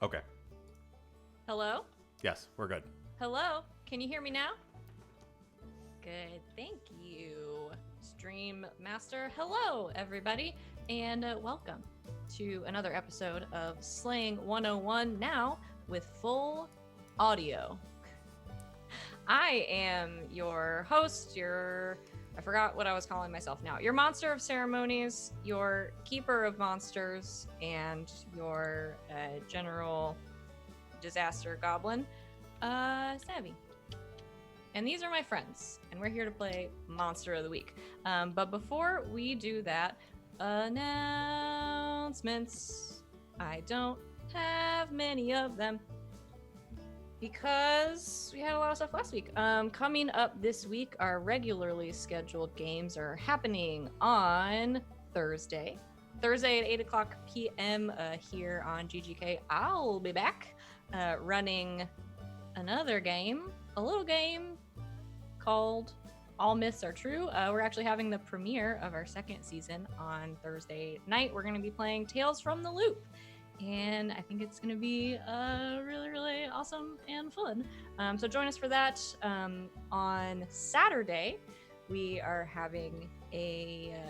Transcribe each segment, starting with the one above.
Okay. Hello? Yes, we're good. Hello? Can you hear me now? Good, thank you, Stream Master. Hello, everybody, and welcome to another episode of Slaying 101 now with full audio. I am your host, I forgot what I was calling myself now. Your monster of ceremonies, your keeper of monsters, and your general disaster goblin, Savvy. And these are my friends, and we're here to play Monster of the Week. But before we do that, announcements. I don't have many of them because we had a lot of stuff last week. Coming up this week, our regularly scheduled games are happening on Thursday at 8 o'clock p.m. Here on GGK. I'll be back running another game, a little game called All Myths Are True. We're actually having the premiere of our second season on Thursday night. We're going to be playing Tales from the Loop, and I think it's going to be really, really awesome and fun. So join us for that. On Saturday, we are having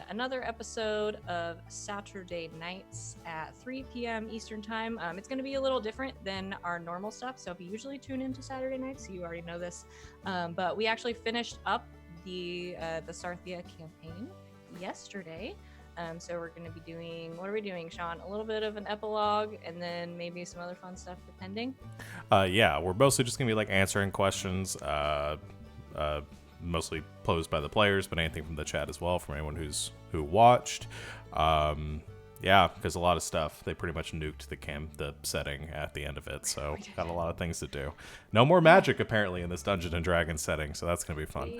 another episode of Saturday Nights at 3 p.m. Eastern Time. It's going to be a little different than our normal stuff, so if you usually tune into Saturday Nights, you already know this. But we actually finished up the Sarthia campaign yesterday. So we're going to be doing, what are we doing, Sean? A little bit of an epilogue and then maybe some other fun stuff depending. Yeah, we're mostly just gonna be like answering questions, mostly posed by the players, but anything from the chat as well, from anyone who watched. Yeah, because a lot of stuff, they pretty much nuked the setting at the end of it, so got a lot of things to do. No more magic apparently in this Dungeons and Dragons setting, so that's gonna be fun.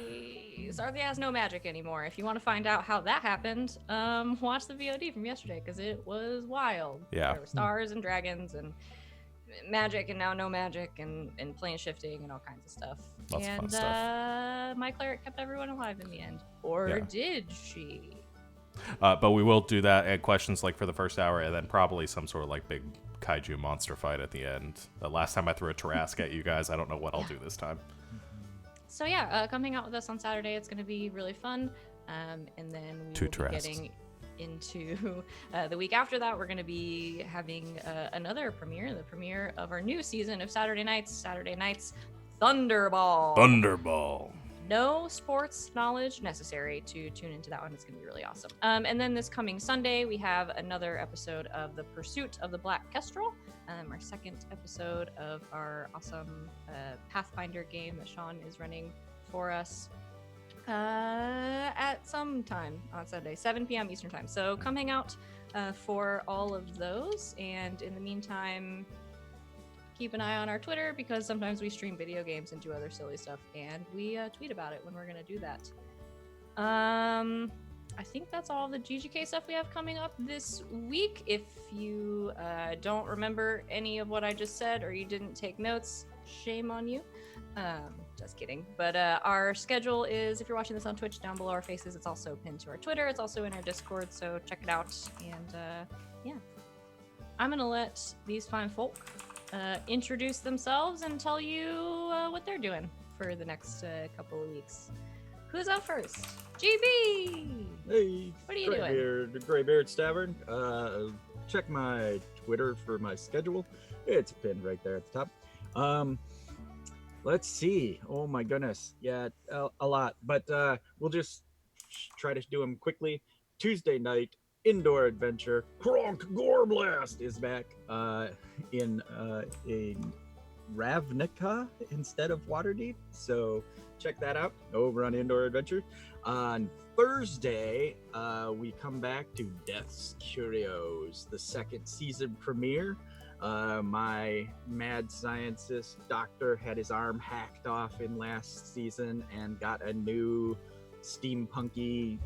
Sarthia has no magic anymore. If you want to find out how that happened, watch the VOD from yesterday because it was wild. Yeah. There were stars and dragons and magic and now no magic and plane shifting and all kinds of stuff. Lots of fun stuff. My cleric kept everyone alive in the end. Or did she? But we will do that and questions like for the first hour, and then probably some sort of like big kaiju monster fight at the end. The last time I threw a Tarrasque at you guys, I don't know what I'll do this time. So come hang out with us on Saturday. It's going to be really fun. And then we will be getting into the week after that. We're going to be having another premiere, the premiere of our new season of Saturday Nights Thunderball. No sports knowledge necessary to tune into that one. It's going to be really awesome. And then this coming Sunday, we have another episode of The Pursuit of the Black Kestrel, our second episode of our awesome Pathfinder game that Sean is running for us at some time on Sunday, 7 p.m. Eastern Time. So come hang out for all of those. And in the meantime, keep an eye on our Twitter because sometimes we stream video games and do other silly stuff, and we tweet about it when we're going to do that. I think that's all the GGK stuff we have coming up this week. If you don't remember any of what I just said or you didn't take notes, shame on you. Just kidding. But our schedule is, if you're watching this on Twitch, down below our faces. It's also pinned to our Twitter. It's also in our Discord, so check it out. And I'm going to let these fine folk introduce themselves and tell you what they're doing for the next couple of weeks. Who's up first? GB! Hey, what are you doing? The Greybeard Tavern. Check my Twitter for my schedule. It's pinned right there at the top. Let's see. Oh my goodness. Yeah, a lot. But we'll just try to do them quickly. Tuesday night, indoor adventure. Kronk Goreblast is back in Ravnica instead of Waterdeep. So check that out over on Indoor Adventure. On Thursday, we come back to Death's Curios, the second season premiere. My mad scientist doctor had his arm hacked off in last season and got a new steampunky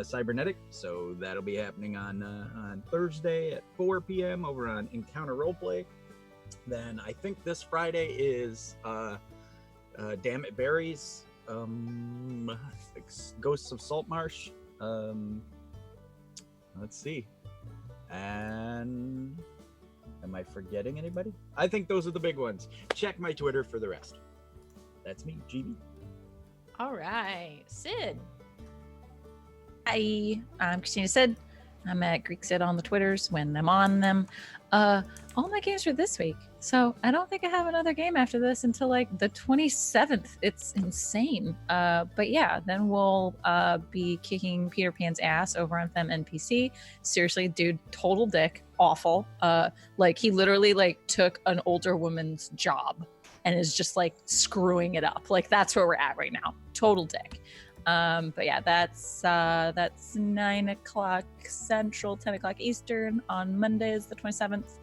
cybernetic, so that'll be happening on Thursday at 4 p.m. over on Encounter Roleplay. Then I think this Friday is Damn It Berries, Ghosts of Saltmarsh. Let's see. And am I forgetting anybody? I think those are the big ones. Check my Twitter for the rest. That's me, GB. All right, Sid. Hi, I'm Christina Sid. I'm at Greek Sid on the Twitters when I'm on them. All my games are this week, so I don't think I have another game after this until like the 27th. It's insane. But yeah, then we'll be kicking Peter Pan's ass over on Fem NPC. Seriously, dude, total dick, awful. Like he literally like took an older woman's job and is just like screwing it up. Like that's where we're at right now. Total dick. But yeah, that's 9 o'clock Central, 10 o'clock Eastern on Mondays, the 27th.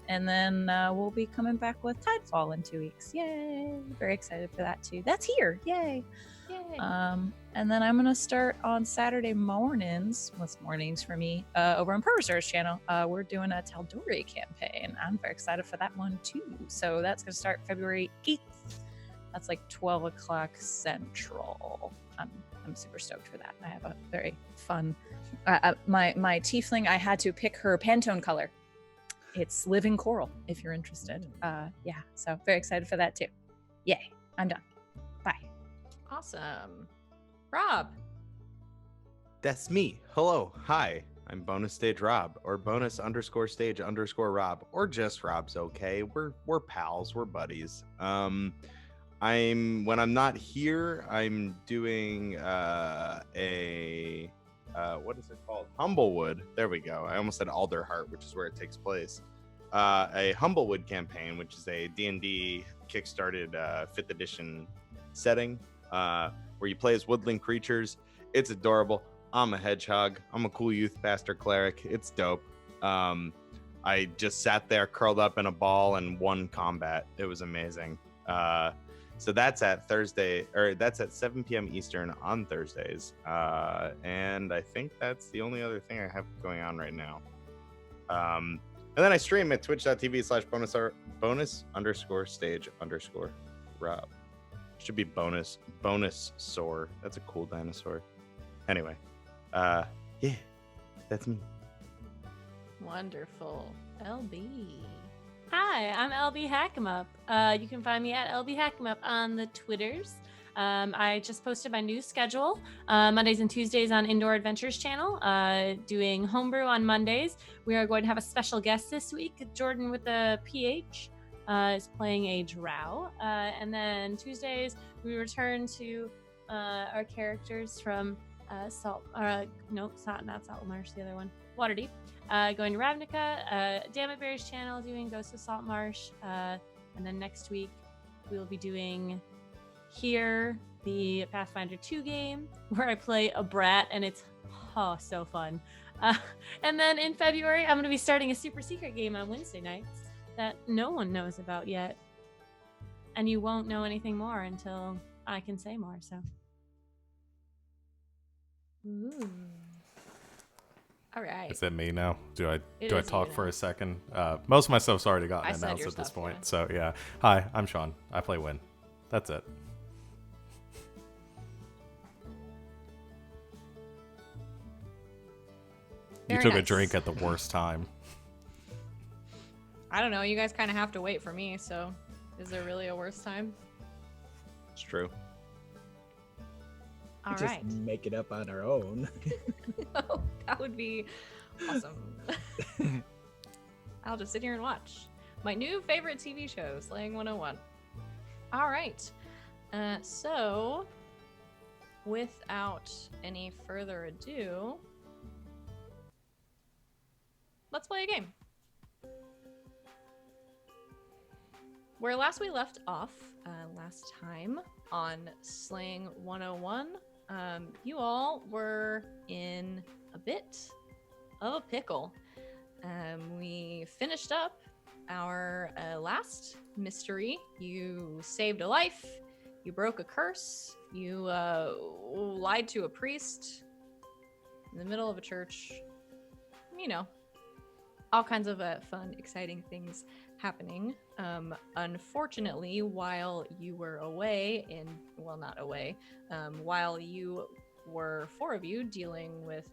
And then we'll be coming back with Tidefall in 2 weeks. Yay! Very excited for that too. That's here. Yay! Yay. And then I'm gonna start on Saturday mornings. What's mornings for me? Over on Perverser's channel. We're doing a Tal'Dorei campaign. I'm very excited for that one too. So that's gonna start February 8th. That's like 12 o'clock Central. I'm super stoked for that. I have a very fun. My tiefling. I had to pick her Pantone color. It's living coral. If you're interested. Yeah. So very excited for that too. Yay! I'm done. Bye. Awesome. Rob. That's me. Hello. Hi. I'm Bonus Stage Rob, or bonus_stage_Rob, or just Rob's okay. We're pals. We're buddies. When I'm not here, I'm doing a what is it called? Humblewood. There we go. I almost said Alderheart, which is where it takes place. A Humblewood campaign, which is a D&D kickstarted 5th edition setting where you play as woodland creatures. It's adorable. I'm a hedgehog. I'm a cool youth pastor cleric. It's dope. I just sat there curled up in a ball and won combat. It was amazing. So that's at Thursday, or that's at 7 p.m. Eastern on Thursdays. And I think that's the only other thing I have going on right now. And then I stream at twitch.tv/bonus_stage_Rob. Should be bonus sore. That's a cool dinosaur. Anyway, yeah, that's me. Wonderful. LB. Hi, I'm LB Hackemup. You can find me at LB Hackemup on the Twitters. I just posted my new schedule. Mondays and Tuesdays on Indoor Adventures channel. Doing homebrew on Mondays. We are going to have a special guest this week. Jordan with the PH is playing a drow. And then Tuesdays we return to our characters from not Salt Marsh, the other one, Waterdeep. Going to Ravnica, Dammit channel, doing Ghost of Salt Marsh. And then next week, we will be doing here the Pathfinder 2 game where I play a brat, and it's so fun. And then in February, I'm going to be starting a super secret game on Wednesday nights that no one knows about yet. And you won't know anything more until I can say more, so. Ooh. All right. Is it me now? Do I It do I is you talk for now. a second? Most of my stuff's already gotten I said announced your at this stuff, point. yeah. So yeah. Hi, I'm Sean. I play Wynn. That's it. You Very took a nice. drink at the worst time. I don't know. You guys kind of have to wait for me, so is there really a worse time? It's true. All Just right. make it up on our own. Oh, that would be awesome. I'll just sit here and watch my new favorite TV show, Slaying 101. All right. So, without any further ado, let's play a game. Where last we left off, last time on Slaying 101, you all were in a bit of a pickle. We finished up our last mystery. You saved a life, you broke a curse, you lied to a priest in the middle of a church. You know, all kinds of fun, exciting things happening. Unfortunately, while you were away while you were 4 of you dealing with,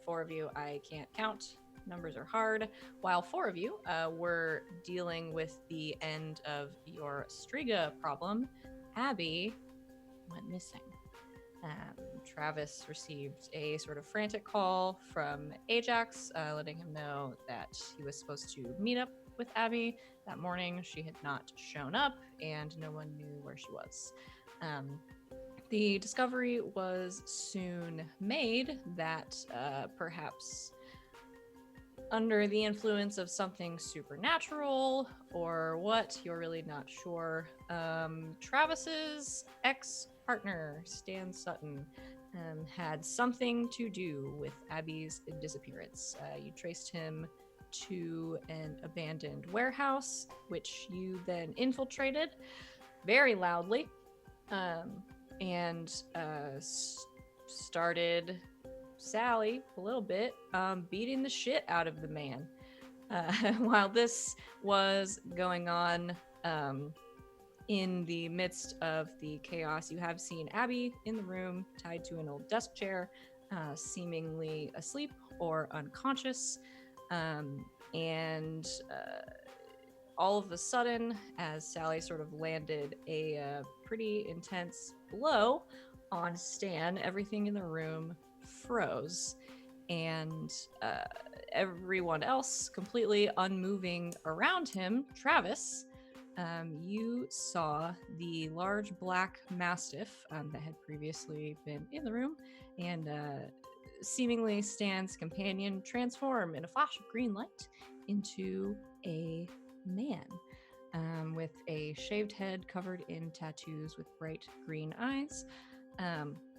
4 of you, I can't count, numbers are hard. While 4 of you were dealing with the end of your Striga problem, Abby went missing. Travis received a sort of frantic call from Ajax, letting him know that he was supposed to meet up with Abby that morning. She had not shown up, and no one knew where she was. The discovery was soon made that perhaps under the influence of something supernatural or what, you're really not sure. Travis's ex-partner, Stan Sutton, had something to do with Abby's disappearance. You traced him to an abandoned warehouse, which you then infiltrated very loudly, and started Sally a little bit, beating the shit out of the man. While this was going on, in the midst of the chaos, you have seen Abby in the room, tied to an old desk chair, seemingly asleep or unconscious. And all of a sudden, as Sally sort of landed a pretty intense blow on Stan, everything in the room froze, and everyone else completely unmoving around him. Travis, you saw the large black mastiff that had previously been in the room, and seemingly Stan's companion transform in a flash of green light into a man with a shaved head covered in tattoos with bright green eyes.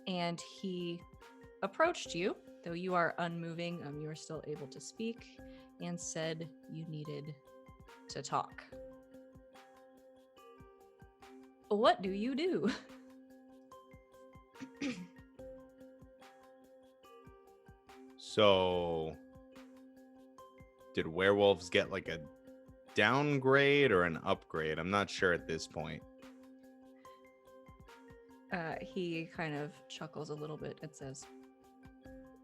And he approached you, though you are unmoving, you are still able to speak, and said you needed to talk. What do you do? So, did werewolves get like a downgrade or an upgrade? I'm not sure at this point. He kind of chuckles a little bit and says,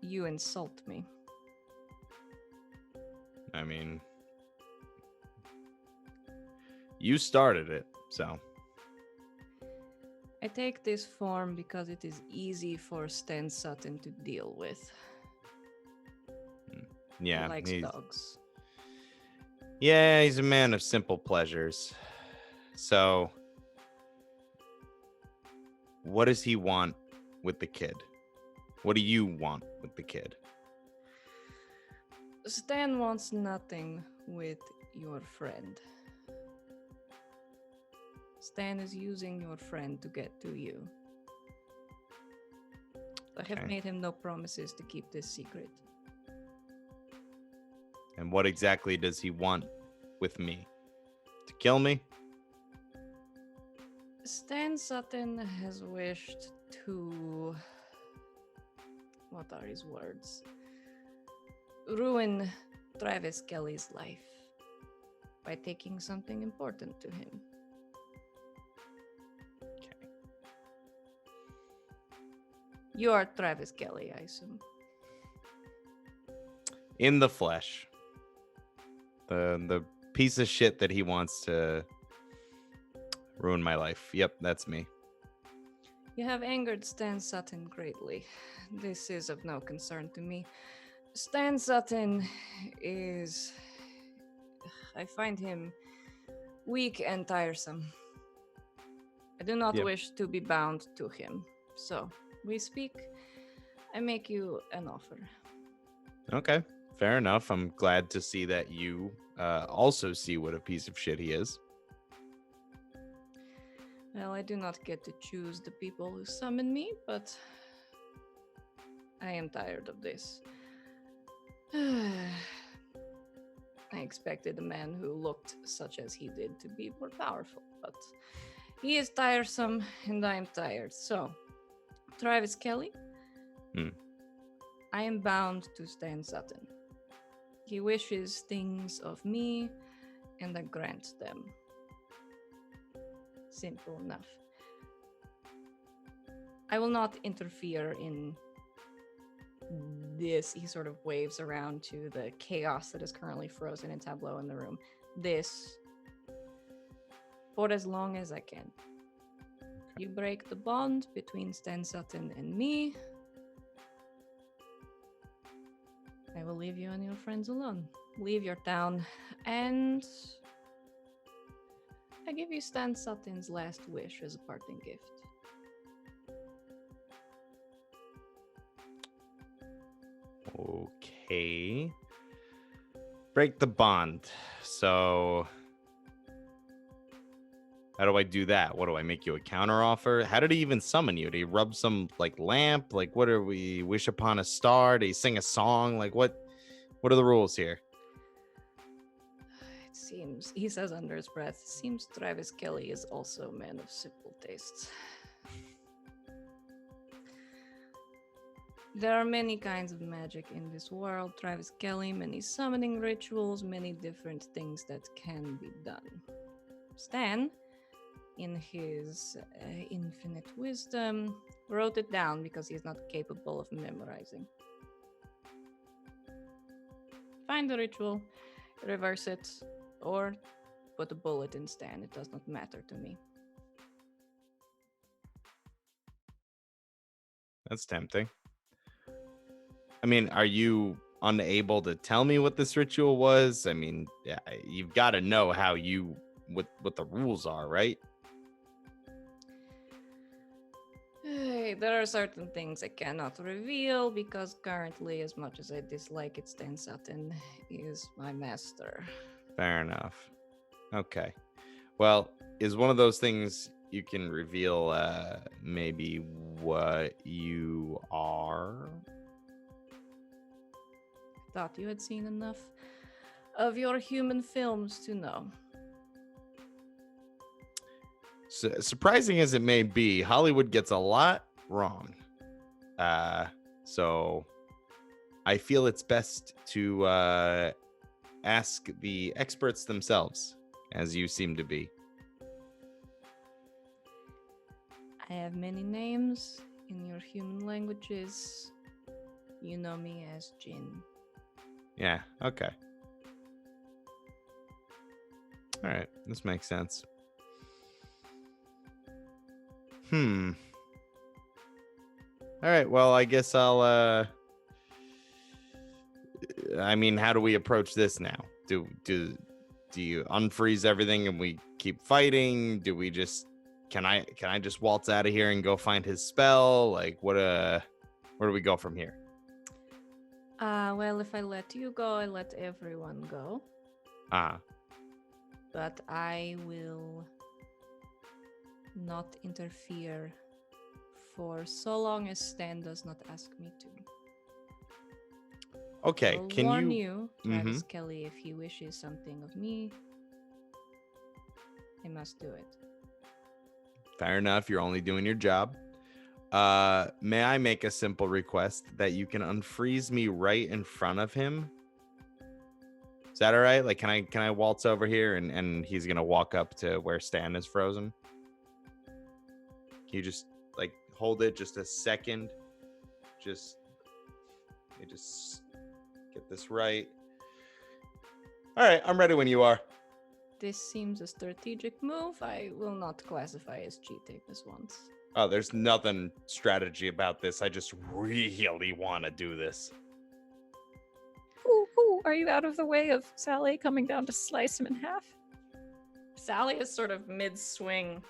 "You insult me." I mean, you started it, so. I take this form because it is easy for Stan Sutton to deal with. Yeah, He likes dogs. Yeah, he's a man of simple pleasures. So, what does he want with the kid? What do you want with the kid? Stan wants nothing with your friend. Stan is using your friend to get to you. I have made him no promises to keep this secret. And what exactly does he want with me? To kill me? Stan Sutton has wished to... what are his words? Ruin Travis Kelly's life by taking something important to him. Okay. You are Travis Kelly, I assume. In the flesh. The piece of shit that he wants to ruin my life. Yep, that's me. You have angered Stan Sutton greatly. This is of no concern to me. Stan Sutton is... I find him weak and tiresome. I do not wish to be bound to him. So, we speak. I make you an offer. Okay, fair enough. I'm glad to see that you also see what a piece of shit he is. Well, I do not get to choose the people who summon me, but I am tired of this. I expected a man who looked such as he did to be more powerful, but he is tiresome and I am tired. So, Travis Kelly, I am bound to Stan Sutton. He wishes things of me, and I grant them. Simple enough. I will not interfere in this, he sort of waves around to the chaos that is currently frozen in Tableau in the room. This, for as long as I can. You break the bond between Stan Sutton and me, I will leave you and your friends alone. Leave your town, and I give you Stan Sutton's last wish as a parting gift. Okay. Break the bond. So how do I do that? What do I make you a counter offer? How did he even summon you? Did he rub some like lamp? Like what are we wish upon a star? Did he sing a song? Like what are the rules here? It seems, he says under his breath, seems Travis Kelly is also a man of simple tastes. There are many kinds of magic in this world, Travis Kelly, many summoning rituals, many different things that can be done. Stan, in his infinite wisdom, wrote it down because he's not capable of memorizing. Find the ritual, reverse it, or put a bullet in Stan. It does not matter to me. That's tempting. I mean, are you unable to tell me what this ritual was? I mean, yeah, you've got to know how you what the rules are, right? There are certain things I cannot reveal because currently, as much as I dislike it, Stan Sutton is my master. Fair enough. Okay. Well, is one of those things you can reveal maybe what you are? Thought you had seen enough of your human films to know. Surprising as it may be, Hollywood gets a lot wrong. So I feel it's best to ask the experts themselves, as you seem to be. I have many names in your human languages. You know me as Jin. Yeah, okay. All right, this makes sense. All right, well, I guess I'll I mean, how do we approach this now? Do you unfreeze everything and we keep fighting? Do we just can I just waltz out of here and go find his spell? Like where do we go from here? Well, if I let you go, I let everyone go. But I will not interfere for so long as Stan does not ask me to. Okay, I'll can warn you Travis Kelly, if he wishes something of me, he must do it. Fair enough, you're only doing your job. May I make a simple request that you can unfreeze me right in front of him? Is that all right? Like, can I waltz over here and he's gonna walk up to where Stan is frozen? Can you just like hold it just a second? Just get this right. All right, I'm ready when you are. This seems a strategic move. I will not classify as cheating this once. Oh, there's nothing strategy about this. I just really want to do this. Ooh, are you out of the way of Sally coming down to slice him in half? Sally is sort of mid-swing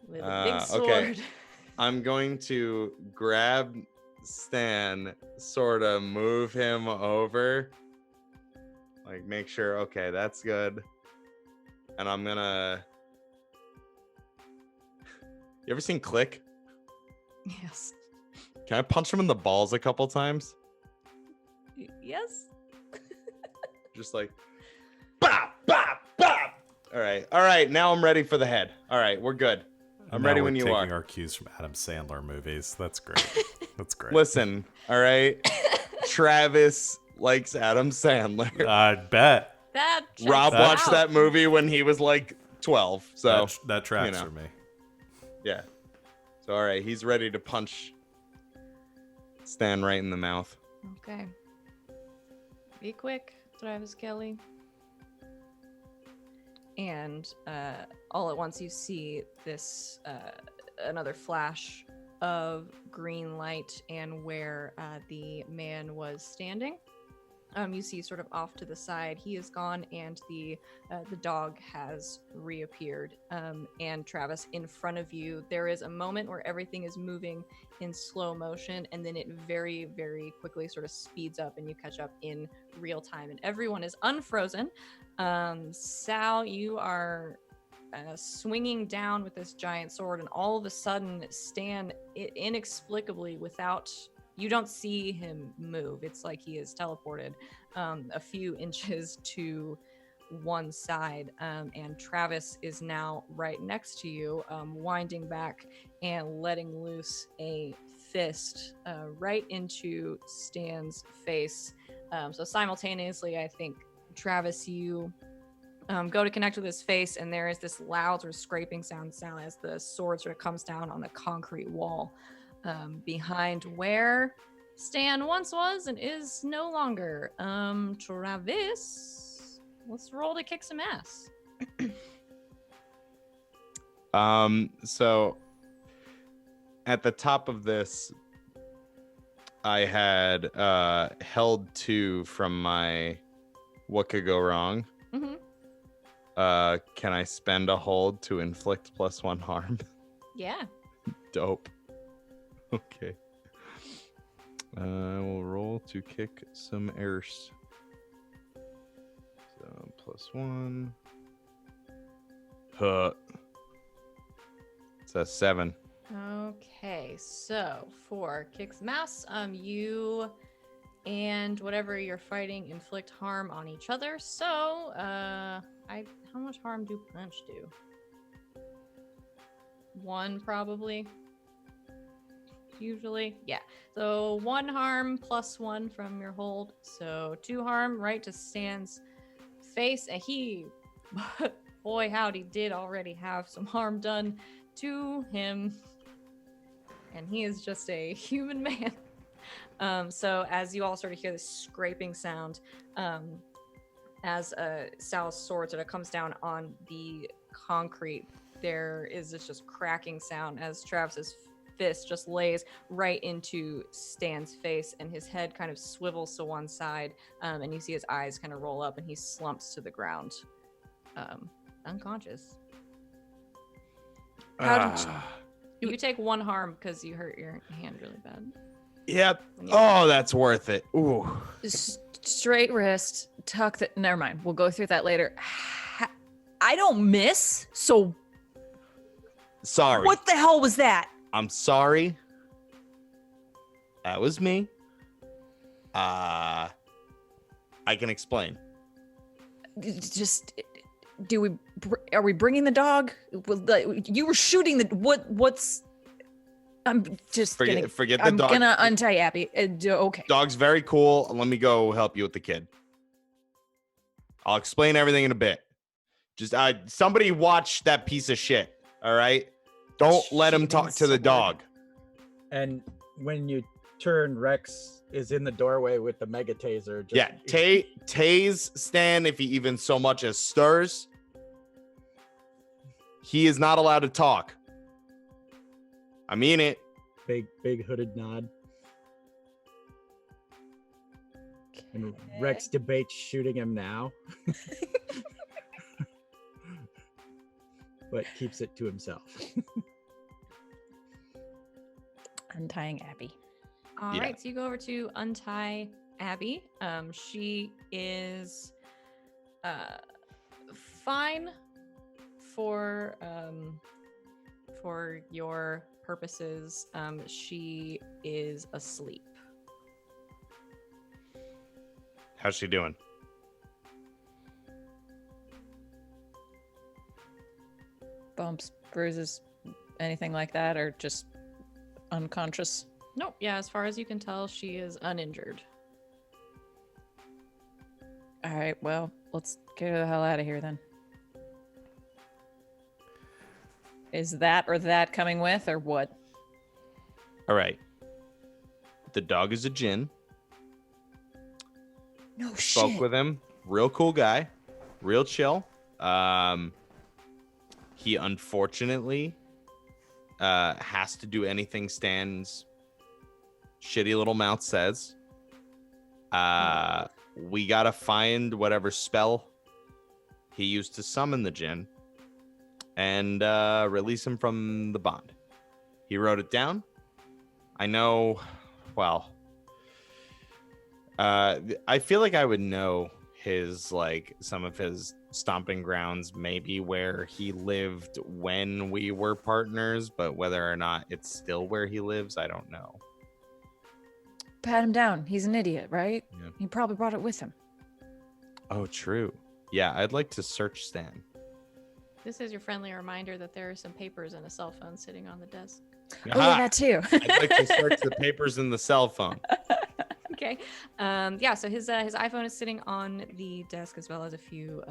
with a big sword. Okay. I'm going to grab Stan, sort of move him over. Like, make sure, okay, that's good. And I'm gonna... You ever seen Click? Yes. Can I punch him in the balls a couple times? Yes. Just like, bop, bop, bop. All right. Now I'm ready for the head. All right, we're good. I'm ready when you are. Taking our cues from Adam Sandler movies. That's great. That's great. Listen, all right. Travis likes Adam Sandler. I bet That Rob checks watched out. that movie when he was like 12. So that tracks you know. for me. yeah. So all right, he's ready to punch Stan right in the mouth. Okay. Be quick, Travis Kelly. And all at once you see this another flash of green light, and where the man was standing, you see sort of off to the side he is gone, and the dog has reappeared. And Travis, in front of you, there is a moment where everything is moving in slow motion, and then it very, very quickly sort of speeds up, and you catch up in real time, and everyone is unfrozen. Sal, you are swinging down with this giant sword, and all of a sudden Stan inexplicably, without, you don't see him move, it's like he is teleported a few inches to one side, and Travis is now right next to you, winding back and letting loose a fist right into Stan's face. So simultaneously, I think, Travis, you go to connect with his face, and there is this loud sort of scraping sound as the sword sort of comes down on the concrete wall behind where Stan once was and is no longer. Travis, let's roll to kick some ass. So at the top of this, I had held 2 from my what could go wrong. Mm-hmm. Can I spend a hold to inflict +1 harm? Yeah. Dope. Okay. I will roll to kick some arse. So +1. It's a 7. Okay, so for Kicks Mass, you and whatever you're fighting inflict harm on each other. So, how much harm do punch do? 1 probably. Usually, yeah. So 1 harm +1 from your hold. So 2 harm right to Stan's face, and he, boy howdy, did already have some harm done to him, and he is just a human man. So as you all sort of hear this scraping sound, as Sal's sword sort of comes down on the concrete, there is this just cracking sound as Travis's fist just lays right into Stan's face, and his head kind of swivels to one side, and you see his eyes kind of roll up, and he slumps to the ground, unconscious. How did you take 1 harm because you hurt your hand really bad. Yep. Yeah. Oh, that's worth it. Ooh. Straight wrist, tuck the. Never mind. We'll go through that later. I don't miss. So Sorry. what the hell was that? I'm sorry. That was me. I can explain. Just are we bringing the dog? You were shooting the what's? I'm just Forget the I'm dog. gonna untie Abby. Okay. Dog's very cool. Let me go help you with the kid. I'll explain everything in a bit. Just somebody watch that piece of shit. All right. Don't let him talk to the dog. And when you turn, Rex is in the doorway with the mega taser. Yeah, tase Stan if he even so much as stirs. He is not allowed to talk. I mean it. Big hooded nod. And Rex debates shooting him now. But keeps it to himself. Untying Abby. All right, so you go over to untie Abby. She is fine for your purposes. She is asleep. How's she doing? Bumps, bruises, anything like that, or just unconscious? Nope. Yeah, as far as you can tell, she is uninjured. All right, well, let's get her the hell out of here then. Is that or that coming with, or what? All right. The dog is a Jinn. No Spoke shit. with him. Real cool guy. Real chill. He unfortunately has to do anything Stan's shitty little mouth says. We gotta find whatever spell he used to summon the Jinn and release him from the bond. He wrote it down. I know, well, I feel like I would know his, like, some of his stomping grounds, maybe where he lived when we were partners, but whether or not it's still where he lives, I don't know. Pat him down. He's an idiot, right? Yeah. He probably brought it with him. Oh, true. Yeah, I'd like to search Stan. This is your friendly reminder that there are some papers and a cell phone sitting on the desk. Oh, yeah, that too. I'd like to search the papers in the cell phone. Okay. Yeah, so his iPhone is sitting on the desk, as well as a few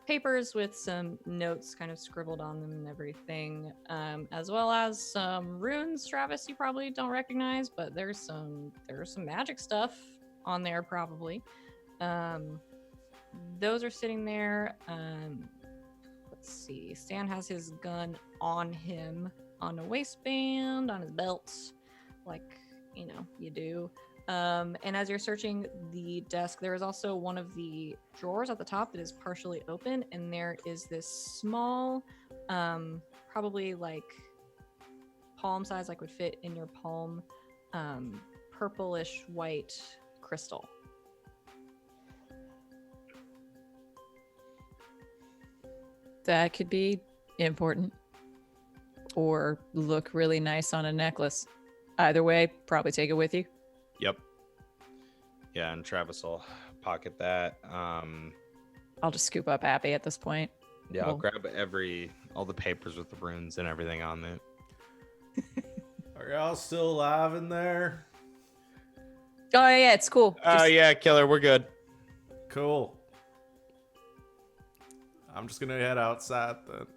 papers with some notes kind of scribbled on them and everything, as well as some runes, Travis, you probably don't recognize, but there's some magic stuff on there probably. Those are sitting there. Let's see. Stan has his gun on him, on a waistband, on his belt, like, you know, you do. And as you're searching the desk, there is also one of the drawers at the top that is partially open, and there is this small, probably like palm size, like would fit in your palm, purplish white crystal. That could be important or look really nice on a necklace. Either way, probably take it with you. Yep. Yeah, and Travis will pocket that. I'll just scoop up Abby at this point. Yeah, I'll Cool. grab all the papers with the runes and everything on it. Are y'all still alive in there? Oh, yeah, it's cool. Oh, yeah, killer, we're good. Cool. I'm just gonna head outside then.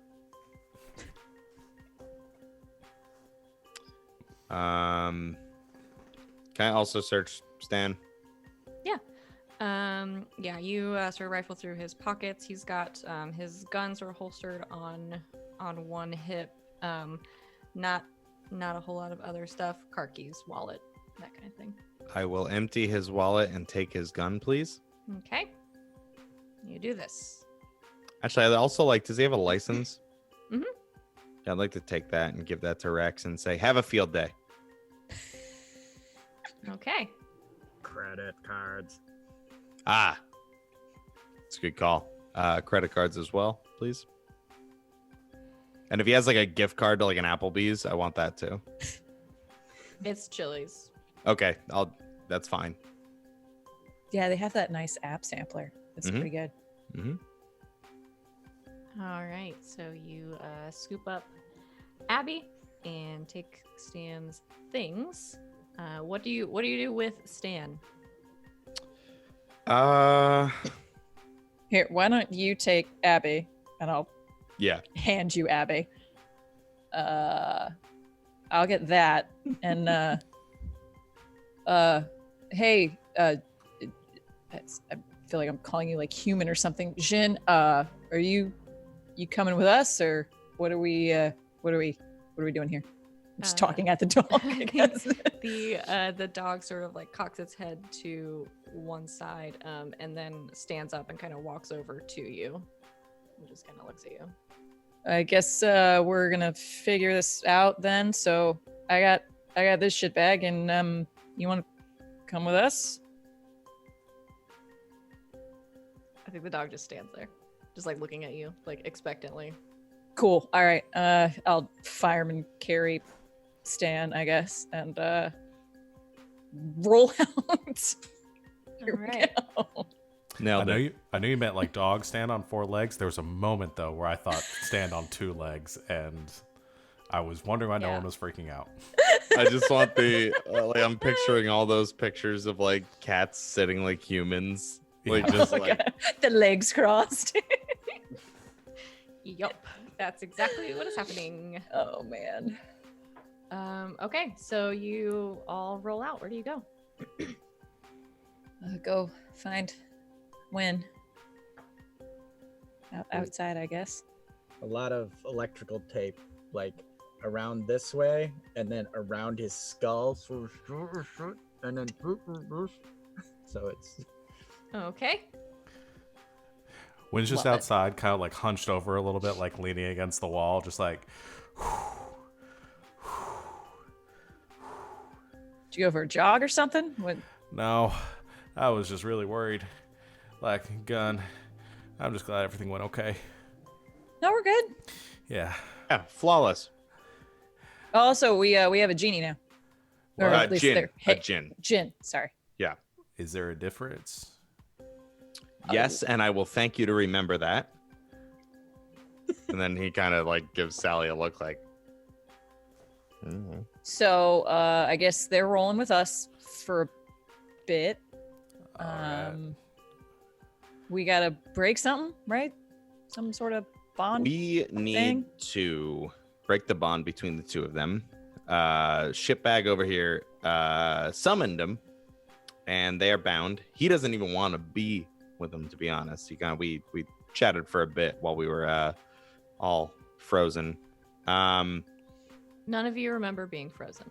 Can I also search Stan? Yeah, you sort of rifle through his pockets. He's got his gun sort of holstered on one hip. Not a whole lot of other stuff. Car keys, wallet, that kind of thing. I will empty his wallet and take his gun, please. Okay. You do this. Actually, I'd also like, does he have a license? Mhm. Yeah, I'd like to take that and give that to Rex and say, have a field day. Okay. Credit cards. Ah, it's a good call. Credit cards as well, please. And if he has like a gift card to like an Applebee's, I want that too. It's Chili's. Okay, that's fine. Yeah, they have that nice app sampler. It's Mhm. pretty good. Mm-hmm. All right. So you scoop up Abby and take Stan's things. What do you do with Stan? Here, why don't you take Abby and I'll Yeah. hand you Abby. I'll get that. And hey, I feel like I'm calling you like human or something. Jin, are you coming with us, or what are we doing here? I'm just talking at the dog, I guess. The dog sort of like cocks its head to one side, and then stands up and kind of walks over to you and just kind of looks at you. I guess we're gonna figure this out then. So I got this shit bag, and you want to come with us? I think the dog just stands there, just like looking at you, like expectantly. Cool. All right. I'll fireman carry Stan, I guess, and roll out. Here All we right. go. Nailed it. I knew you meant like dog stand on 4 legs. There was a moment though where I thought stand on 2 legs, and I was wondering why no Yeah. one was freaking out. I just want the like I'm picturing all those pictures of like cats sitting like humans, like Yeah. just like The legs crossed. Yup, that's exactly what is happening. Oh man. Okay, so you all roll out. Where do you go? Go find Wynn. Outside, I guess. A lot of electrical tape, like around this way, and then around his skull, and then so it's Okay. Wynn's just Love it. outside, kind of like hunched over a little bit, like leaning against the wall, just like. Did you go for a jog or something? What? No, I was just really worried. Like, gun. I'm just glad everything went okay. No, we're good. Yeah. Yeah, flawless. Also, we have a genie now. Or at least Jin. they're- A Jin. Jin. Sorry. Yeah. Is there a difference? Yes, and I will thank you to remember that. And then he kind of like gives Sally a look like. So I guess they're rolling with us for a bit. All right. We gotta break something, right? Some sort of bond. We need thing? to break the bond between the two of them. Shipbag over here summoned them, and they are bound. He doesn't even want to be with them, to be honest. We chatted for a bit while we were all frozen. None of you remember being frozen.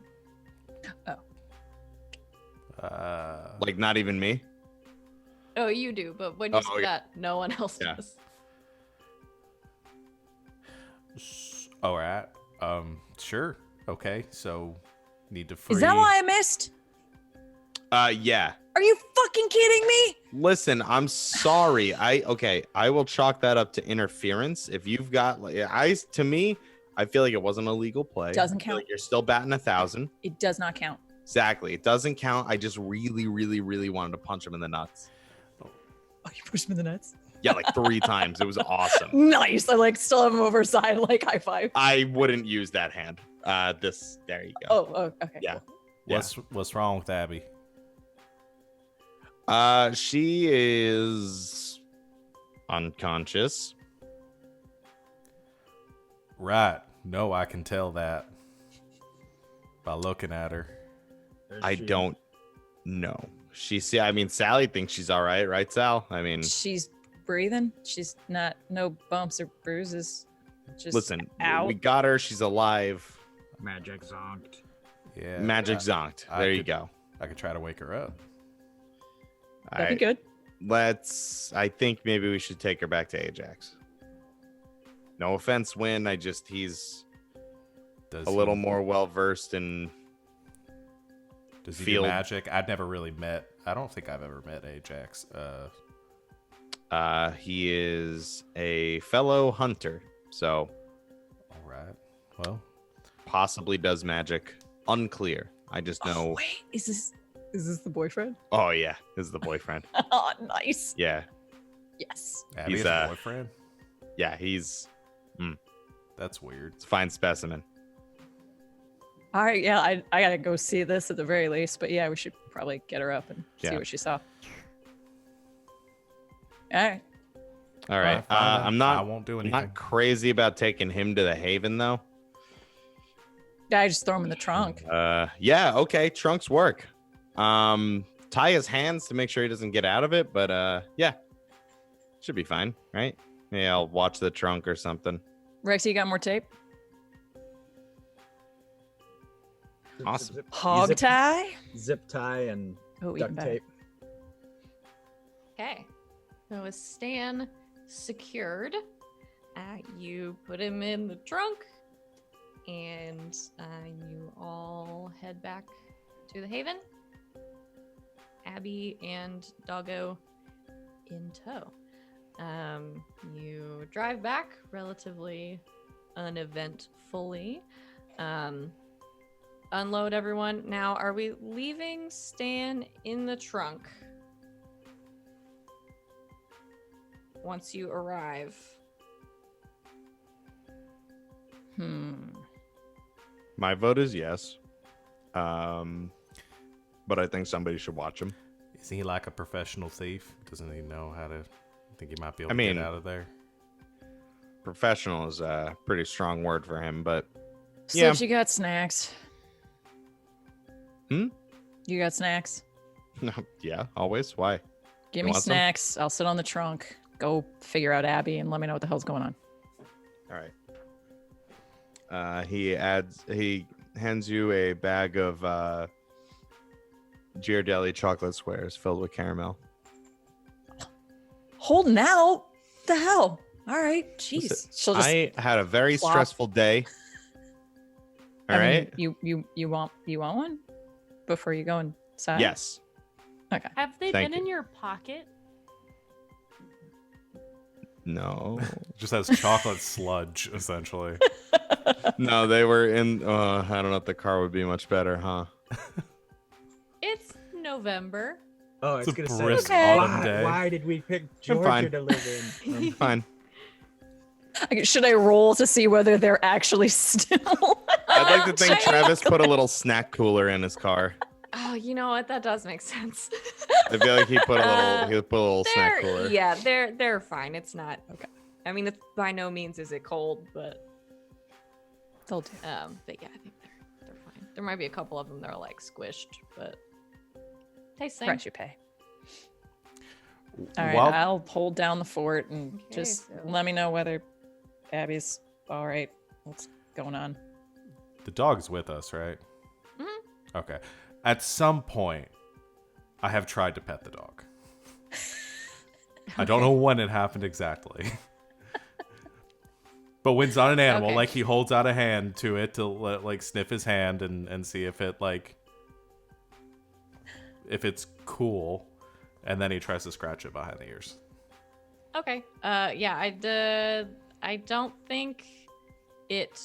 Like not even me. Oh, you do, but when you Oh, said okay. that, no one else Yeah. does. All right. Sure. Okay. So, need to free. Is that why I missed? Yeah. Are you fucking kidding me? Listen, I'm sorry. I will chalk that up to interference. If you've got to me, I feel like it wasn't a legal play. Doesn't I feel count. like you're still batting 1,000. It does not count. Exactly. It doesn't count. I just really, really, really wanted to punch him in the nuts. Oh, you pushed me in the nuts. Yeah, like 3 times. It was awesome. Nice. I like still have him over side, like high five. I wouldn't use that hand. There you go. Oh, okay. Yeah. Cool. What's wrong with Abby? She is unconscious. Right. No, I can tell that by looking at her. I don't know. Sally thinks she's all right, Sal? I mean, She's breathing. She's not, no bumps or bruises. Just listen, out. we got her. She's alive. magic zonked. Yeah. Magic I- zonked. I There you could- go. I could try to wake her up. That'd be good. I think maybe we should take her back to Ajax. No offense, Wynn. he's Does a little more well versed in. Does he field. do magic? I'd never really met. I don't think I've ever met Ajax. He is a fellow hunter, so All right. Well, possibly does magic. Unclear. I just Oh, know. wait, is this the boyfriend? Oh yeah, this is the boyfriend. Oh, nice. Yeah, Yes. Abby He's, has a boyfriend. yeah. He's That's weird. a fine specimen. All right, yeah, I gotta go see this at the very least, but yeah, we should probably get her up and Yeah. see what she saw. All right. All right. Fine, then. I'm I not. won't do I'm anything. not crazy about taking him to the Haven though. Yeah, I just throw him in the trunk. Yeah. Okay. Trunks work. Tie his hands to make sure he doesn't get out of it, but yeah, should be fine, right? Maybe I'll watch the trunk or something. Rex, you got more tape? Awesome. Hog tie? Zip tie and Oh, even duct better. tape. Okay. So with Stan secured, you put him in the trunk, and you all head back to the Haven. Abby and Doggo in tow. You drive back relatively uneventfully. Unload everyone. Now, are we leaving Stan in the trunk once you arrive? My vote is yes. But I think somebody should watch him. Is he like a professional thief? Doesn't he know how to? Think he might be able I to mean- get out of there? Professional is a pretty strong word for him, but So Yeah. you got snacks. You got snacks? Yeah, always. Why? Give You me want some? snacks. I'll sit on the trunk. Go figure out Abby and let me know what the hell's going on. All right. He hands you a bag of Ghirardelli chocolate squares filled with caramel. Holding out? The hell? All right. Jeez. Listen, She'll just. I had a very plop. stressful day. All I mean, right. you want one before you go inside? Yes. Okay. Have they Thank been in you. your pocket? No. Just has chocolate sludge, essentially. No, they were in. I don't know if the car would be much better, huh? It's November. Oh, It's it's a gonna say. brisk Okay. autumn day. Why did we pick I'm Georgia fine. to live in? Fine. Should I roll to see whether they're actually still? I'd like to think Travis put a little snack cooler in his car. Oh, you know what? That does make sense. I feel like he put a little snack cooler. Yeah, they're fine. It's not okay. I mean, it's by no means is it cold, but They'll do. yeah, I think they're fine. There might be a couple of them that are like squished, but tastes the same. Price you pay. All right, While- I'll hold down the fort and Okay, just so- let me know whether Abby's all right. What's going on? The dog's with us, right? Mhm. Okay. At some point, I have tried to pet the dog. I don't know when it happened exactly. But Wynn's not an animal. Okay. Like, he holds out a hand to it to like sniff his hand and see if it if it's cool, and then he tries to scratch it behind the ears. Okay. Yeah, I don't think it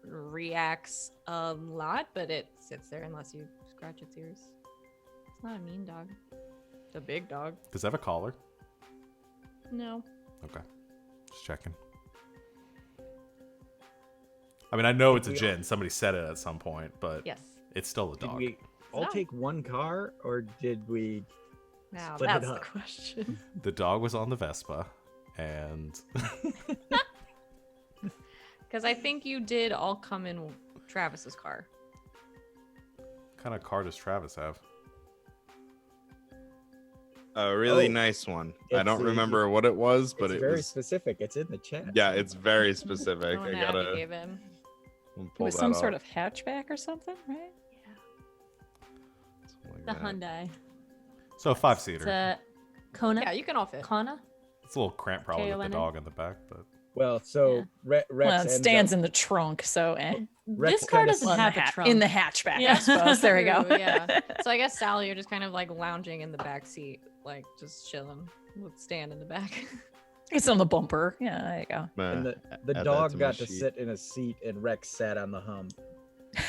reacts a lot, but it sits there unless you scratch its ears. It's not a mean dog. It's a big dog. Does it have a collar? No. Okay. Just checking. I mean, I know it's a We all- gin. Somebody said it at some point, but Yes. it's still a Did dog. we all No. take one car, or did we? Now Split it that's the up. question. The dog was on the Vespa, and Because I think you did all come in Travis's car. what kind of car does Travis have? A really Oh. nice one. I It's don't a- remember what it was, but It's it very was. specific. It's in the chat. Yeah, it's very specific. The one I Abby gotta gave him. It pull was that some up. sort of hatchback or something, right? Something like The that. Hyundai. So a It's five-seater. a Kona. Yeah, you can all fit. Kona. It's a little cramped probably with the K-O-N-A. dog in the back, but Well, so Yeah. Rex Well, it ends stands up- in the trunk, so Rex This car kinda doesn't Well, in have the a hat- trunk. in the hatchback, Yeah. I suppose. There we go. True, yeah. So I guess Sally, you're just kind of like lounging in the back seat, like just chilling with Stan in the back. It's on the bumper. Yeah, there you go. and the add that dog to my got to sheet. sit in a seat, and Rex sat on the hump. in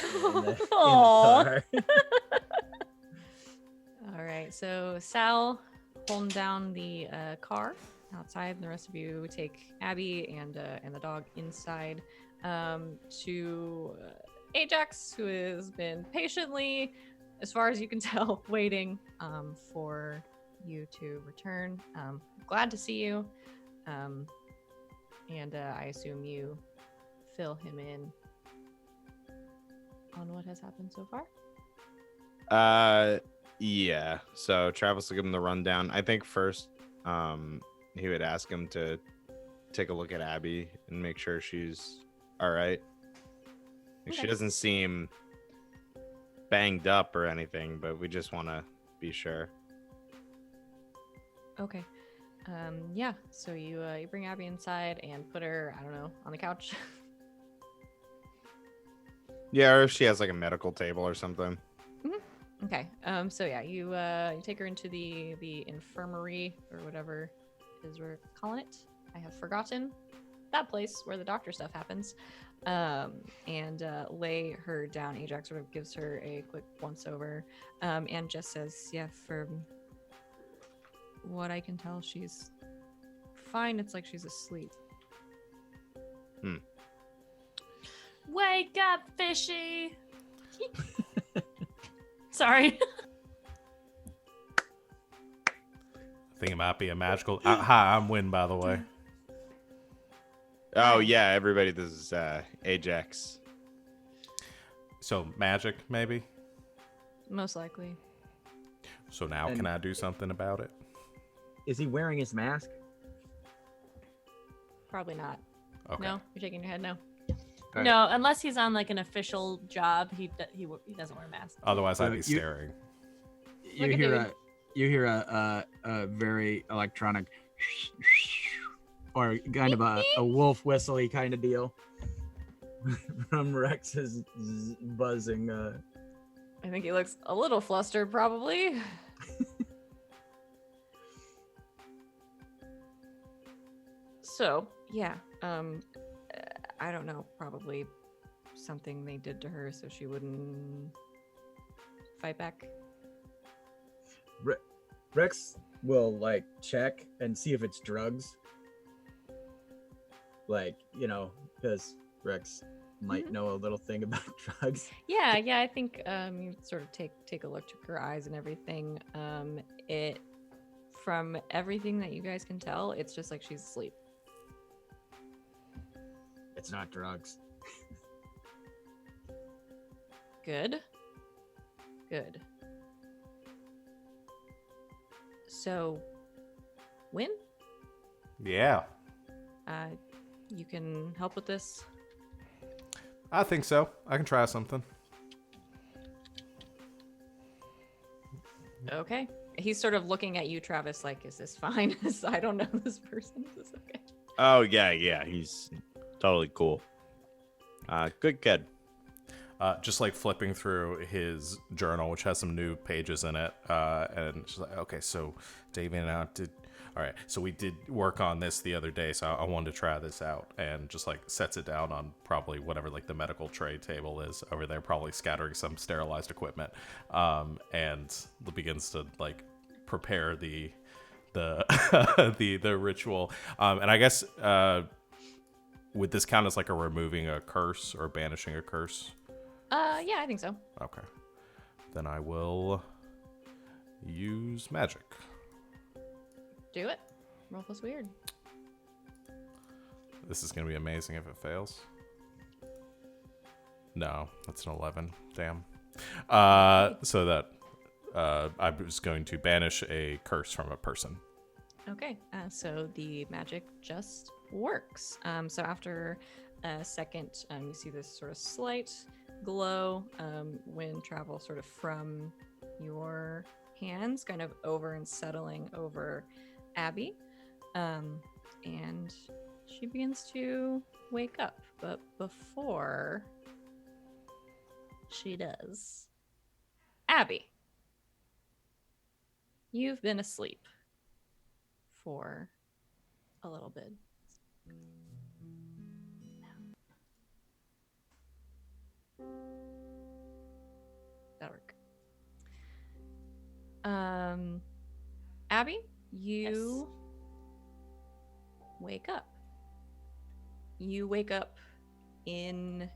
the Aw. car. All right, so Sal holding down the car outside, and the rest of you take Abby and the dog inside to Ajax, who has been patiently, as far as you can tell, waiting for you to return. Glad to see you, and I assume you fill him in on what has happened so far. Yeah. So Travis will give him the rundown. I think first, he would ask him to take a look at Abby and make sure she's all right. Like, she Okay. doesn't seem banged up or anything, but we just want to be sure. Okay. Yeah. So you bring Abby inside and put her, I don't know, on the couch. Yeah, or if she has like a medical table or something. Okay. So yeah, you take her into the infirmary or whatever it is we're calling it. I have forgotten that place where the doctor stuff happens. And lay her down. Ajax sort of gives her a quick once over, and just says, "Yeah, from what I can tell, she's fine. It's like she's asleep." Wake up, fishy. Sorry. I think it might be a magical. Hi, I'm Wynn, by the way. Oh yeah, everybody. This is Ajax. So magic, maybe. Most likely. So now And- can I do something about it? Is he wearing his mask? Probably not. Okay. No? You're shaking your head no? All No, unless he's on like an official job, he doesn't wear a mask. Otherwise, So I'd be you- staring. Like a dude. You hear a very electronic or kind of a wolf whistly kind of deal from Rex's buzzing. I think he looks a little flustered, probably. So, yeah. I don't know. Probably something they did to her so she wouldn't fight back. Rex will like check and see if it's drugs. Like, because Rex might know a little thing about drugs. Yeah, I think you sort of take a look to her eyes and everything. It from everything that you guys can tell, it's just like she's asleep. It's not drugs. Good. So, Wynn, Yeah, you can help with this. I think so. I can try something. Okay. He's sort of looking at you, Travis, like, is this fine? I don't know this person. Is this okay? Oh yeah, he's totally cool. Good kid. Just like flipping through his journal, which has some new pages in it, and she's like, "Okay, so David and I did. All right, so we did work on this the other day, so I wanted to try this out." And just like sets it down on probably whatever like the medical tray table is over there, probably scattering some sterilized equipment, and begins to like prepare the the ritual. And I guess would this count as like a removing a curse or banishing a curse? Yeah, I think so. Okay. Then I will use magic. Do it. Roll plus weird. This is going to be amazing if it fails. No, that's an 11. Damn. So that I was going to banish a curse from a person. Okay, so the magic just works. So after a second, you see this sort of slight glow wind travel sort of from your hands, kind of over and settling over Abby. And she begins to wake up. But before she does, Abby, you've been asleep for a little bit. That'll work. Abby, you wake up. You wake up in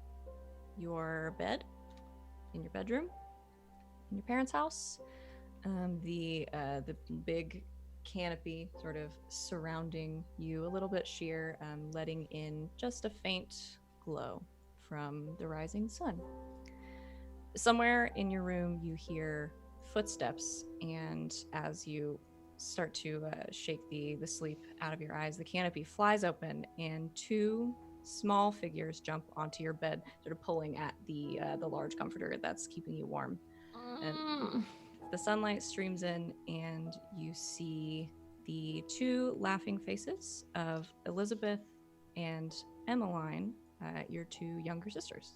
your bed, in your bedroom, in your parents' house. The big canopy sort of surrounding you, a little bit sheer, letting in just a faint glow from the rising sun. Somewhere in your room, you hear footsteps, and as you start to shake the sleep out of your eyes, the canopy flies open, and two small figures jump onto your bed, sort of pulling at the large comforter that's keeping you warm. And the sunlight streams in, and you see the two laughing faces of Elizabeth and Emmeline, your two younger sisters.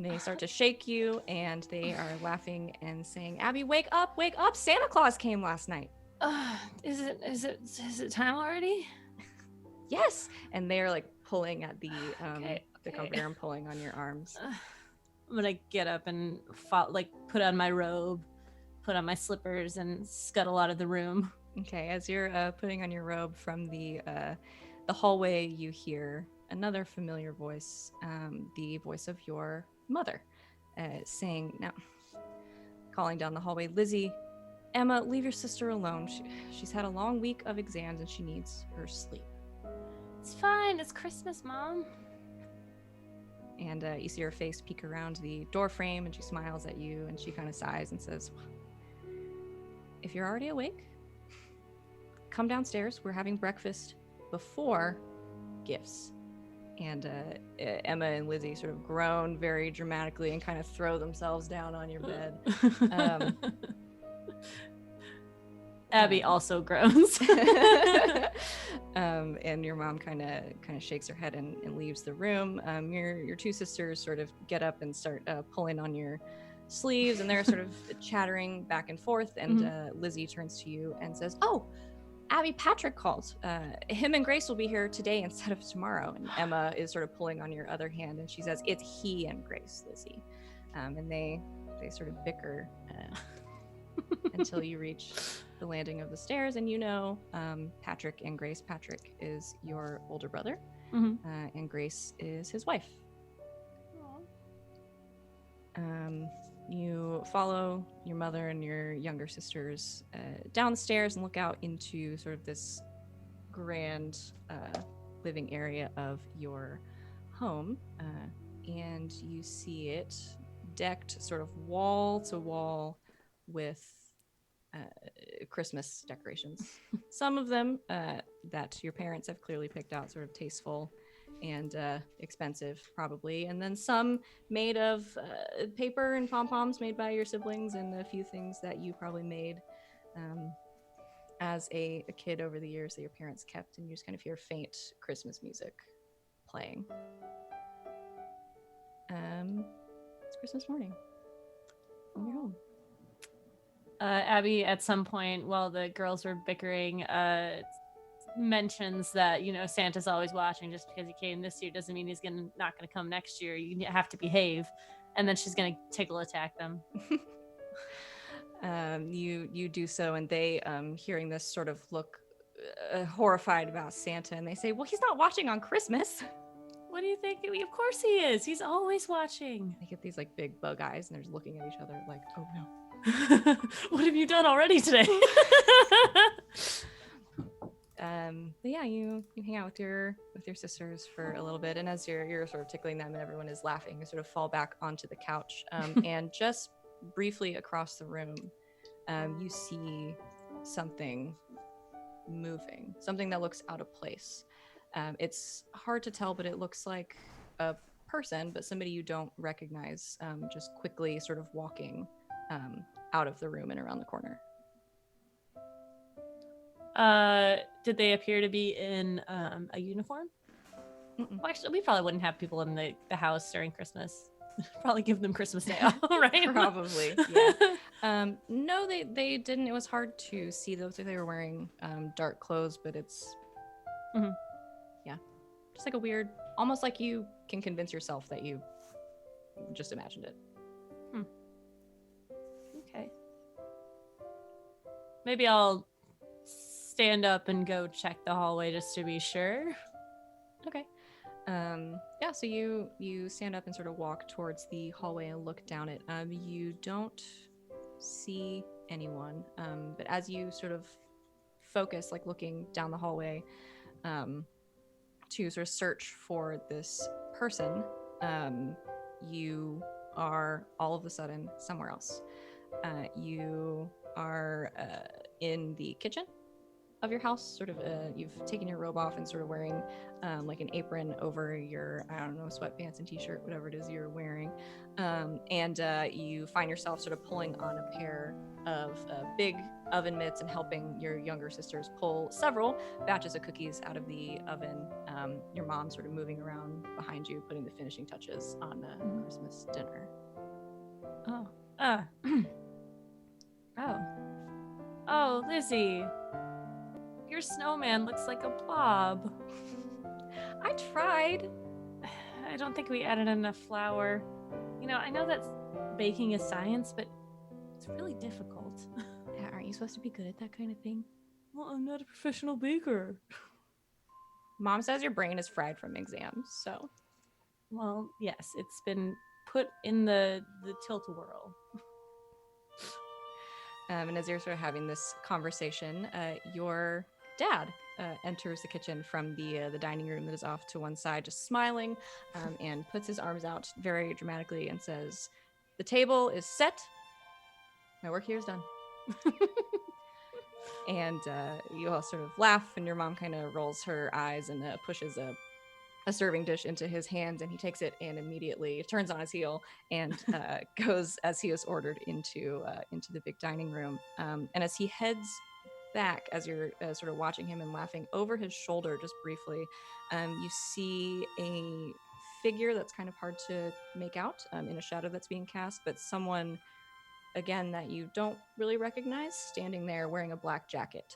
They start to shake you, and they are laughing and saying, "Abby, wake up! Wake up! Santa Claus came last night." Is it time already? Yes, and they're like pulling at the Okay. comforter and pulling on your arms. I'm gonna get up and put on my robe, put on my slippers, and scuttle out of the room. Okay, as you're putting on your robe from the hallway, you hear another familiar voice, the voice of your mother, saying, now, calling down the hallway, "Lizzie, Emma, leave your sister alone. She's had a long week of exams and she needs her sleep." It's fine. It's Christmas, Mom. And you see her face peek around the door frame, and she smiles at you, and she kind of sighs and says, "If you're already awake, come downstairs. We're having breakfast before gifts." And Emma and Lizzie sort of groan very dramatically and kind of throw themselves down on your bed. Abby also groans. And your mom kind of shakes her head and leaves the room. Your two sisters sort of get up and start pulling on your sleeves, and they're sort of chattering back and forth. And Lizzie turns to you and says, "Oh, Abby, Patrick called. Him and Grace will be here today instead of tomorrow." And Emma is sort of pulling on your other hand, and she says, "It's he and Grace, Lizzie." And they sort of bicker until you reach the landing of the stairs, and Patrick and Grace. Patrick is your older brother, and Grace is his wife. You follow your mother and your younger sisters down the stairs and look out into sort of this grand living area of your home, and you see it decked sort of wall to wall with Christmas decorations. Some of them that your parents have clearly picked out, sort of tasteful and expensive probably, and then some made of paper and pom-poms made by your siblings, and a few things that you probably made as a kid over the years that your parents kept, and you just kind of hear faint Christmas music playing. It's Christmas morning on your home. Abby, at some point while the girls were bickering, mentions that Santa's always watching. Just because he came this year doesn't mean he's not gonna come next year. You have to behave. And then she's gonna tickle attack them. You do so, and they, hearing this, sort of look horrified about Santa, and they say, "Well, he's not watching on Christmas." What do you think? Of course he is. He's always watching. They get these like big bug eyes, and they're just looking at each other like, "Oh no." What have you done already today? But yeah, you hang out with your sisters for a little bit, and as you're sort of tickling them and everyone is laughing, you sort of fall back onto the couch, and just briefly across the room, you see something moving, something that looks out of place. It's hard to tell, but it looks like a person, but somebody you don't recognize, just quickly sort of walking out of the room and around the corner. Did they appear to be in a uniform? Well, actually, we probably wouldn't have people in the house during Christmas. Probably give them Christmas Day off, right? Probably, yeah. No, they didn't. It was hard to see. Those they were wearing dark clothes, but it's yeah, just like a weird, almost like you can convince yourself that you just imagined it. Okay. Maybe I'll stand up and go check the hallway just to be sure. Okay. Yeah, so you stand up and sort of walk towards the hallway and look down it. You don't see anyone, but as you sort of focus, like looking down the hallway, to sort of search for this person, you are all of a sudden somewhere else. You are in the kitchen of your house, sort of you've taken your robe off and sort of wearing like an apron over your, I don't know, sweatpants and t-shirt, whatever it is you're wearing, and you find yourself sort of pulling on a pair of big oven mitts and helping your younger sisters pull several batches of cookies out of the oven. Your mom sort of moving around behind you, putting the finishing touches on the Christmas dinner. Oh, Lizzie, your snowman looks like a blob. I tried. I don't think we added enough flour. I know that baking is science, but it's really difficult. Aren't you supposed to be good at that kind of thing? Well, I'm not a professional baker. Mom says your brain is fried from exams, so. Well, yes, it's been put in the tilt-a-whirl. And as you're sort of having this conversation, your dad enters the kitchen from the dining room that is off to one side, just smiling, and puts his arms out very dramatically and says, "The table is set. My work here is done." And you all sort of laugh, and your mom kind of rolls her eyes and pushes a serving dish into his hands, and he takes it and immediately turns on his heel and goes as he was ordered into the big dining room. And as he heads back, as you're sort of watching him and laughing, over his shoulder just briefly, you see a figure that's kind of hard to make out in a shadow that's being cast, but someone, again, that you don't really recognize, standing there wearing a black jacket.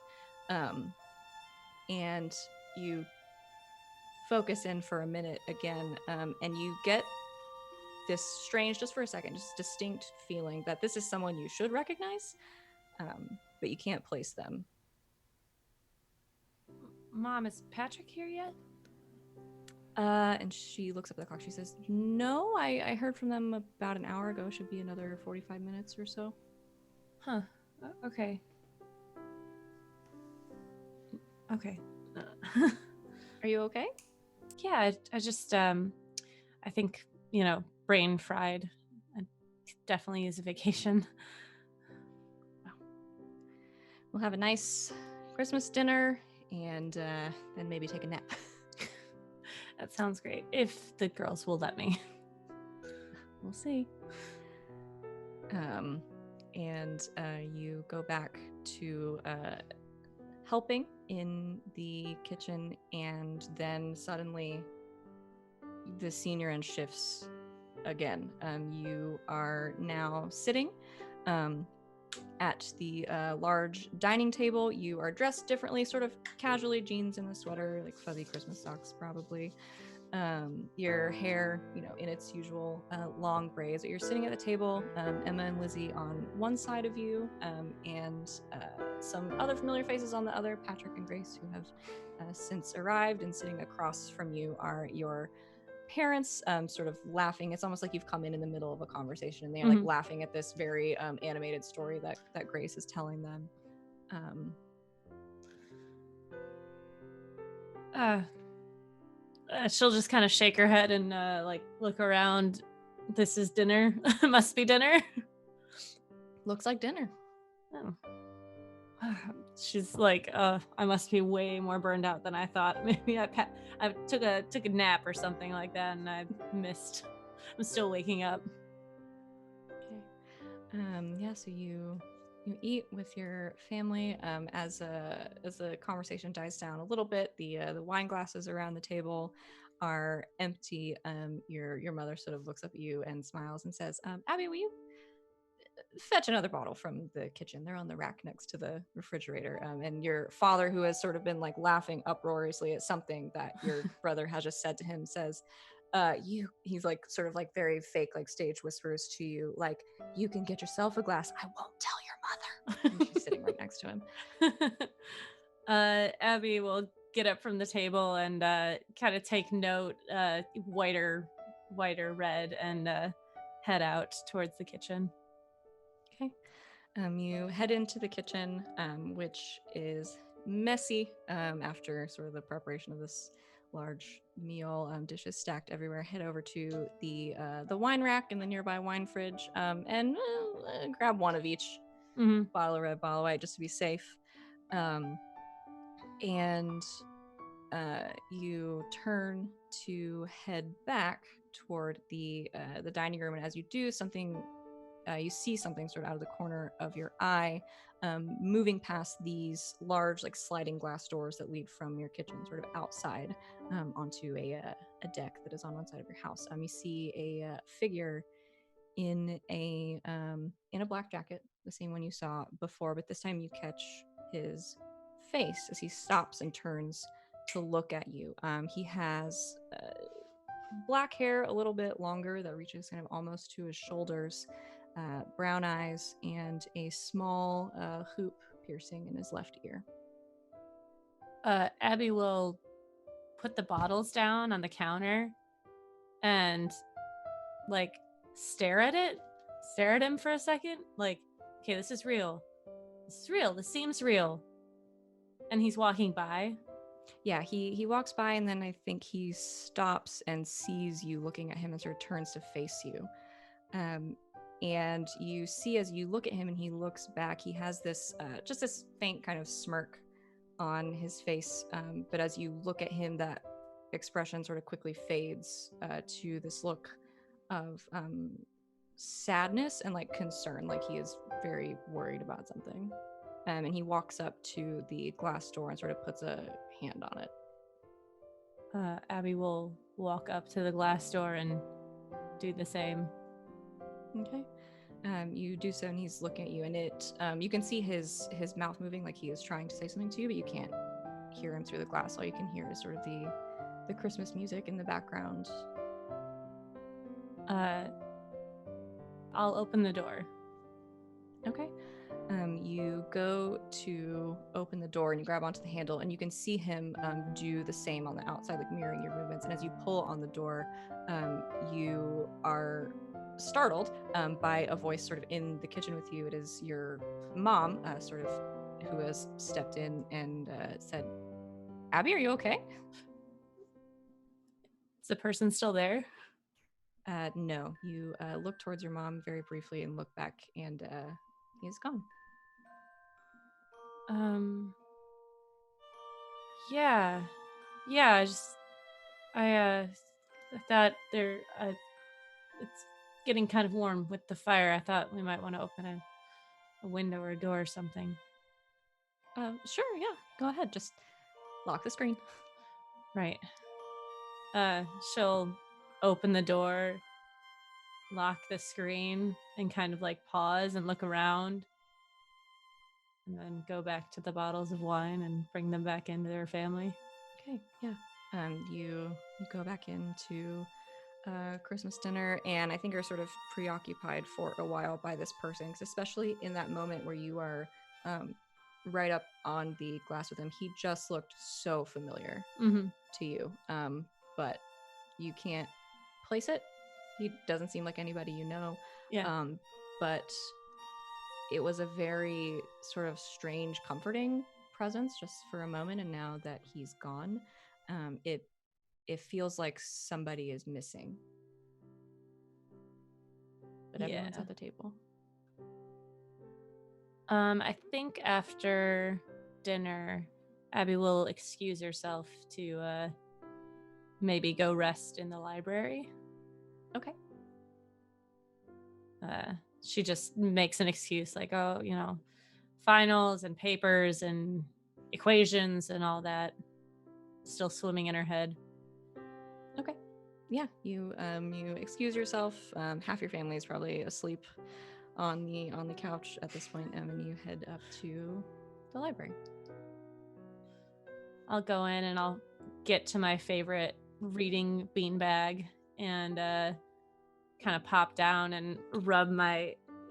And you focus in for a minute again, and you get this strange, just for a second, just distinct feeling that this is someone you should recognize, but you can't place them. Mom, is Patrick here yet? And she looks up at the clock. She says, "No, I heard from them about an hour ago. Should be another 45 minutes or so." Huh. Okay. Okay. Are you okay? Yeah, I just, I think, brain fried. I definitely use a vacation. We'll have a nice Christmas dinner and then maybe take a nap. That sounds great. If the girls will let me. We'll see. And you go back to helping in the kitchen, and then suddenly the scene you're in shifts again. You are now sitting at the large dining table. You are dressed differently, sort of casually, jeans and a sweater, like fuzzy Christmas socks probably. Your hair, in its usual long braids. You're sitting at the table, Emma and Lizzie on one side of you, and some other familiar faces on the other, Patrick and Grace, who have since arrived, and sitting across from you are your parents, sort of laughing. It's almost like you've come in the middle of a conversation, and they're like laughing at this very animated story that Grace is telling them. She'll just kind of shake her head and look around. This is dinner. Must be dinner. Looks like dinner. Oh. She's like, I must be way more burned out than I thought. Maybe I took a nap or something like that, and I missed. I'm still waking up. Okay. Yeah. So you eat with your family. As the conversation dies down a little bit, the wine glasses around the table are empty. Your mother sort of looks up at you and smiles and says, "Abby, will you fetch another bottle from the kitchen? They're on the rack next to the refrigerator." And your father, who has sort of been like laughing uproariously at something that your brother has just said to him, says, he's like sort of like very fake, like stage whispers to you, like, "You can get yourself a glass. I won't tell your mother." And she's sitting right next to him. Abby will get up from the table and kind of take note, whiter red, and head out towards the kitchen. Okay. You head into the kitchen, which is messy after sort of the preparation of this large meal. Dishes stacked everywhere. Head over to the wine rack in the nearby wine fridge, and grab one of each. Bottle of red, bottle of white, just to be safe. And you turn to head back toward the dining room, and as you do, you see something sort of out of the corner of your eye, moving past these large, like, sliding glass doors that lead from your kitchen, sort of outside, onto a deck that is on one side of your house. You see a figure in a black jacket, the same one you saw before, but this time you catch his face as he stops and turns to look at you. He has black hair, a little bit longer, that reaches kind of almost to his shoulders, brown eyes, and a small hoop piercing in his left ear. Abby will put the bottles down on the counter and like stare at him for a second, like, okay, this is real, this seems real. And he's walking by, Yeah, he walks by and then I think he stops and sees you looking at him and sort of turns to face you. Um, and you see as you look at him and he looks back, he has this just this faint kind of smirk on his face. But as you look at him, that expression sort of quickly fades to this look of sadness and like concern, like he is very worried about something. And he walks up to the glass door and sort of puts a hand on it. Abby will walk up to the glass door and do the same. Okay. You do so, and he's looking at you, and it you can see his mouth moving, like he is trying to say something to you, but you can't hear him through the glass. All you can hear is sort of the Christmas music in the background. I'll open the door. Okay. You go to open the door and you grab onto the handle, and you can see him do the same on the outside, like mirroring your movements. And as you pull on the door, you are startled by a voice sort of in the kitchen with you. It is your mom, sort of, who has stepped in and said, "Abby, are you okay?" Is the person still there? No. You look towards your mom very briefly and look back, and he's gone. Yeah. I thought it's getting kind of warm with the fire. I thought we might want to open a window or a door or something. Sure, yeah. Go ahead. Just lock the screen. Right. She'll open the door, lock the screen, and kind of like pause and look around. And then go back to the bottles of wine and bring them back into their family. Okay, yeah. You go back into Christmas dinner, and I think you're sort of preoccupied for a while by this person, 'cause especially in that moment where you are right up on the glass with him. He just looked so familiar to you, but you can't place it. He doesn't seem like anybody you know. Yeah. But it was a very sort of strange, comforting presence just for a moment, and now that he's gone, it feels like somebody is missing. But everyone's at the table. I think after dinner, Abby will excuse herself to maybe go rest in the library. Okay. She just makes an excuse like, oh, finals and papers and equations and all that still swimming in her head. Okay. Yeah, you excuse yourself. Half your family is probably asleep on the couch at this point, and you head up to the library. I'll go in and I'll get to my favorite reading beanbag and kind of pop down and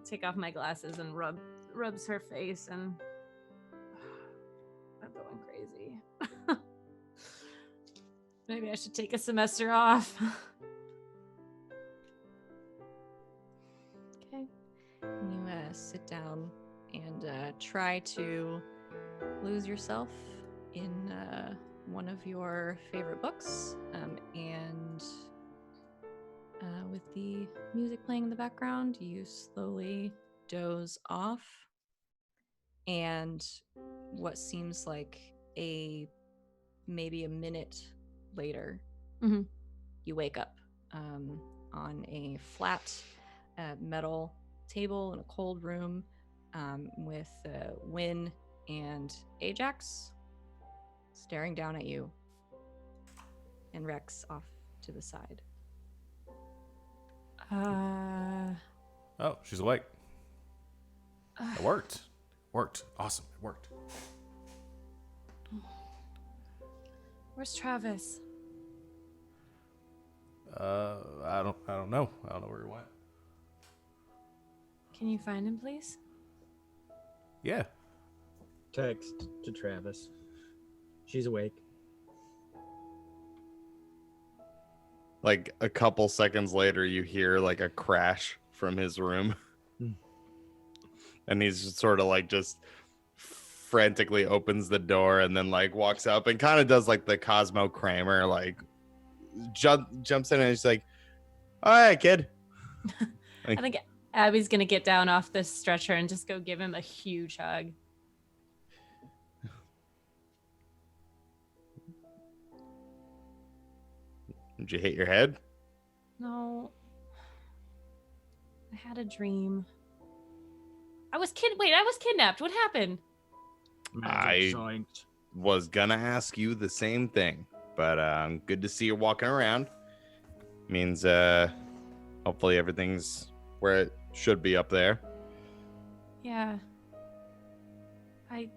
take off my glasses and rubs her face, and I'm going crazy. Maybe I should take a semester off. Okay. You sit down and try to lose yourself in one of your favorite books, and with the music playing in the background, you slowly doze off, and what seems like maybe a minute later, you wake up on a flat metal table in a cold room with Wynn and Ajax staring down at you, and Rex off to the side. Oh, she's awake. It worked. Awesome. It worked. Where's Travis? I don't know. I don't know where he went. Can you find him, please? Yeah. Text to Travis. She's awake. Like a couple seconds later, you hear like a crash from his room. And he's just sort of like just frantically opens the door and then like walks up and kind of does like the Cosmo Kramer, like jumps in and he's like, "All right, kid." I think Abby's gonna get down off this stretcher and just go give him a huge hug. Did you hit your head? No. I had a dream. I was kidnapped. What happened? Magic zoinked. Was gonna ask you the same thing, but good to see you walking around. Means hopefully everything's where it should be up there. Yeah. I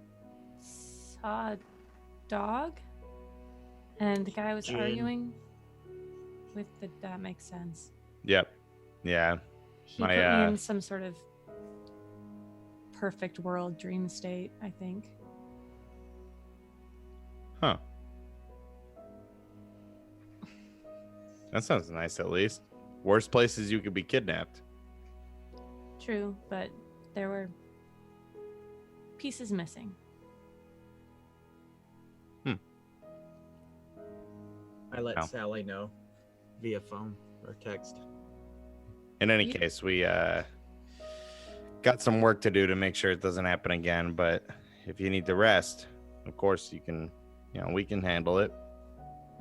saw a dog, and the guy was Jin. arguing with the. That makes sense. Yep. Yeah. He My, put me in some sort of perfect world dream state, I think. Huh. That sounds nice, at least. Worst places you could be kidnapped. True, but there were pieces missing. I let Oh. Sally know via phone or text. In any case, we got some work to do to make sure it doesn't happen again. But if you need to rest, of course you can. We can handle it.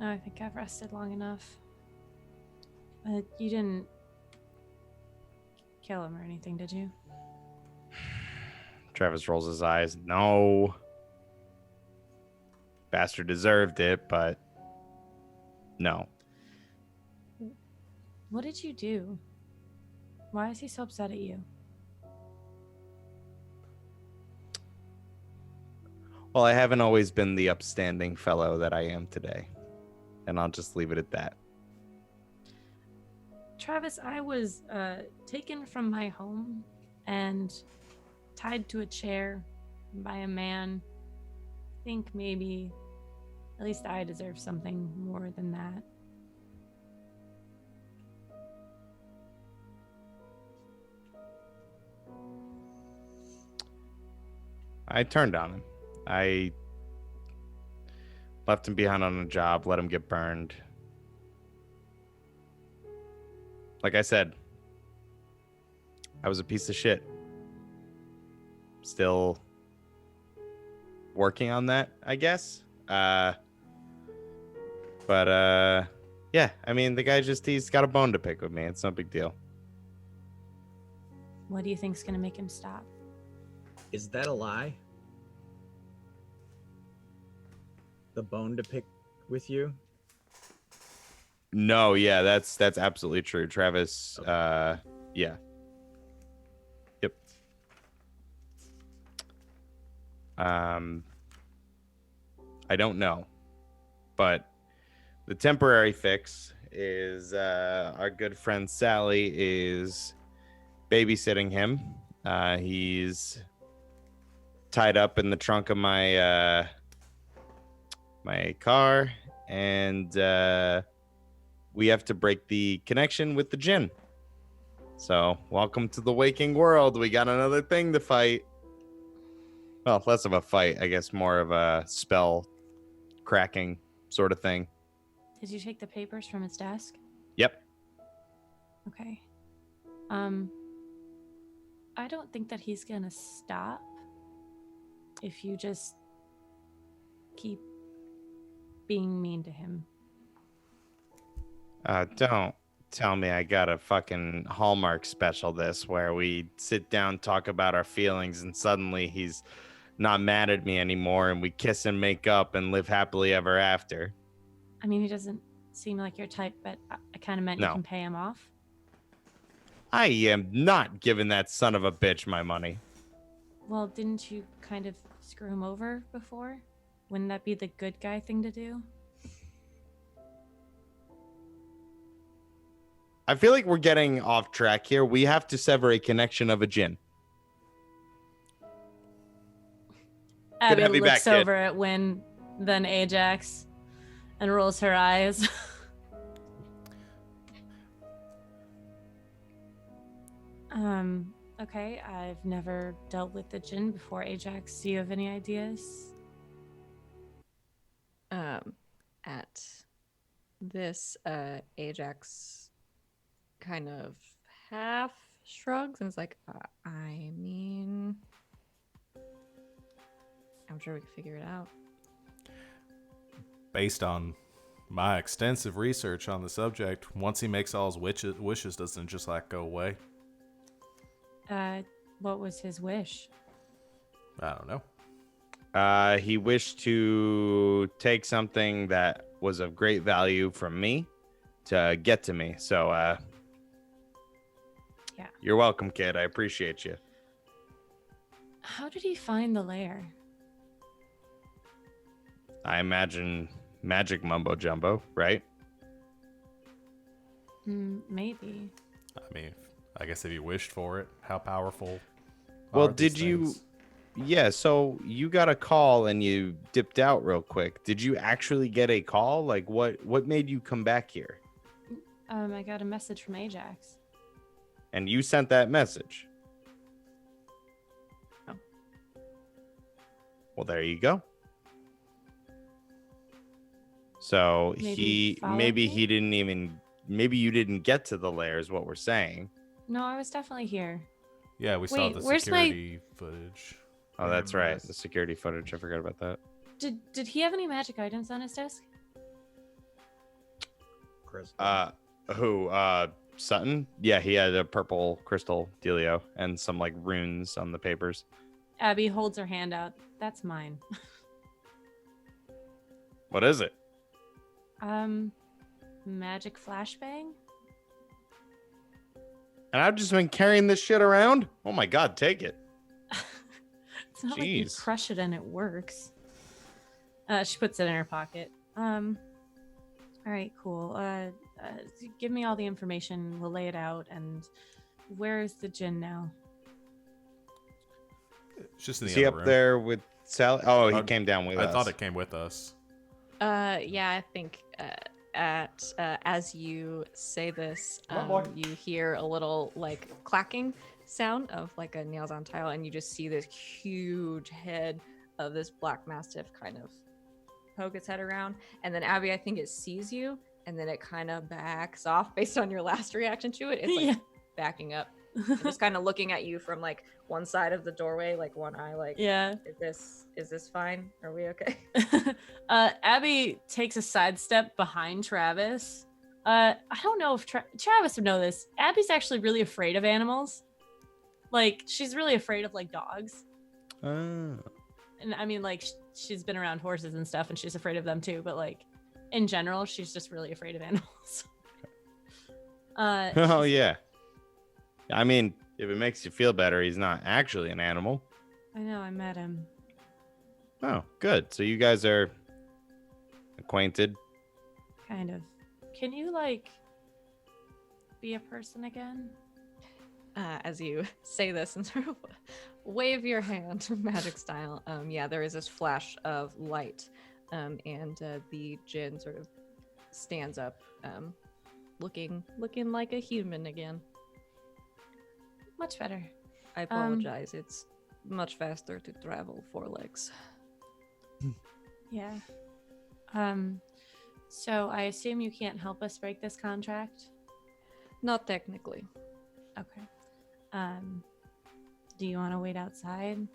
No, I think I've rested long enough. You didn't kill him or anything, did you? Travis rolls his eyes. No. Bastard deserved it, but no. What did you do? Why is he so upset at you? Well, I haven't always been the upstanding fellow that I am today. And I'll just leave it at that. Travis, I was taken from my home and tied to a chair by a man. I think maybe at least I deserve something more than that. I turned on him. I left him behind on a job, let him get burned. Like I said, I was a piece of shit. Still working on that, I guess. Yeah, I mean, the guy he's got a bone to pick with me. It's no big deal. What do you think's gonna make him stop? Is that a lie? The bone to pick with you? No, yeah, that's absolutely true. Travis, yeah. Yep. I don't know. But the temporary fix is our good friend Sally is babysitting him. He's tied up in the trunk of my my car, and we have to break the connection with the djinn. So, welcome to the waking world. We got another thing to fight. Well, less of a fight, I guess, more of a spell cracking sort of thing. Did you take the papers from his desk? Yep. Okay. I don't think that he's gonna stop if you just keep being mean to him. Don't tell me I got a fucking Hallmark special this where we sit down, talk about our feelings, and suddenly he's not mad at me anymore and we kiss and make up and live happily ever after. I mean, he doesn't seem like your type, but I kind of meant you No. can pay him off. I am not giving that son of a bitch my money. Well, didn't you kind of screw him over before? Wouldn't that be the good guy thing to do? I feel like we're getting off track here. We have to sever a connection of a djinn. Abby have you looks back, kid. over at Wynn, then Ajax, and rolls her eyes. Okay, I've never dealt with the djinn before. Ajax, do you have any ideas? At this, Ajax kind of half shrugs and is like, I mean, I'm sure we can figure it out. Based on my extensive research on the subject, once he makes all his wishes doesn't just like go away. What was his wish? I don't know. He wished to take something that was of great value from me to get to me. So, Yeah. You're welcome, kid. I appreciate you. How did he find the lair? I imagine magic mumbo jumbo, right? Maybe. I mean, I guess if you wished for it, how powerful? Well, are these did you? things? Yeah, so you got a call and you dipped out real quick. Did you actually get a call? Like, what made you come back here? I got a message from Ajax. And you sent that message? Oh. Well, there you go. So Maybe follow maybe me? he didn't even, maybe you didn't get to the lair is what we're saying. No, I was definitely here. Yeah, we saw Wait, the where's my- security footage. Oh, that's right. Cameras. The security footage. I forgot about that. Did he have any magic items on his desk? Crystal. Who? Sutton? Yeah, he had a purple crystal dealio and some like runes on the papers. Abby holds her hand out. That's mine. What is it? Magic flashbang? And I've just been carrying this shit around? Oh my god, take it. It's not like you Jeez. crush it and it works. She puts it in her pocket. All right, cool. Give me all the information. We'll lay it out. And where is the djinn now? It's just in Is the he other up room. there with Sally? Oh, he Oh, came down with I us. thought it came with us. Yeah, I think as you say this, you hear a little like clacking sound of like a nails on tile, and you just see this huge head of this black mastiff kind of poke its head around, and then Abby, I think it sees you, and then it kind of backs off based on your last reaction to it. It's like Yeah. backing up, and just kind of looking at you from like one side of the doorway, like one eye, like Yeah. is this fine? Are we okay? Abby takes a sidestep behind Travis. I don't know if Travis would know this. Abby's actually really afraid of animals. Like, she's really afraid of like dogs. Oh. And I mean, like, she's been around horses and stuff, and she's afraid of them too. But like, in general, she's just really afraid of animals. Oh yeah. I mean, if it makes you feel better, he's not actually an animal. I know. I met him. Oh, good. So you guys are acquainted. Kind of. Can you like be a person again? As you say this and sort of wave your hand magic style, yeah, there is this flash of light, and the djinn sort of stands up, looking like a human again. Much better. I apologize. It's much faster to travel 4 legs. Yeah. So I assume you can't help us break this contract? Not technically. Okay. Do you want to wait outside?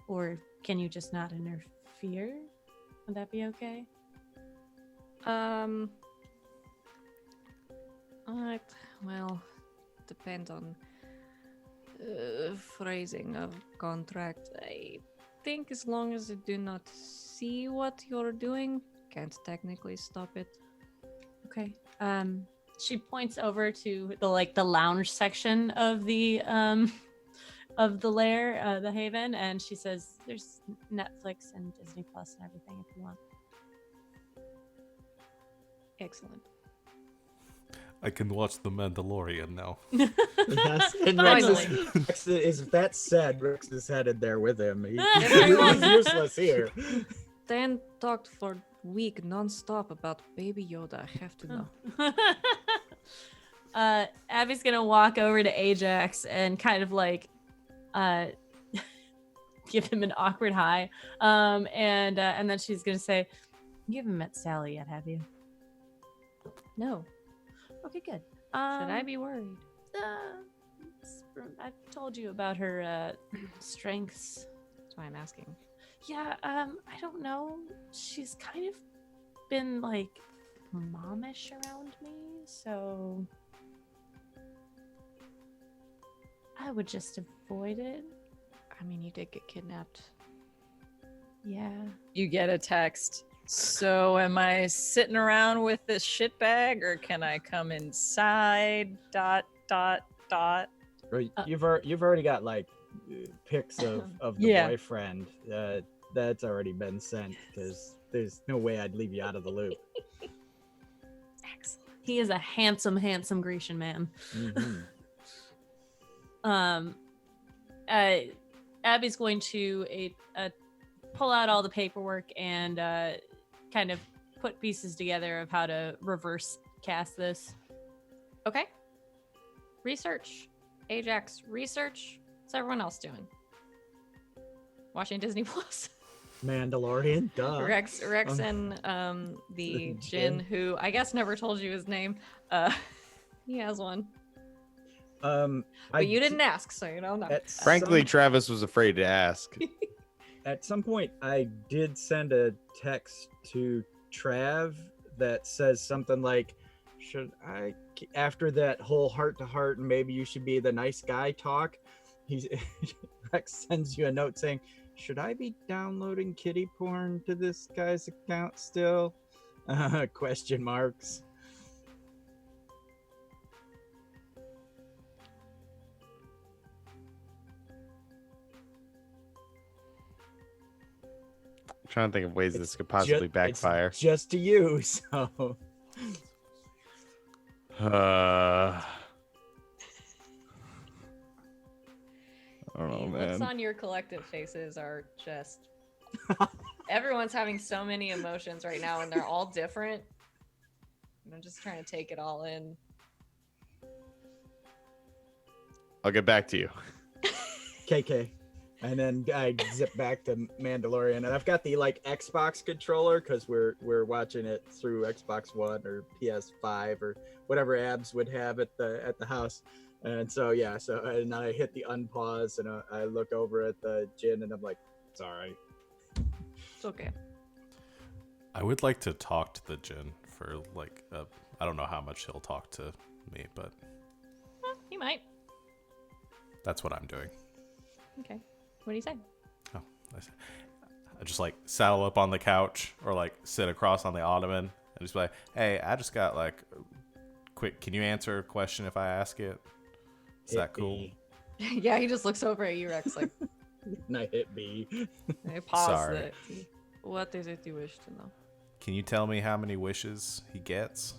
Or can you just not interfere? Would that be okay? Well, depends on phrasing of contract. I think as long as you do not see what you're doing, can't technically stop it. Okay. She points over to the lounge section of the lair, the Haven, and she says, "There's Netflix and Disney Plus and everything if you want." Excellent. I can watch The Mandalorian now. Yes, and Rex is that said, Rex is headed there with him. He's useless here. Dan talked for a week non-stop about Baby Yoda. I have to know. Abby's gonna walk over to Ajax and kind of like give him an awkward hi. And then she's gonna say, "You haven't met Sally yet, have you?" No. Okay, good. Should I be worried? I've told you about her strengths. That's why I'm asking. Yeah, I don't know. She's kind of been like momish around me, so I would just avoid it. I mean, you did get kidnapped. Yeah. You get a text. So am I sitting around with this shit bag or can I come inside? ... Right, you've already got like pics of the Yeah. boyfriend. That's already been sent because there's no way I'd leave you out of the loop. Excellent. He is a handsome, handsome Grecian man. Mhm. Abby's going to pull out all the paperwork and kind of put pieces together of how to reverse cast this. Okay. Research. Ajax, research. What's everyone else doing? Watching Disney Plus. Mandalorian, duh. Rex and the Jin. Jin, who I guess never told you his name. He has one. But you didn't ask, so you don't know. Frankly, Travis was afraid to ask. At some point, I did send a text to Trav that says something like, "Should I?" After that whole heart to heart, and maybe you should be the nice guy talk. Rex sends you a note saying, "Should I be downloading kitty porn to this guy's account still?" Question marks. I'm trying to think of ways this It's could possibly it's backfire. just to you, so. I don't know, The looks man. on your collective faces are just. Everyone's having so many emotions right now, and they're all different. And I'm just trying to take it all in. I'll get back to you. KK. And then I zip back to Mandalorian, and I've got the like Xbox controller because we're watching it through Xbox One or PS5 or whatever Abs would have at the house. And so yeah, and I hit the unpause and I look over at the Jin and I'm like, "It's all right." It's okay. I would like to talk to the Jin for like I don't know how much he'll talk to me, but He might. that's what I'm doing. Okay. What do you say? Oh, I just like saddle up on the couch or like sit across on the ottoman and just be like, "Hey, I just got like quick. Can you answer a question if I ask it? Is that cool?" Yeah, he just looks over at you, Rex, like, And I hit B. I pause Sorry. it. What is it you wish to know? Can you tell me how many wishes he gets?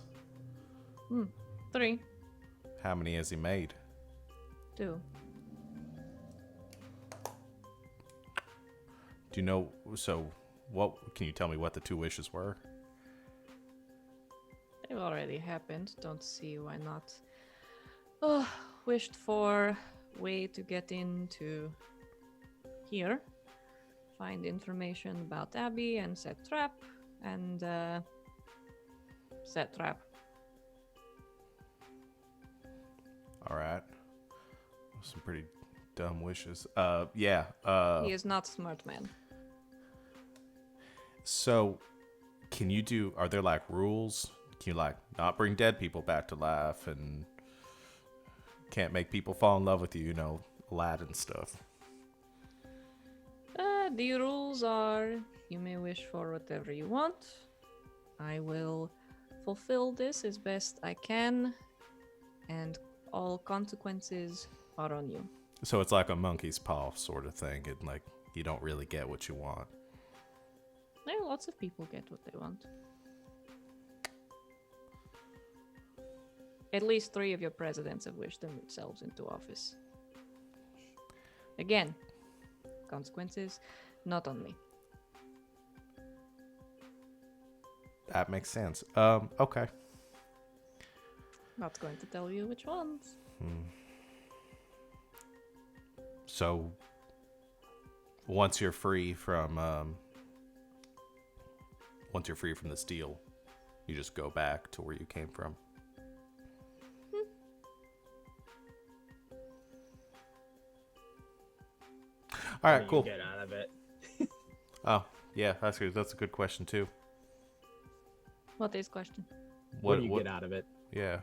3, How many has he made? 2. Do you know? So, what can you tell me what the 2 wishes were? They've already happened. Don't see why not. Oh, wished for way to get into here. Find information about Abby and set trap. And set trap. All right. Some pretty dumb wishes. Yeah. He is not smart man. So, can you do? Are there like rules? Can you like not bring dead people back to life and can't make people fall in love with you? You know, Aladdin stuff. The rules are you may wish for whatever you want. I will fulfill this as best I can, and all consequences are on you. So it's like a monkey's paw sort of thing, and like you don't really get what you want. Yeah, lots of people get what they want. At least 3 of your presidents have wished themselves into office. Again, consequences not on me. That makes sense. Okay. Not going to tell you which ones. So once you're free from the steel, you just go back to where you came from. All right, What do cool. you get out of it? Oh, yeah, that's good. That's a good question too. What is question? What do you get out of it? Yeah.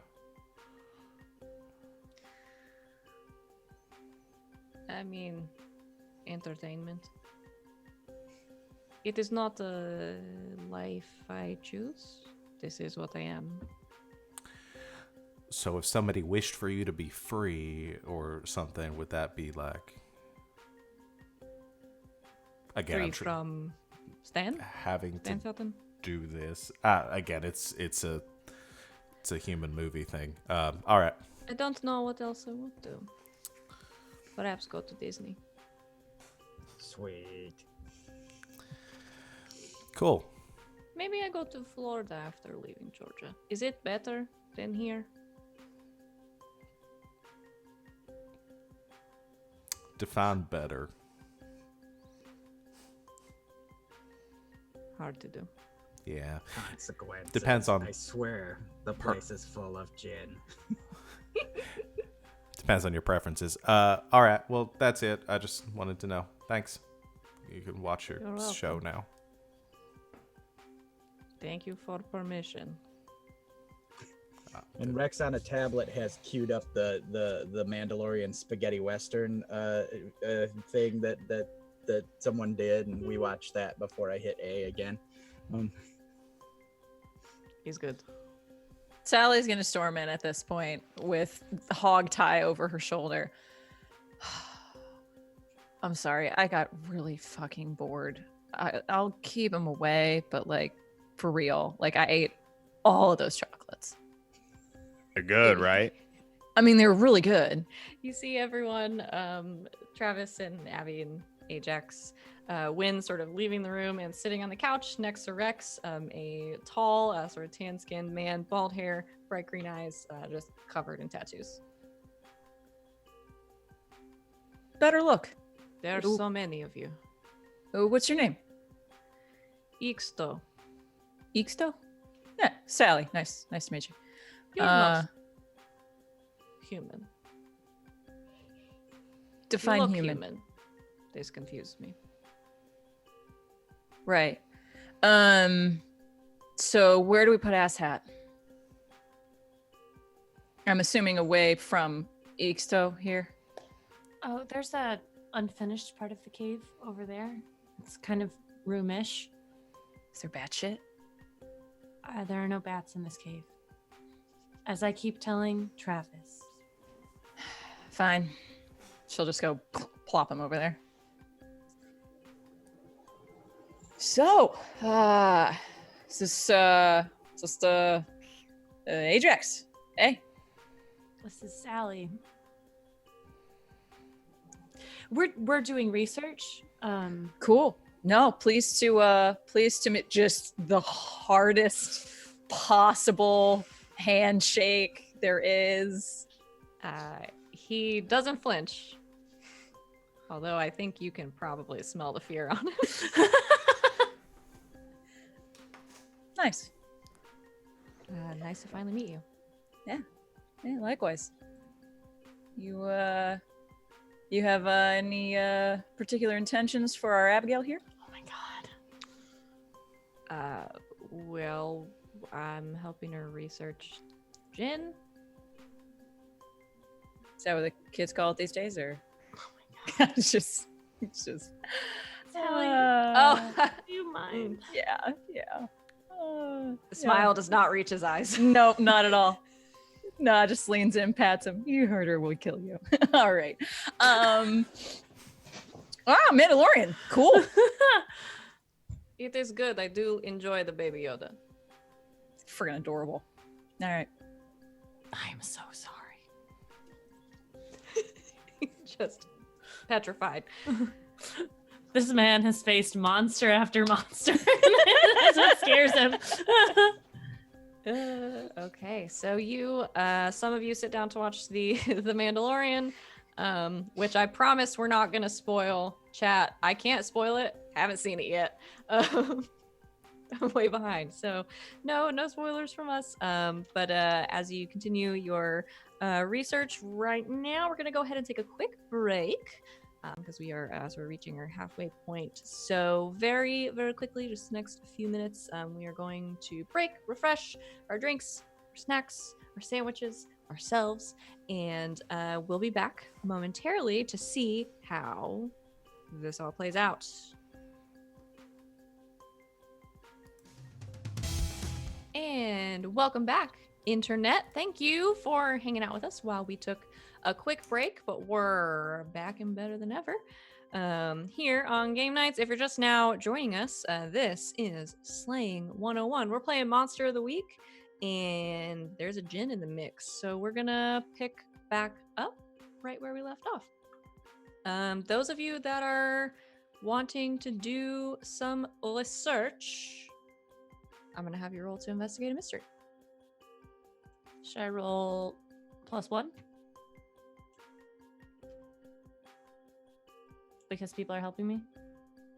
I mean, entertainment. It is not a life I choose. This is what I am. So if somebody wished for you to be free or something, would that be like? Again, Free I'm from Stan? having to Stan Felton? do this. Again, it's a human movie thing. All right. I don't know what else I would do. Perhaps go to Disney. Sweet. Cool. Maybe I go to Florida after leaving Georgia. Is it better than here? Define better. Hard to do. Yeah. Consequences. Depends on- I swear, the place is full of gin. Depends on your preferences. All right. Well, that's it. I just wanted to know. Thanks. You can watch your You're show welcome. now. Thank you for permission. And Rex on a tablet has queued up the Mandalorian spaghetti western thing that someone did, and we watched that before I hit A again. He's good. Sally's gonna storm in at this point with the hog tie over her shoulder. I'm sorry, I got really fucking bored. I'll keep him away, but like for real, like I ate all of those chocolates. They're good, right? I mean, they were really good. You see everyone, Travis and Abby and Ajax, Wynn sort of leaving the room and sitting on the couch next to Rex, a tall, sort of tan-skinned man, bald hair, bright green eyes, just covered in tattoos. Better look. There are Ooh. so many of you. Oh, what's your name? Ixto. Ixto? Yeah, Sally. Nice to meet you. You're not human. You Define look human. This confused me. Right. So where do we put asshat? I'm assuming away from Ixto here. Oh, there's that unfinished part of the cave over there. It's kind of roomish. Is there bat shit? There are no bats in this cave. As I keep telling Travis. Fine. She'll just go plop him over there. So, is this Ajax? Hey, This is Sally. We're doing research. cool. No, pleased to meet. Just the hardest possible handshake there is. He doesn't flinch. Although I think you can probably smell the fear on him. Nice. Nice to finally meet you. Yeah, likewise. You have any particular intentions for our Abigail here? Oh my god. Well, I'm helping her research gin. Is that what the kids call it these days, or? Oh my god. it's just. Sally, Oh, do you mind? Yeah. the smile does not reach his eyes. Nope, not at all. Nah, just leans in, pats him. You heard her, we'll kill you. All right. Mandalorian. Cool. It is good. I do enjoy the Baby Yoda. Friggin' adorable. All right. I'm so sorry. Just petrified. This man has faced monster after monster. That's what scares him. Okay, so you, some of you sit down to watch the the Mandalorian, which I promise we're not gonna spoil. Chat, I can't spoil it. Haven't seen it yet. I'm way behind, so no spoilers from us. But as you continue your research right now, we're gonna go ahead and take a quick break because we are as we're reaching our halfway point. So very quickly, just the next few minutes, we are going to break, refresh our drinks, our snacks, our sandwiches, ourselves, and we'll be back momentarily to see how this all plays out. And welcome back, Internet. Thank you for hanging out with us while we took a quick break, but we're back and better than ever here on Game Nights. If you're just now joining us, this is Slaying 101. We're playing Monster of the Week, and there's a gin in the mix. So we're going to pick back up right where we left off. Those of you that are wanting to do some research, I'm going to have you roll to investigate a mystery. Should I roll +1? Because people are helping me?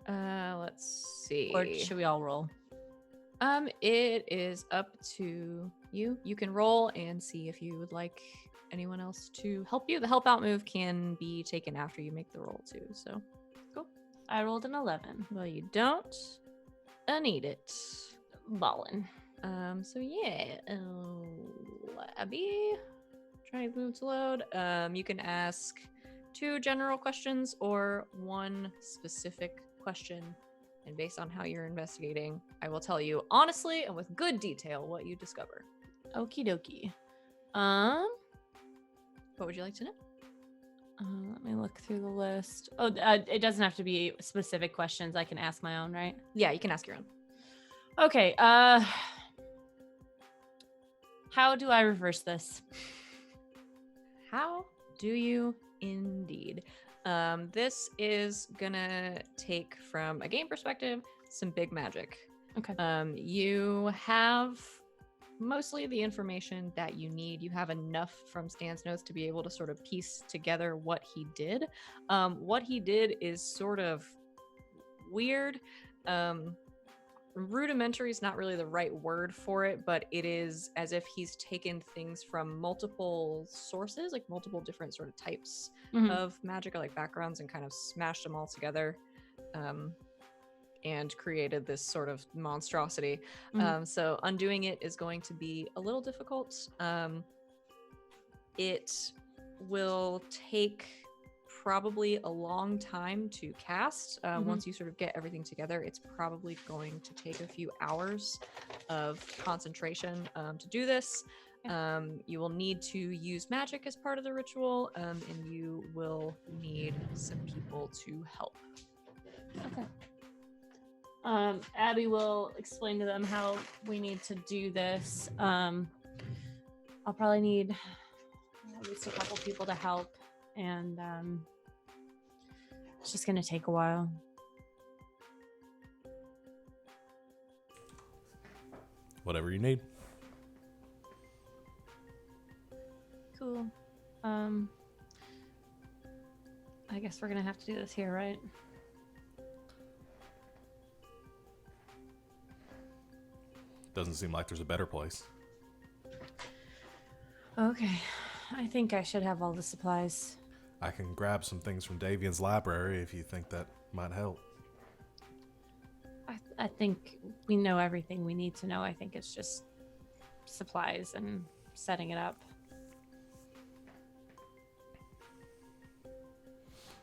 Let's see. Or should we all roll? It is up to you. You can roll and see if you would like anyone else to help you. The help out move can be taken after you make the roll too. So, cool. I rolled an 11. Well, you don't need it. Ballin'. So yeah, Abby, trying to move to load. You can ask 2 general questions or 1 specific question, and based on how you're investigating, I will tell you honestly and with good detail what you discover. Okie dokie. What would you like to know? Let me look through the list. Oh, it doesn't have to be specific questions. I can ask my own, right? Yeah, you can ask your own. Okay. How do I reverse this? How do you indeed? This is gonna take, from a game perspective, some big magic. Okay. You have mostly the information that you need. You have enough from Stan's notes to be able to sort of piece together what he did. What he did is sort of weird. Rudimentary is not really the right word for it, but it is as if he's taken things from multiple sources, like multiple different sort of types of magic or like backgrounds, and kind of smashed them all together and created this sort of monstrosity. So undoing it is going to be a little difficult. It will take probably a long time to cast. Once you sort of get everything together, it's probably going to take a few hours of concentration to do this. You will need to use magic as part of the ritual, and you will need some people to help. Okay. Abby will explain to them how we need to do this. I'll probably need at least a couple people to help, and it's just gonna take a while. Whatever you need. Cool. I guess we're gonna have to do this here, right? Doesn't seem like there's a better place. Okay. I think I should have all the supplies. I can grab some things from Davian's library if you think that might help. I think we know everything we need to know. I think it's just supplies and setting it up.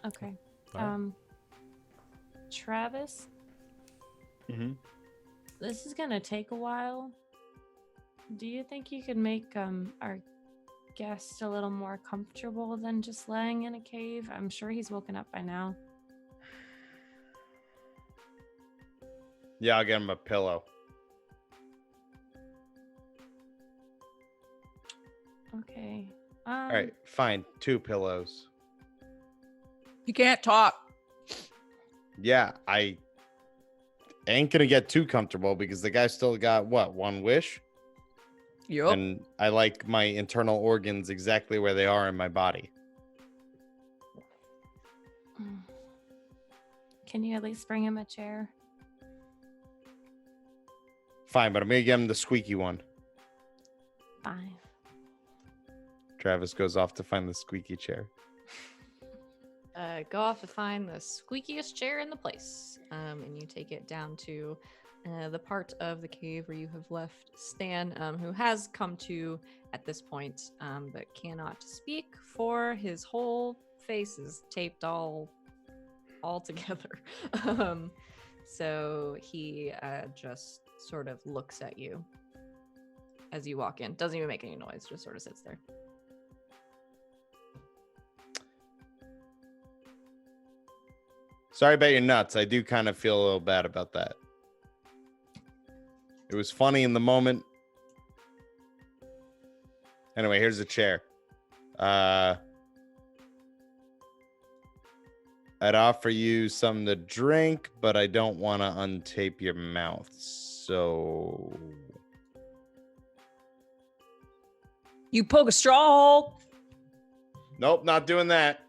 Okay. All right. Travis, this is gonna take a while. Do you think you could make our guest a little more comfortable than just laying in a cave? I'm sure he's woken up by now. Yeah, I'll get him a pillow. Okay. All right, fine. 2 pillows. You can't talk. Yeah, I ain't gonna get too comfortable because the guy still got what, 1 wish? Yup. And I like my internal organs exactly where they are in my body. Can you at least bring him a chair? Fine, but I'm gonna give him the squeaky one. Fine. Travis goes off to find the squeaky chair. Go off to find the squeakiest chair in the place, and you take it down to the part of the cave where you have left Stan, who has come to at this point, but cannot speak, for his whole face is taped all together. So he just sort of looks at you as you walk in. Doesn't even make any noise, just sort of sits there. Sorry about your nuts. I do kind of feel a little bad about that. It was funny in the moment. Anyway, here's a chair. I'd offer you something to drink, but I don't want to untape your mouth. So You poke a straw. nope, not doing that.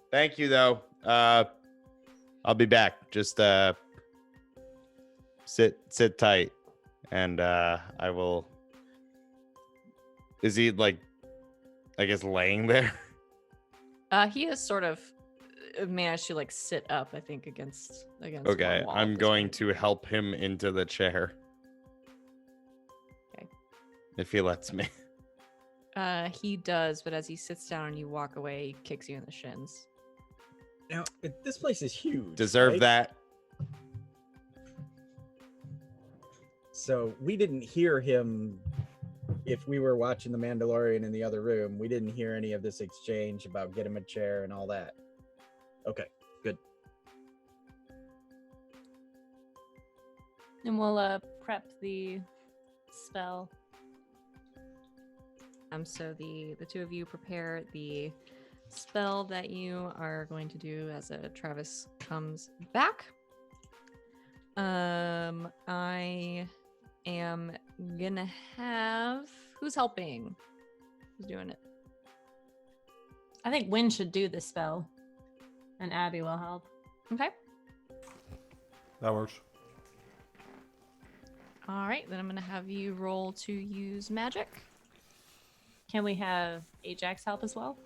Thank you, though. I'll be back. Just sit tight, and I will. Is he like, I guess, laying there? He is sort of managed to like sit up, I think, against Okay, one wall I'm at this going point. to help him into the chair. Okay. If he lets me. He does, but as he sits down and you walk away, he kicks you in the shins. Now, this place is huge. Deserve right? that. So we didn't hear him. If we were watching The Mandalorian in the other room, we didn't hear any of this exchange about get him a chair and all that. Okay, good. And we'll prep the spell. So the two of you prepare the spell that you are going to do as Travis comes back. I am gonna have who's helping? Who's doing it? I think Wynn should do the spell, and Abby will help. Okay. That works. All right, then I'm gonna have you roll to use magic. Can we have Ajax help as well?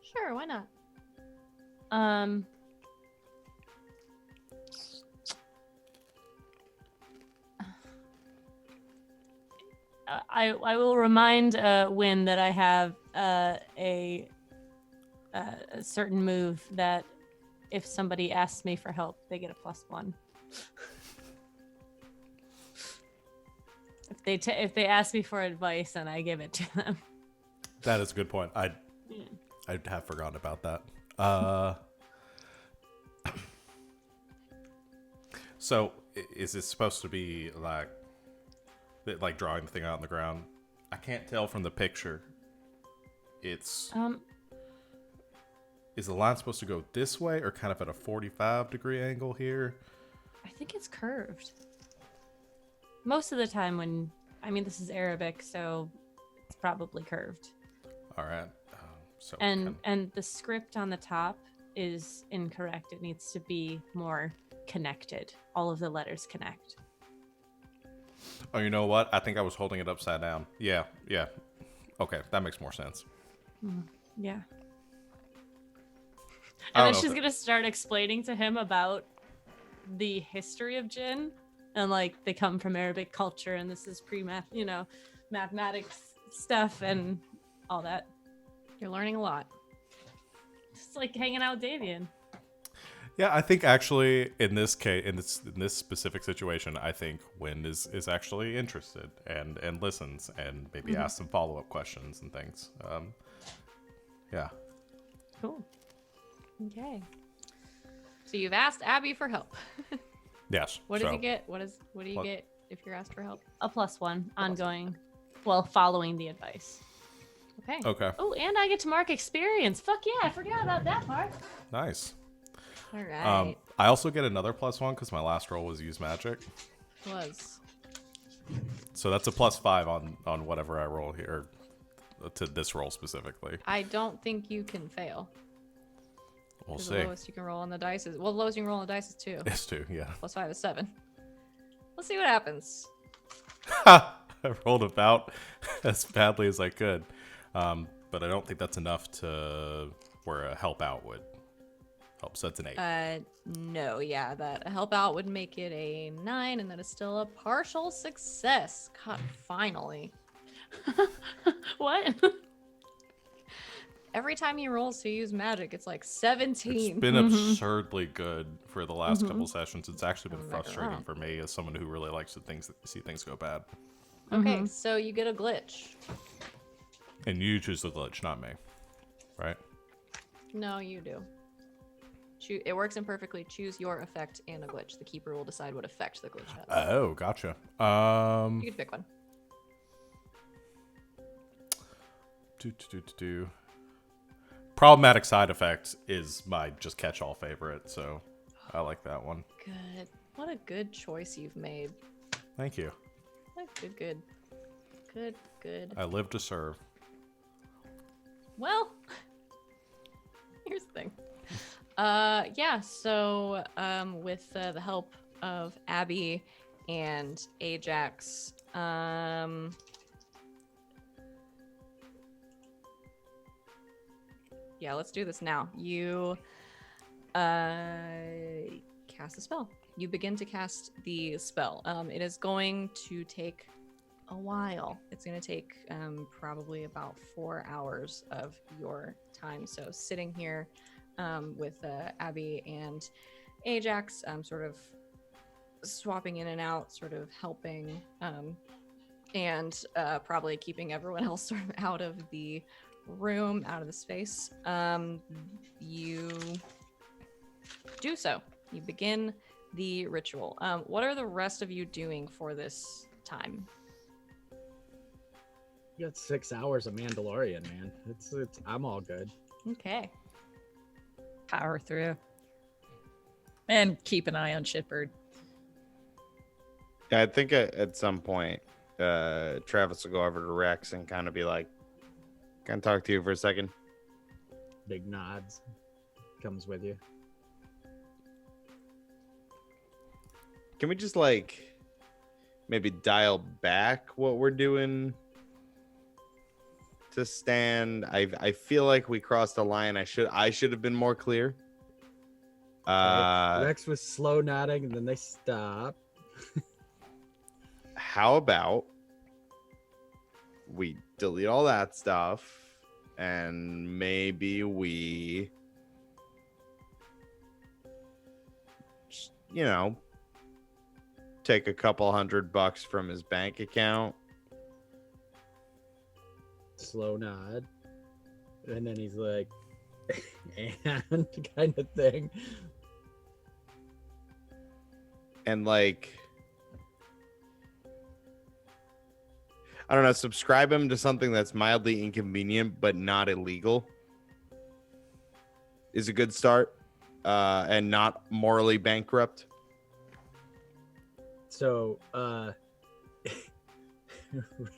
Sure, why not? I will remind Wynn that I have a certain move that if somebody asks me for help, they get a +1. If they ask me for advice, then I give it to them. That is a good point. I'd have forgotten about that. So is it supposed to be like drawing the thing out on the ground? I can't tell from the picture. It's is the line supposed to go this way or kind of at a 45-degree angle here? I think it's curved. Most of the time this is Arabic, so it's probably curved. All right. So And the script on the top is incorrect. It needs to be more connected. All of the letters connect. oh, you know what? I think I was holding it upside down. Yeah. Okay, that makes more sense. Yeah. I don't And then know she's if gonna start explaining to him about the history of jinn, and like they come from Arabic culture, and this is mathematics stuff and all that. You're learning a lot. It's like hanging out with Davian. Yeah, I think actually in this case, in this specific situation, I think Wynn is actually interested and listens and maybe asks some follow-up questions and things. Yeah. Cool. Okay. So you've asked Abby for help. Yes. What did so- you get? What do you What? get if you're asked for help? A +1 ongoing. Well, following the advice. Okay. Okay. Oh, and I get to mark experience. Fuck yeah, I forgot about that part. Nice. All right. I also get another +1 because my last roll was use magic. Was. So that's a +5 on whatever I roll here, to this roll specifically. I don't think you can fail. We'll 'Cause see. The lowest you can roll on the dice is, well, the lowest you can roll on the dice is 2. It's 2, yeah. +5 is 7. Let's see what happens. I rolled about as badly as I could, but I don't think that's enough to where a help out would help. So that's an 8. No, yeah, that help out would make it a 9, and that is still a partial success. God, finally. What? Every time he rolls to use magic, it's like 17. It's been absurdly good for the last couple sessions. It's actually been I'm not gonna frustrating lie. for me as someone who really likes to see things go bad. Okay, so you get a glitch. And you choose the glitch, not me, right? No, you do. It works imperfectly. Choose your effect and a glitch. The keeper will decide what effect the glitch has. Oh, gotcha. You can pick one. Problematic side effect is my just catch-all favorite, so I like that one. Good. What a good choice you've made. Thank you. Good. I live to serve. Well, here's the thing. Yeah, so with the help of Abby and Ajax, yeah, let's do this now. You cast a spell. You begin to cast the spell. It is going to take a while. It's going to take probably about 4 hours of your time. So sitting here with Abby and Ajax, sort of swapping in and out, sort of helping, and probably keeping everyone else sort of out of the room, out of the space. You do so. You begin the ritual. What are the rest of you doing for this time? You got 6 hours of Mandalorian, man. It's I'm all good. Okay. Power through. And keep an eye on Shitbird. Yeah, I think at some point, Travis will go over to Rex and kind of be like, "Can I talk to you for a second?" Big nods. Comes with you. Can we just like maybe dial back what we're doing to stand? I feel like we crossed a line. I should have been more clear. Rex was slow nodding, and then they stop. How about we delete all that stuff and maybe we, you know, take a couple $100 from his bank account. Slow nod. And then he's like, and kind of thing. And like, I don't know, subscribe him to something that's mildly inconvenient but not illegal is a good start, and not morally bankrupt. So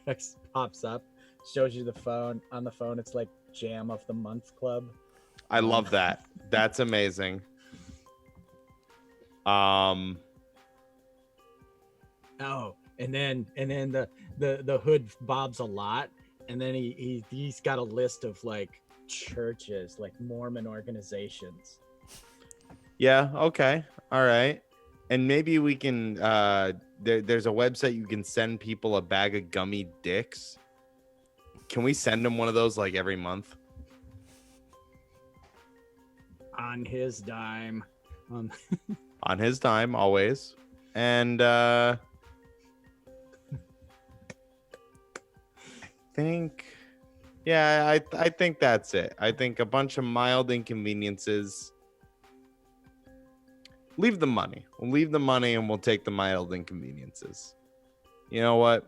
Rex pops up, shows you the phone. On the phone, it's like Jam of the Month Club. I love that. That's amazing. Oh, and then the hood bobs a lot, and then he's got a list of like churches, like Mormon organizations. Yeah, okay. All right. And maybe we can there's a website you can send people a bag of gummy dicks. Can we send them one of those like every month? On his dime. On his time, always. And I think I think that's it. I think a bunch of mild inconveniences. Leave the money. We'll leave the money and we'll take the mild inconveniences. You know what?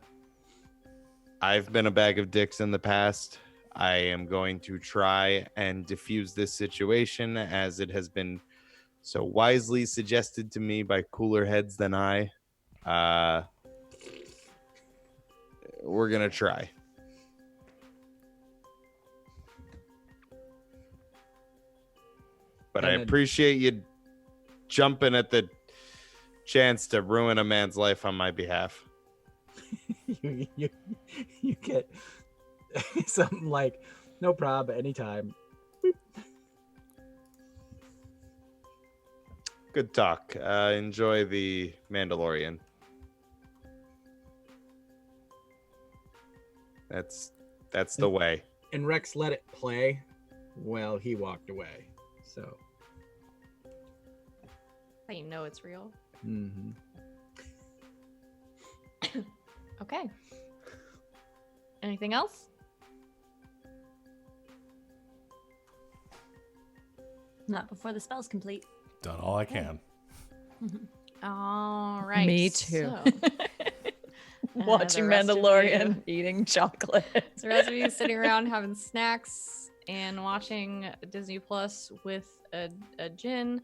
I've been a bag of dicks in the past. I am going to try and diffuse this situation as it has been so wisely suggested to me by cooler heads than I. we're gonna try. But I And then- appreciate you jumping at the chance to ruin a man's life on my behalf. you get something like, no problem, anytime. Good talk. Enjoy the Mandalorian. That's the way. And Rex let it play while he walked away. So. How you know it's real. Mm-hmm. Okay. Anything else? Not before the spell's complete. Done all I can. All right. Me too. So, Watching the rest of Mandalorian, you- eating chocolate. so the rest of you sitting around having snacks and watching Disney Plus with a gin.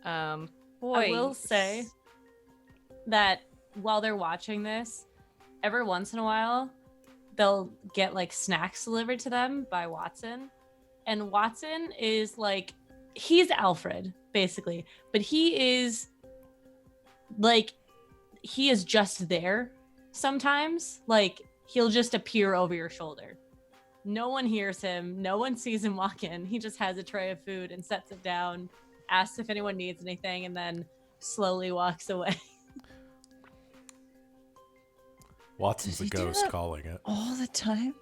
Boy, I will say that while they're watching this, every once in a while, they'll get like snacks delivered to them by Watson. And Watson is like, he's Alfred, basically, but he is like, he is just there sometimes. Like, he'll just appear over your shoulder. No one hears him, no one sees him walk in. He just has a tray of food and sets it down, asks if anyone needs anything, and then slowly walks away. Watson's Does a he do ghost that? calling it. All the time?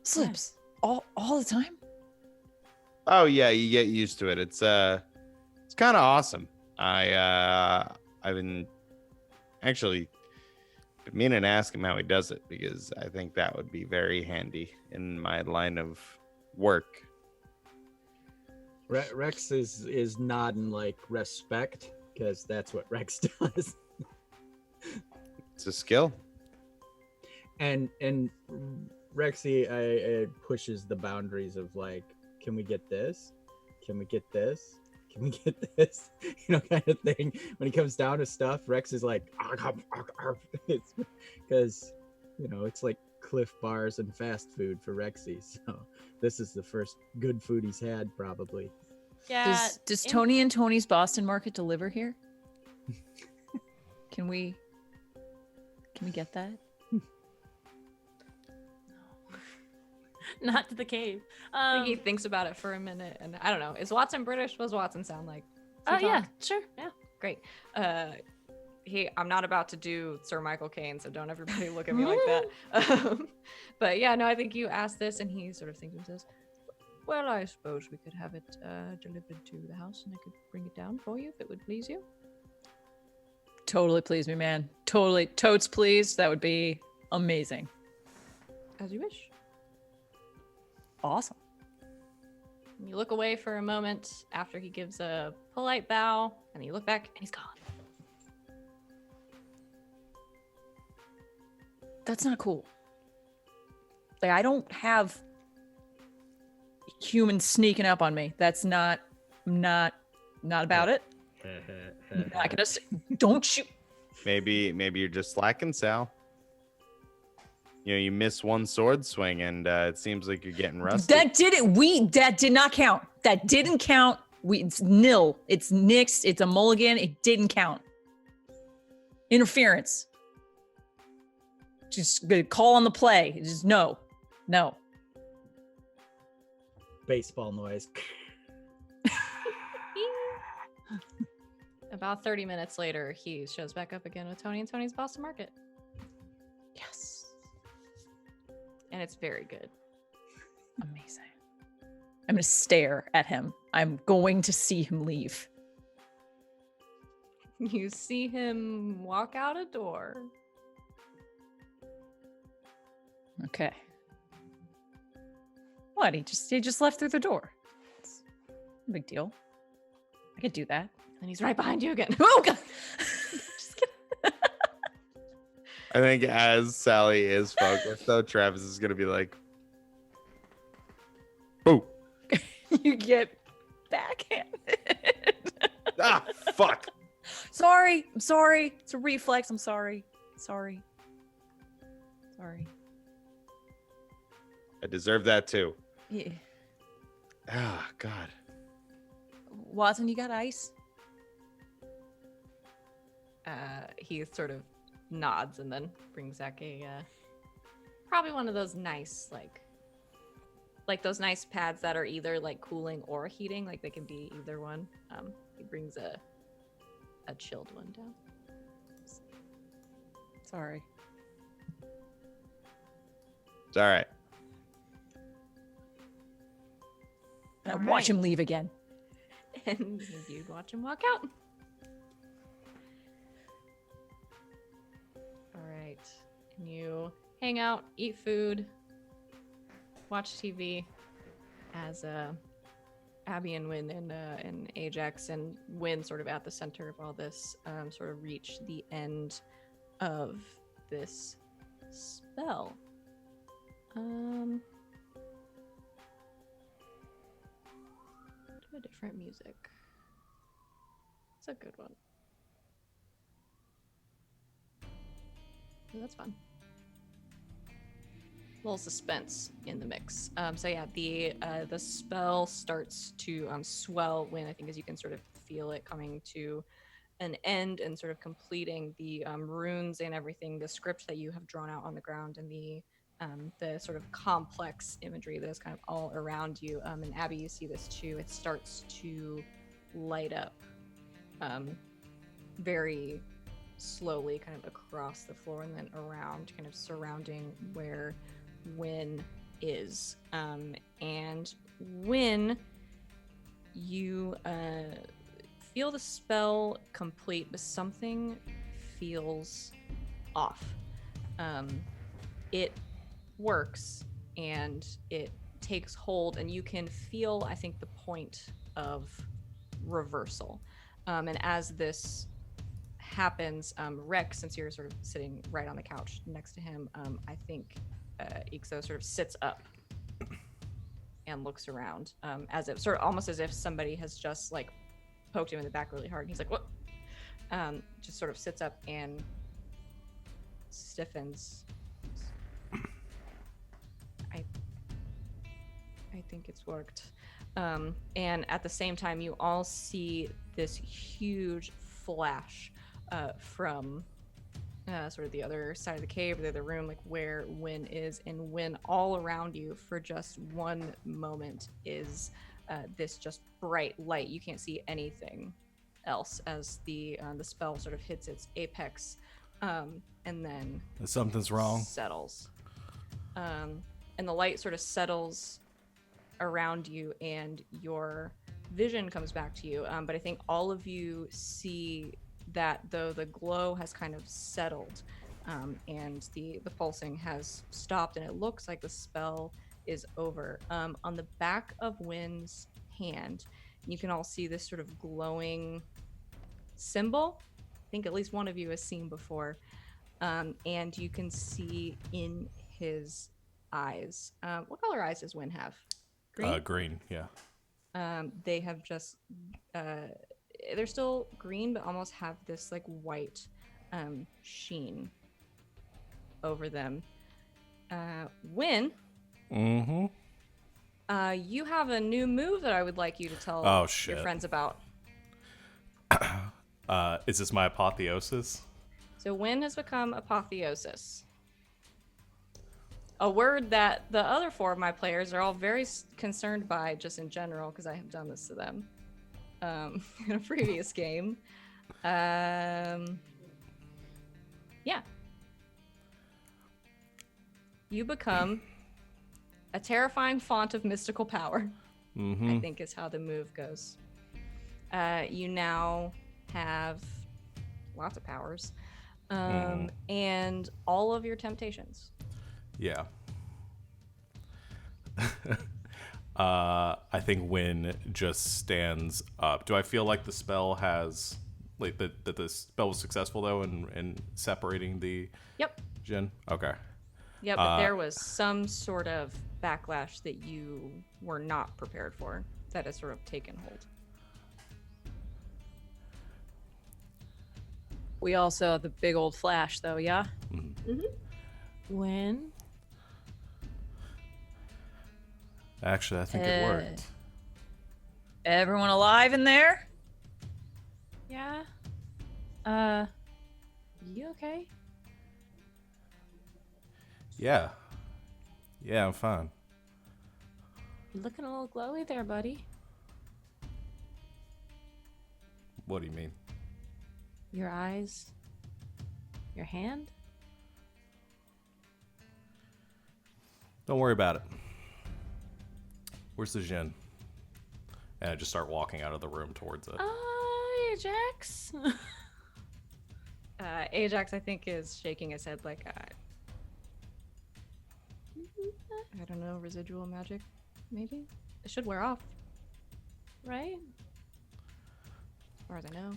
Slips. All the time? Oh yeah, you get used to it. It's kind of awesome. I've been actually meaning to ask him how he does it, because I think that would be very handy in my line of work. Rex is nodding like respect, because that's what Rex does. It's a skill. And Rexy I pushes the boundaries of like, can we get this? Can we get this? Can we get this? You know, kind of thing. When he comes down to stuff, Rex is like, it's because, you know, it's like Cliff Bars and fast food for Rexy. So this is the first good food he's had, probably. Yeah. Does in- Tony and Tony's Boston Market deliver here? Can we get that? Not to the cave. I think he thinks about it for a minute, and I don't know. Is Watson British? What does Watson sound like? Does he Oh yeah, talk? sure. Yeah. Great. I'm not about to do Sir Michael Caine, so don't everybody look at me like that. But yeah, no, I think you asked this, and he sort of thinks and says, "Well, I suppose we could have it delivered to the house, and I could bring it down for you if it would please you." Totally please me, man. Totally. Totes please. That would be amazing. As you wish. Awesome. You look away for a moment after he gives a polite bow, and you look back, and he's gone. That's not cool. Like, I don't have humans sneaking up on me. That's not about it. Not gonna say, don't shoot. Maybe you're just slacking, Sal. You know, you miss one sword swing, and it seems like you're getting rusty. That did not count. That didn't count. It's nil. It's nixed. It's a mulligan. It didn't count. Interference. Just call on the play. Just no. Baseball noise. About 30 minutes later, he shows back up again with Tony and Tony's Boston Market. Yes. And it's very good. Amazing. I'm going to stare at him. I'm going to see him leave. You see him walk out a door. Okay. What? He just left through the door. It's no big deal. I could do that. And he's right behind you again. Oh god. Just kidding. I think as Sally is focused, though, Travis is gonna be like, "Boo! You get backhanded. Ah, fuck!" Sorry. I'm sorry. It's a reflex. I'm sorry. Sorry. I deserve that too. Yeah. Ah, God. Watson, you got ice? He sort of nods and then brings back a probably one of those nice like those nice pads that are either like cooling or heating, like they can be either one. He brings a chilled one down. Sorry. It's all right. And I All watch right. him leave again. And you'd watch him walk out. All right. And you hang out, eat food, watch TV as Abby and Wynn and Ajax and Wynn sort of at the center of all this sort of reach the end of this spell. Do a different music. It's a good one. So that's fun. A little suspense in the mix. So yeah, the spell starts to swell when I think as you can sort of feel it coming to an end and sort of completing the runes and everything, the script that you have drawn out on the ground and the sort of complex imagery that is kind of all around you. And Abby, you see this too. It starts to light up very slowly kind of across the floor and then around, kind of surrounding where Wynn is. And Wynn, you feel the spell complete, but something feels off. It works and it takes hold, and you can feel, I think, the point of reversal. And as this happens, Rex, since you're sort of sitting right on the couch next to him, I think Ixo sort of sits up and looks around, as if sort of almost as if somebody has just like poked him in the back really hard. And he's like, "What?" Just sort of sits up and stiffens. I think it's worked. And at the same time, you all see this huge flash from sort of the other side of the cave, the other room, like where Wynn is, and Wynn all around you for just one moment is this just bright light. You can't see anything else as the spell sort of hits its apex, and then Something's wrong. settles. And the light sort of settles around you and your vision comes back to you. But I think all of you see that though the glow has kind of settled, and the pulsing has stopped, and it looks like the spell is over. On the back of Wynn's hand, you can all see this sort of glowing symbol. I think at least one of you has seen before. And you can see in his eyes. What color eyes does Wynn have? Green? Green, yeah. They have just they're still green, but almost have this like white sheen over them. Wynn, Mm-hmm. you have a new move that I would like you to tell Oh, your shit. friends about. Is this my apotheosis? So Wynn has become apotheosis. A word that the other four of my players are all very concerned by, just in general, because I have done this to them in a previous game. Yeah. You become a terrifying font of mystical power, Mm-hmm. I think is how the move goes. You now have lots of powers, and all of your temptations. Yeah. I think Wynn just stands up. Do I feel like the spell has, like, that the spell was successful though in separating the Yep. Jinn? Okay. Yeah, but there was some sort of backlash that you were not prepared for that has sort of taken hold. We all saw the big old flash, though, yeah? When? Actually, I think it worked. Everyone alive in there? Yeah. You okay? Yeah. Yeah, I'm fine. You're looking a little glowy there, buddy. What do you mean? Your eyes. Your hand. Don't worry about it. Where's the Jin? And I just start walking out of the room towards it. Ajax. Ajax, I think, is shaking his head like, I don't know, residual magic, maybe? It should wear off, Right? as far as I know.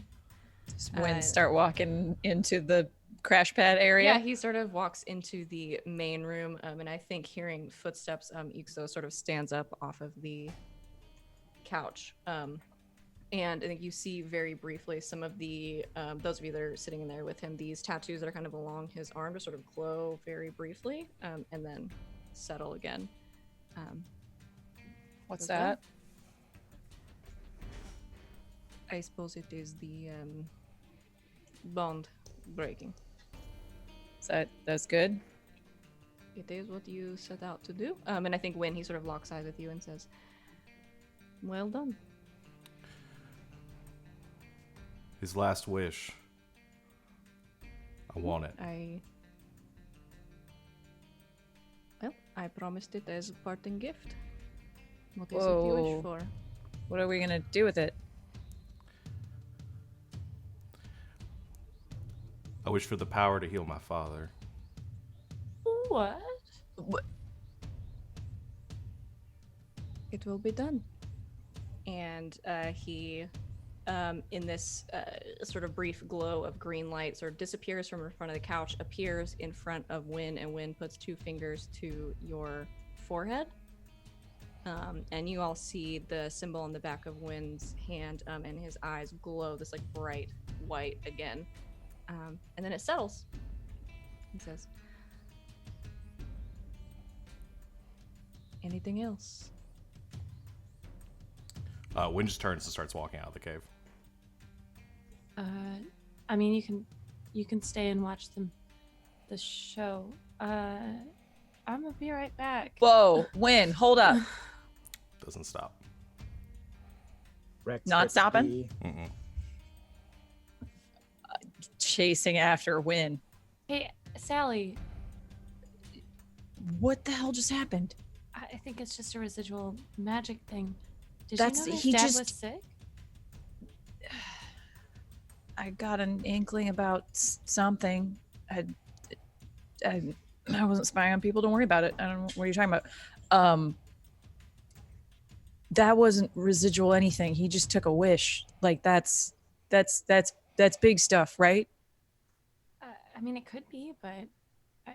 Just Wynn start walking into the crash pad area. Yeah, he sort of walks into the main room, and I think hearing footsteps, Ixo sort of stands up off of the couch. And I think you see very briefly some of the, those of you that are sitting in there with him, these tattoos that are kind of along his arm just sort of glow very briefly, and then settle again. What's Goes that? I suppose it is the bond breaking. That's good? It is what you set out to do. And I think when he sort of locks eyes with you and says, "Well done." His last wish. I want it. I promised it as a parting gift. What is it you Whoa. wish for? What are we gonna do with it? I wish for the power to heal my father. What? It will be done. And he, in this sort of brief glow of green light, sort of disappears from in front of the couch, appears in front of Wynn, and Wynn puts 2 fingers to your forehead. And you all see the symbol on the back of Wynn's hand, and his eyes glow this like bright white again. And then it settles. He says, "Anything else?" Wynn just turns and starts walking out of the cave. I mean, you can stay and watch the show. I'm gonna be right back. Whoa, Wynn, hold up. Doesn't stop. Rex Not hits stopping? B. Mm-mm. Chasing after Wynn. Hey, Sally. What the hell just happened? I think it's just a residual magic thing. Did That's- you know his he dad just- was sick? I got an inkling about something. I wasn't spying on people. Don't worry about it. I don't know what you're talking about. That wasn't residual anything. He just took a wish. Like that's big stuff, right? I mean, it could be, but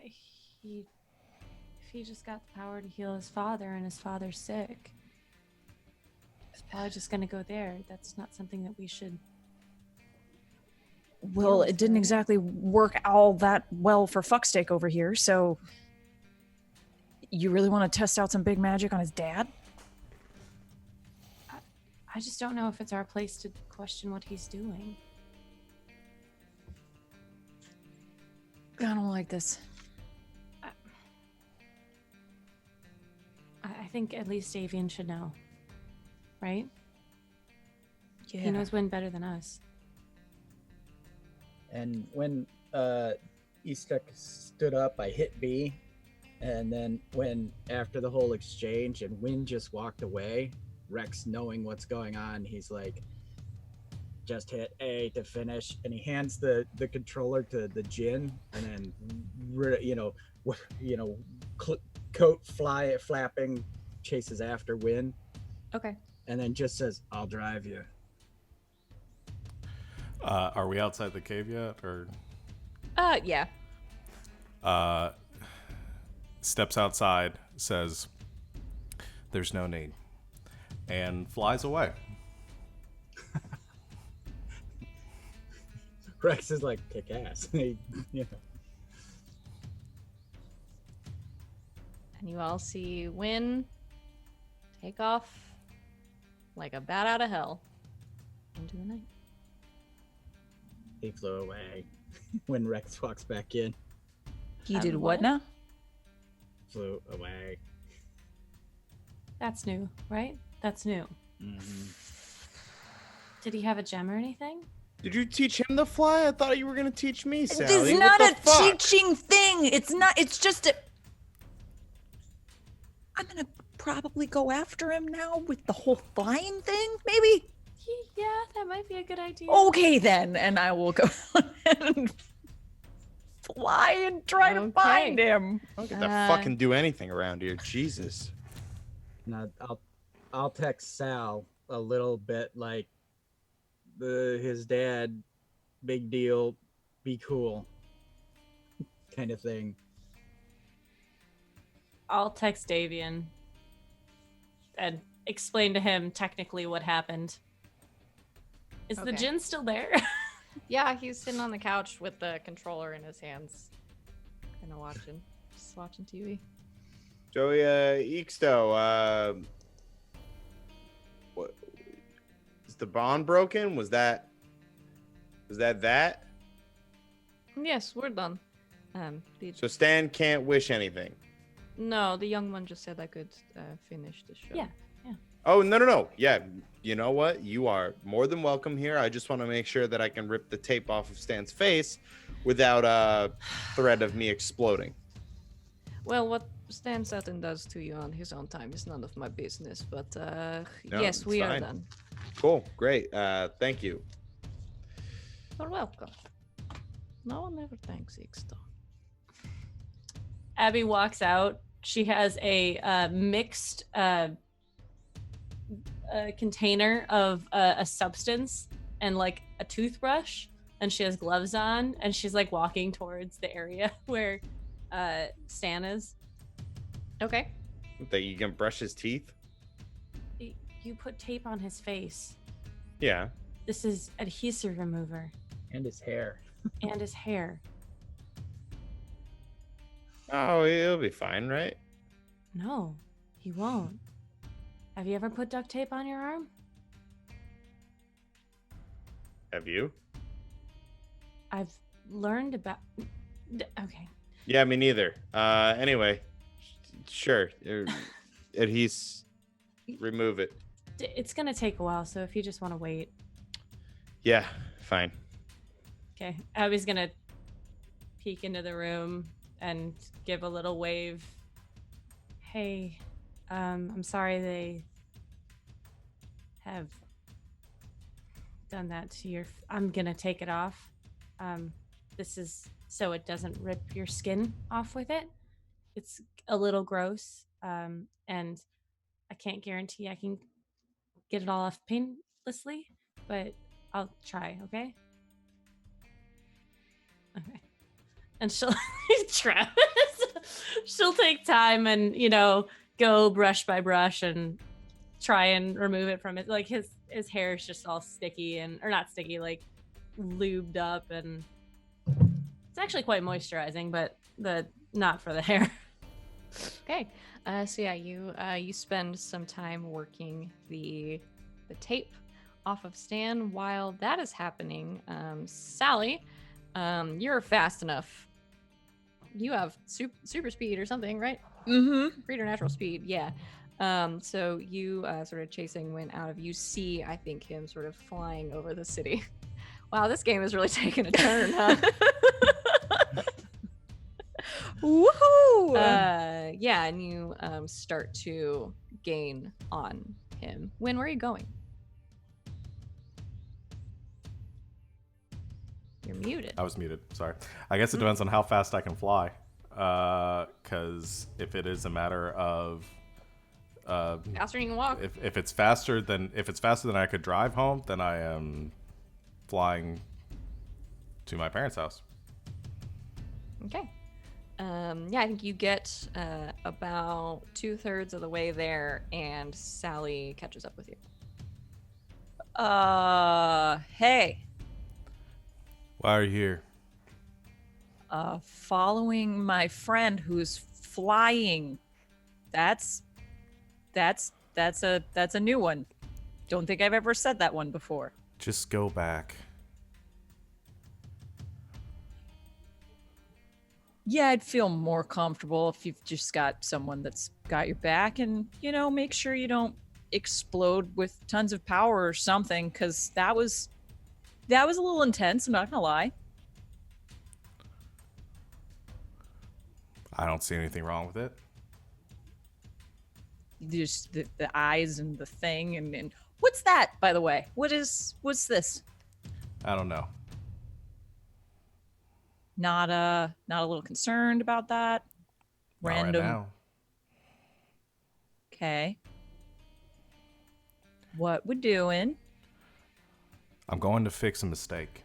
if he just got the power to heal his father and his father's sick, he's probably just gonna go there. That's not something that we should. Well, with, it didn't right? exactly work all that well for Fucksteak over here. So, you really want to test out some big magic on his dad? I just don't know if it's our place to question what he's doing. I don't like this. I think at least Avian should know, right? Yeah. He knows Wynn better than us. And when Eastek stood up, I hit B. And then when after the whole exchange and Wynn just walked away, Rex knowing what's going on, he's like, just hit A to finish, and he hands the controller to the Jin, and then coat flapping chases after Wynn, Okay. and then just says, "I'll drive you." Are we outside the cave yet, or? Yeah. Steps outside, says, "There's no need," and flies away. Rex is like kick ass. Yeah. And you all see Wynn take off like a bat out of hell into the night. He flew away when Rex walks back in. He did what now? Flew away. That's new, right? That's new. Mm-hmm. Did he have a gem or anything? Did you teach him to fly? I thought you were gonna teach me, Sally. It's What not the a fuck? teaching thing. It's not. It's just a. I'm gonna probably go after him now with the whole flying thing. Maybe. Yeah, that might be a good idea. Okay then, and I will go and fly and try to Okay. find him. I don't get to fucking do anything around here. Jesus. Now I'll text Sal a little bit like his dad, big deal, be cool, kind of thing. I'll text Davian and explain to him technically what happened. Is the Okay. Jinn still there? Yeah, he's sitting on the couch with the controller in his hands, kind of just watching TV. Joey Eeksto, what is the bond broken? Was that that? Yes, we're done. So Stan can't wish anything. No, the young one just said I could finish the show. Yeah. Oh, no. Yeah, you know what? You are more than welcome here. I just want to make sure that I can rip the tape off of Stan's face without a threat of me exploding. Well, what Stan Sutton does to you on his own time is none of my business, but No, yes, it's we are fine. done. Cool. Great. Thank you. You're welcome. No one ever thanks Ixto. Abby walks out. She has a mixed container of a substance and like a toothbrush, and she has gloves on, and she's like walking towards the area where Stan is. Okay. That you can brush his teeth? You put tape on his face. Yeah. This is adhesive remover And his hair. and his hair. Oh, he'll be fine, right? No, he won't. Have you ever put duct tape on your arm? Have you? I've learned about. Okay. Yeah, me neither. Anyway, sure. Remove it. It's gonna take a while, so if you just want to wait. Yeah, fine. Okay. Abby's gonna peek into the room and give a little wave. Hey, I'm sorry they have done that to your. I'm gonna take it off. This is so it doesn't rip your skin off with it. It's a little gross, and I can't guarantee I can get it all off painlessly, but I'll try. Okay. Okay. And she'll Travis. She'll take time and go brush by brush and try and remove it from it. Like his hair is just all sticky or not sticky, like lubed up, and it's actually quite moisturizing, but not for the hair. Okay. So yeah, you spend some time working the tape off of Stan. While that is happening, Sally, you're fast enough. You have super speed or something, right? Mm-hmm. Preternatural speed, yeah. So you sort of chasing Wynn out of. You see, I think, him sort of flying over the city. Wow, this game is really taking a turn, huh? Woohoo! Yeah, and you start to gain on him. Wynn, where are you going? You're muted. I was muted. Sorry. I guess it depends on how fast I can fly. Because if it is a matter of Faster than you can walk. if it's faster than I could drive home, then I am flying to my parents' house. Okay. Yeah, I think you get about 2/3 of the way there, and Sally catches up with you. Hey. Why are you here? Following my friend who's flying. That's a new one. Don't think I've ever said that one before. Just go back. Yeah, I'd feel more comfortable if you've just got someone that's got your back and, make sure you don't explode with tons of power or something, because that was a little intense, I'm not gonna lie. I don't see anything wrong with it. Just the eyes and the thing and what's that, by the way? What's this? I don't know. Not a little concerned about that? Not right Random. now. Okay. What we're doing? I'm going to fix a mistake.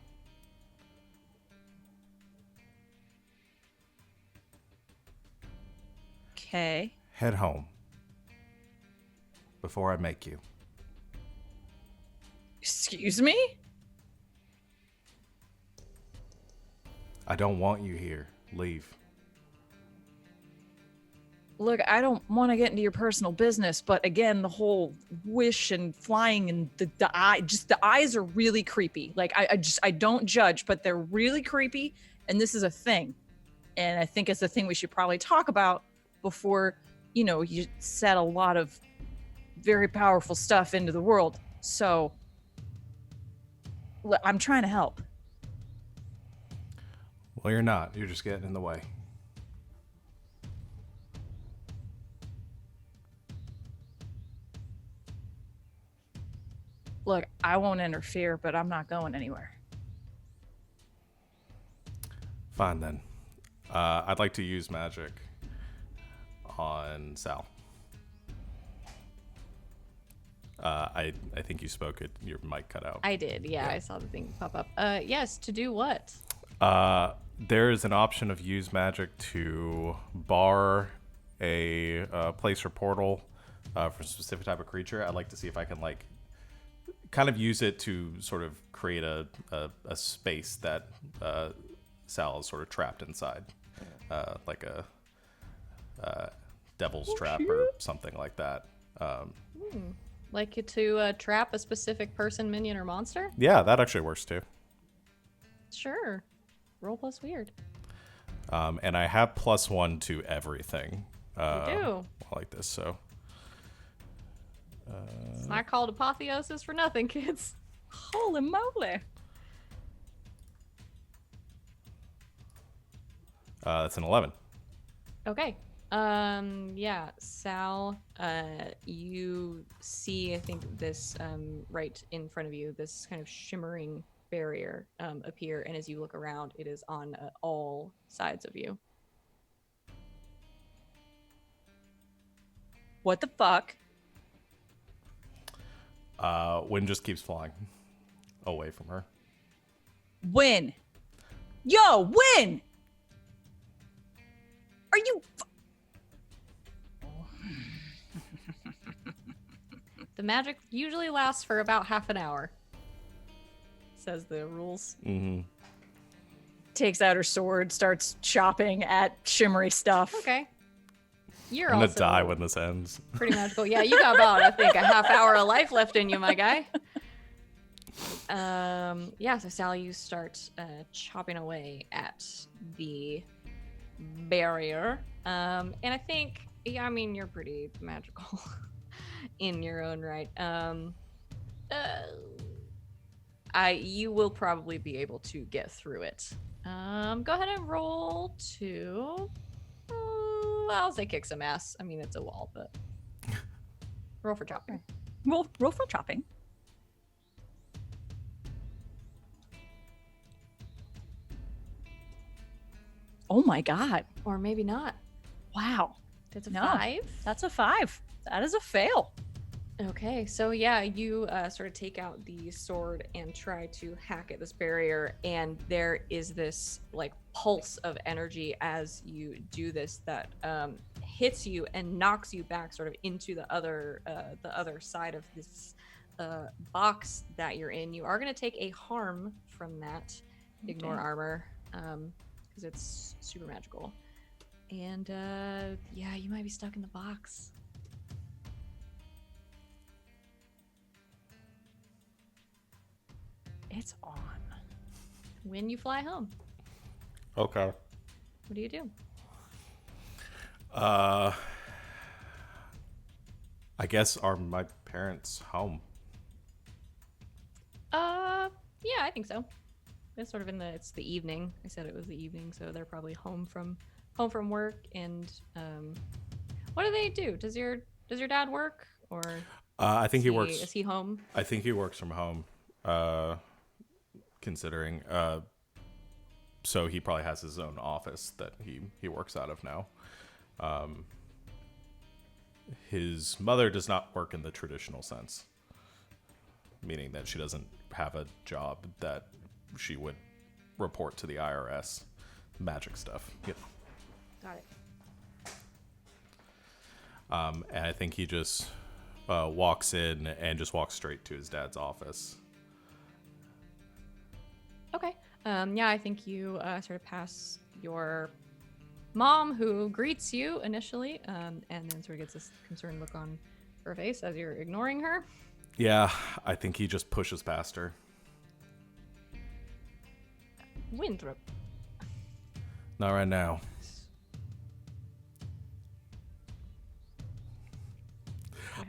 Okay. Head home. Before I make you. Excuse me? I don't want you here. Leave. Look, I don't want to get into your personal business, but again, the whole wish and flying and the eyes are really creepy. Like I don't judge, but they're really creepy, and this is a thing. And I think it's a thing we should probably talk about before, you set a lot of very powerful stuff into the world. So I'm trying to help. Well, you're not. You're just getting in the way. Look, I won't interfere, but I'm not going anywhere. Fine then. I'd like to use magic on Sal. I think you spoke it. Your mic cut out. I did. Yeah, I saw the thing pop up. Yes, to do what? There is an option of use magic to bar a place or portal for a specific type of creature. I'd like to see if I can kind of use it to sort of create a space that Sal is sort of trapped inside, like a devil's trap or something like that. Like to trap a specific person, minion, or monster? Yeah, that actually works too. Sure. Roll plus weird. And I have +1 to everything. You do. Like this, so. It's not called apotheosis for nothing, kids. Holy moly. That's an 11. Okay. Yeah, Sal, you see, I think this, right in front of you, this kind of shimmering barrier, appear. And as you look around, it is on all sides of you. What the fuck? Wynn just keeps flying away from her. Wynn! Yo, Wynn! Are you... The magic usually lasts for about half an hour, says the rules. Mm-hmm. Takes out her sword, starts chopping at shimmery stuff. Okay. You're I'm gonna also die when this ends. pretty magical. Yeah, you got about, I think, a half hour of life left in you, my guy. Yeah, so Sally, you start chopping away at the barrier. And I think, yeah, I mean, you're pretty magical in your own right. You will probably be able to get through it. Go ahead and roll to... I'll say kick some ass. I mean, it's a wall, but roll for chopping. Roll for chopping. Oh my god. Or maybe not. Wow. That's a No. 5. That's a 5. That is a fail. Okay, so yeah, you sort of take out the sword and try to hack at this barrier, and there is this like pulse of energy as you do this that hits you and knocks you back sort of into the other side of this box that you're in. You are going to take a harm from that, ignore Okay. armor, because it's super magical. And yeah, you might be stuck in the box. It's on. When you fly home, Okay. what do you do? I guess are my parents home? Yeah, I think so. It's sort of it's the evening. I said it was the evening, so they're probably home from work. And what do they do? Does your dad work, or I think he is works. Is he home? I think he works from home. Considering. So he probably has his own office that he works out of now. His mother does not work in the traditional sense, meaning that she doesn't have a job that she would report to the IRS. Magic stuff. You know. Got it. And I think he just walks in and just walks straight to his dad's office. Okay. Yeah, I think you sort of pass your mom, who greets you initially, and then sort of gets this concerned look on her face as you're ignoring her. Yeah, I think he just pushes past her. Winthrop. Not right now.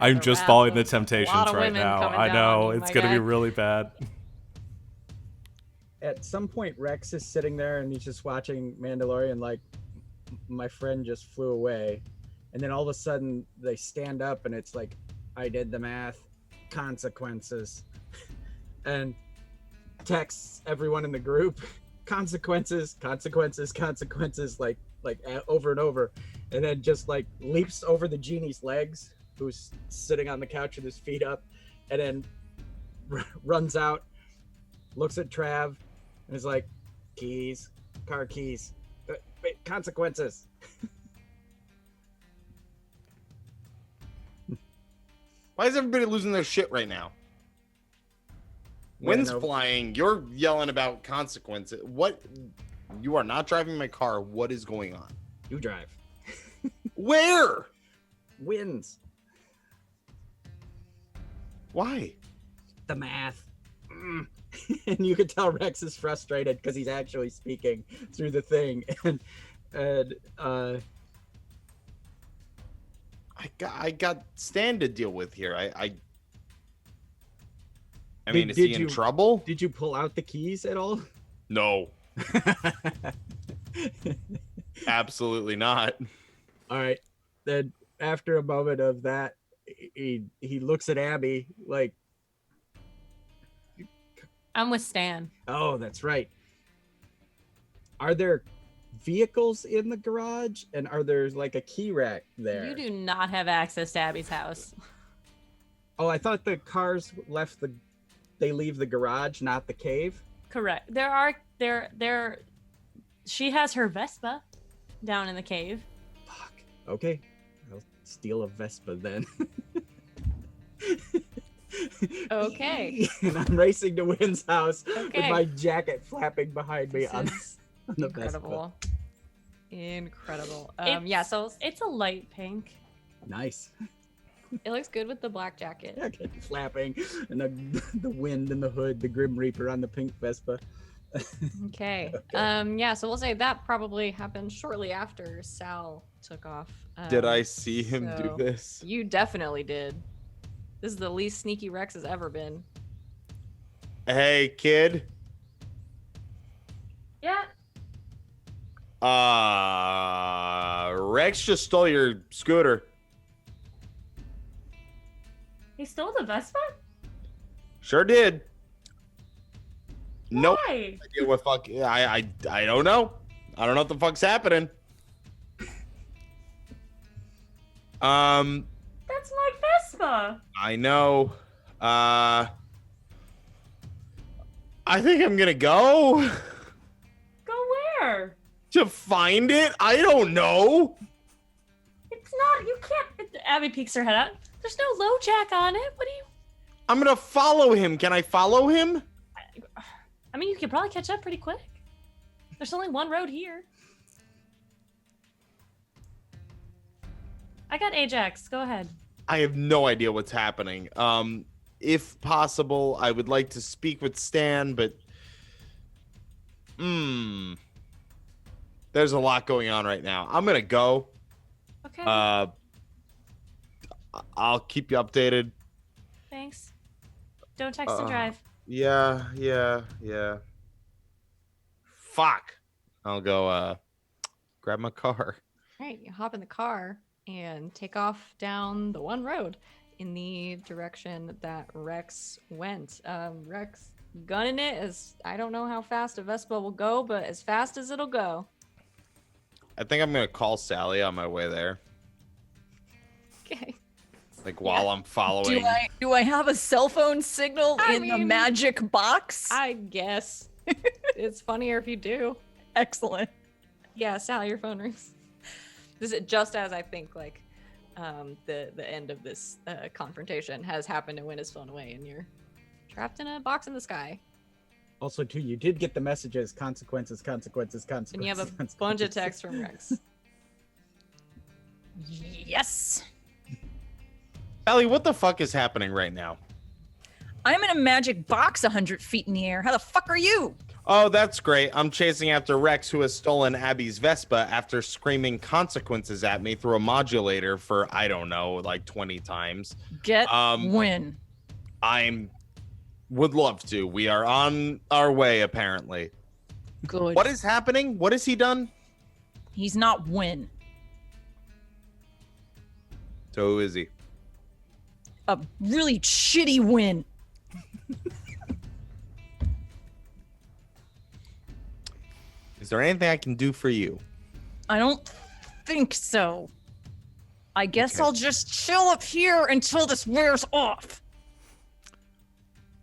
I'm just following the temptations of right women now. coming I down know on you, it's my gonna guy. be really bad. At some point, Rex is sitting there and he's just watching Mandalorian. Like, my friend just flew away, and then all of a sudden they stand up and it's like, I did the math, consequences, and texts everyone in the group, consequences, like over and over, and then just like leaps over the genie's legs, who's sitting on the couch with his feet up, and then runs out, looks at Trav, and is like, keys, car keys, wait, consequences. Why is everybody losing their shit right now? Wynn's no. flying. You're yelling about consequences. What? You are not driving my car. What is going on? You drive. Where? Wins. Why? The math. And you could tell Rex is frustrated because he's actually speaking through the thing, and I got Stan to deal with here. I Did- mean, is he did in you- trouble? did you pull out the keys at all? No, absolutely not. All right. Then after a moment of that, he looks at Abby like, I'm with Stan. oh, that's right. Are there vehicles in the garage, and are there like a key rack there? You do not have access to Abby's house. Oh, I thought the cars they leave the garage, not the cave. Correct. She has her Vespa down in the cave. Fuck. Okay. I'll steal a Vespa then. Okay. And I'm racing to Wynn's house with Okay. my jacket flapping behind me This on is the Vespa. incredible. Incredible. It's- Yeah, so It's a light pink. Nice. it looks good with the black jacket. Jacket flapping, and the wind in the hood, the Grim Reaper on the pink Vespa. Okay. Okay. Yeah, so we'll say that probably happened shortly after Sal took off. Did I see him so- do this? You definitely did. This is the least sneaky Rex has ever been. Hey, kid. Yeah. Rex just stole your scooter. He stole the Vespa? Sure did. Nope. Why? Idea what fuck? I don't know. I don't know what the fuck's happening. That's my Vespa. I know. I think I'm gonna go Go where? to find it. I don't know. It's not. You can't. Abby peeks her head out. There's no low jack on it. What do you? I'm gonna follow him. Can I follow him? I mean, you could probably catch up pretty quick. There's only one road here. I got Ajax. Go ahead. I have no idea what's happening. If possible, I would like to speak with Stan, but there's a lot going on right now. I'm gonna go. Okay. I'll keep you updated. Thanks. Don't text and drive. Yeah. Fuck. I'll go grab my car. All right, you hop in the car and take off down the one road in the direction that Rex went. Rex gunning it as I don't know how fast a Vespa will go, but as fast as it'll go. I think I'm gonna call Sally on my way there. Okay. Like while I'm following. Do I have a cell phone signal I in the mean, magic box? I guess. It's funnier if you do. Excellent. Yeah, Sally, your phone rings. This is just as I think like the end of this confrontation has happened to win his phone away, and you're trapped in a box in the sky. Also, too, you did get the messages, consequences. And you have a bunch of texts from Rex. Yes. Sally, what the fuck is happening right now? I'm in a magic box 100 feet in the air. How the fuck are you? Oh, that's great. I'm chasing after Rex, who has stolen Abby's Vespa after screaming consequences at me through a modulator for, I don't know, like 20 times. Get Wynn. Would love to. We are on our way, apparently. Good. What is happening? What has he done? He's not Wynn. So who is he? A really shitty Wynn. Is there anything I can do for you? I don't think so. I guess Okay. I'll just chill up here until this wears off.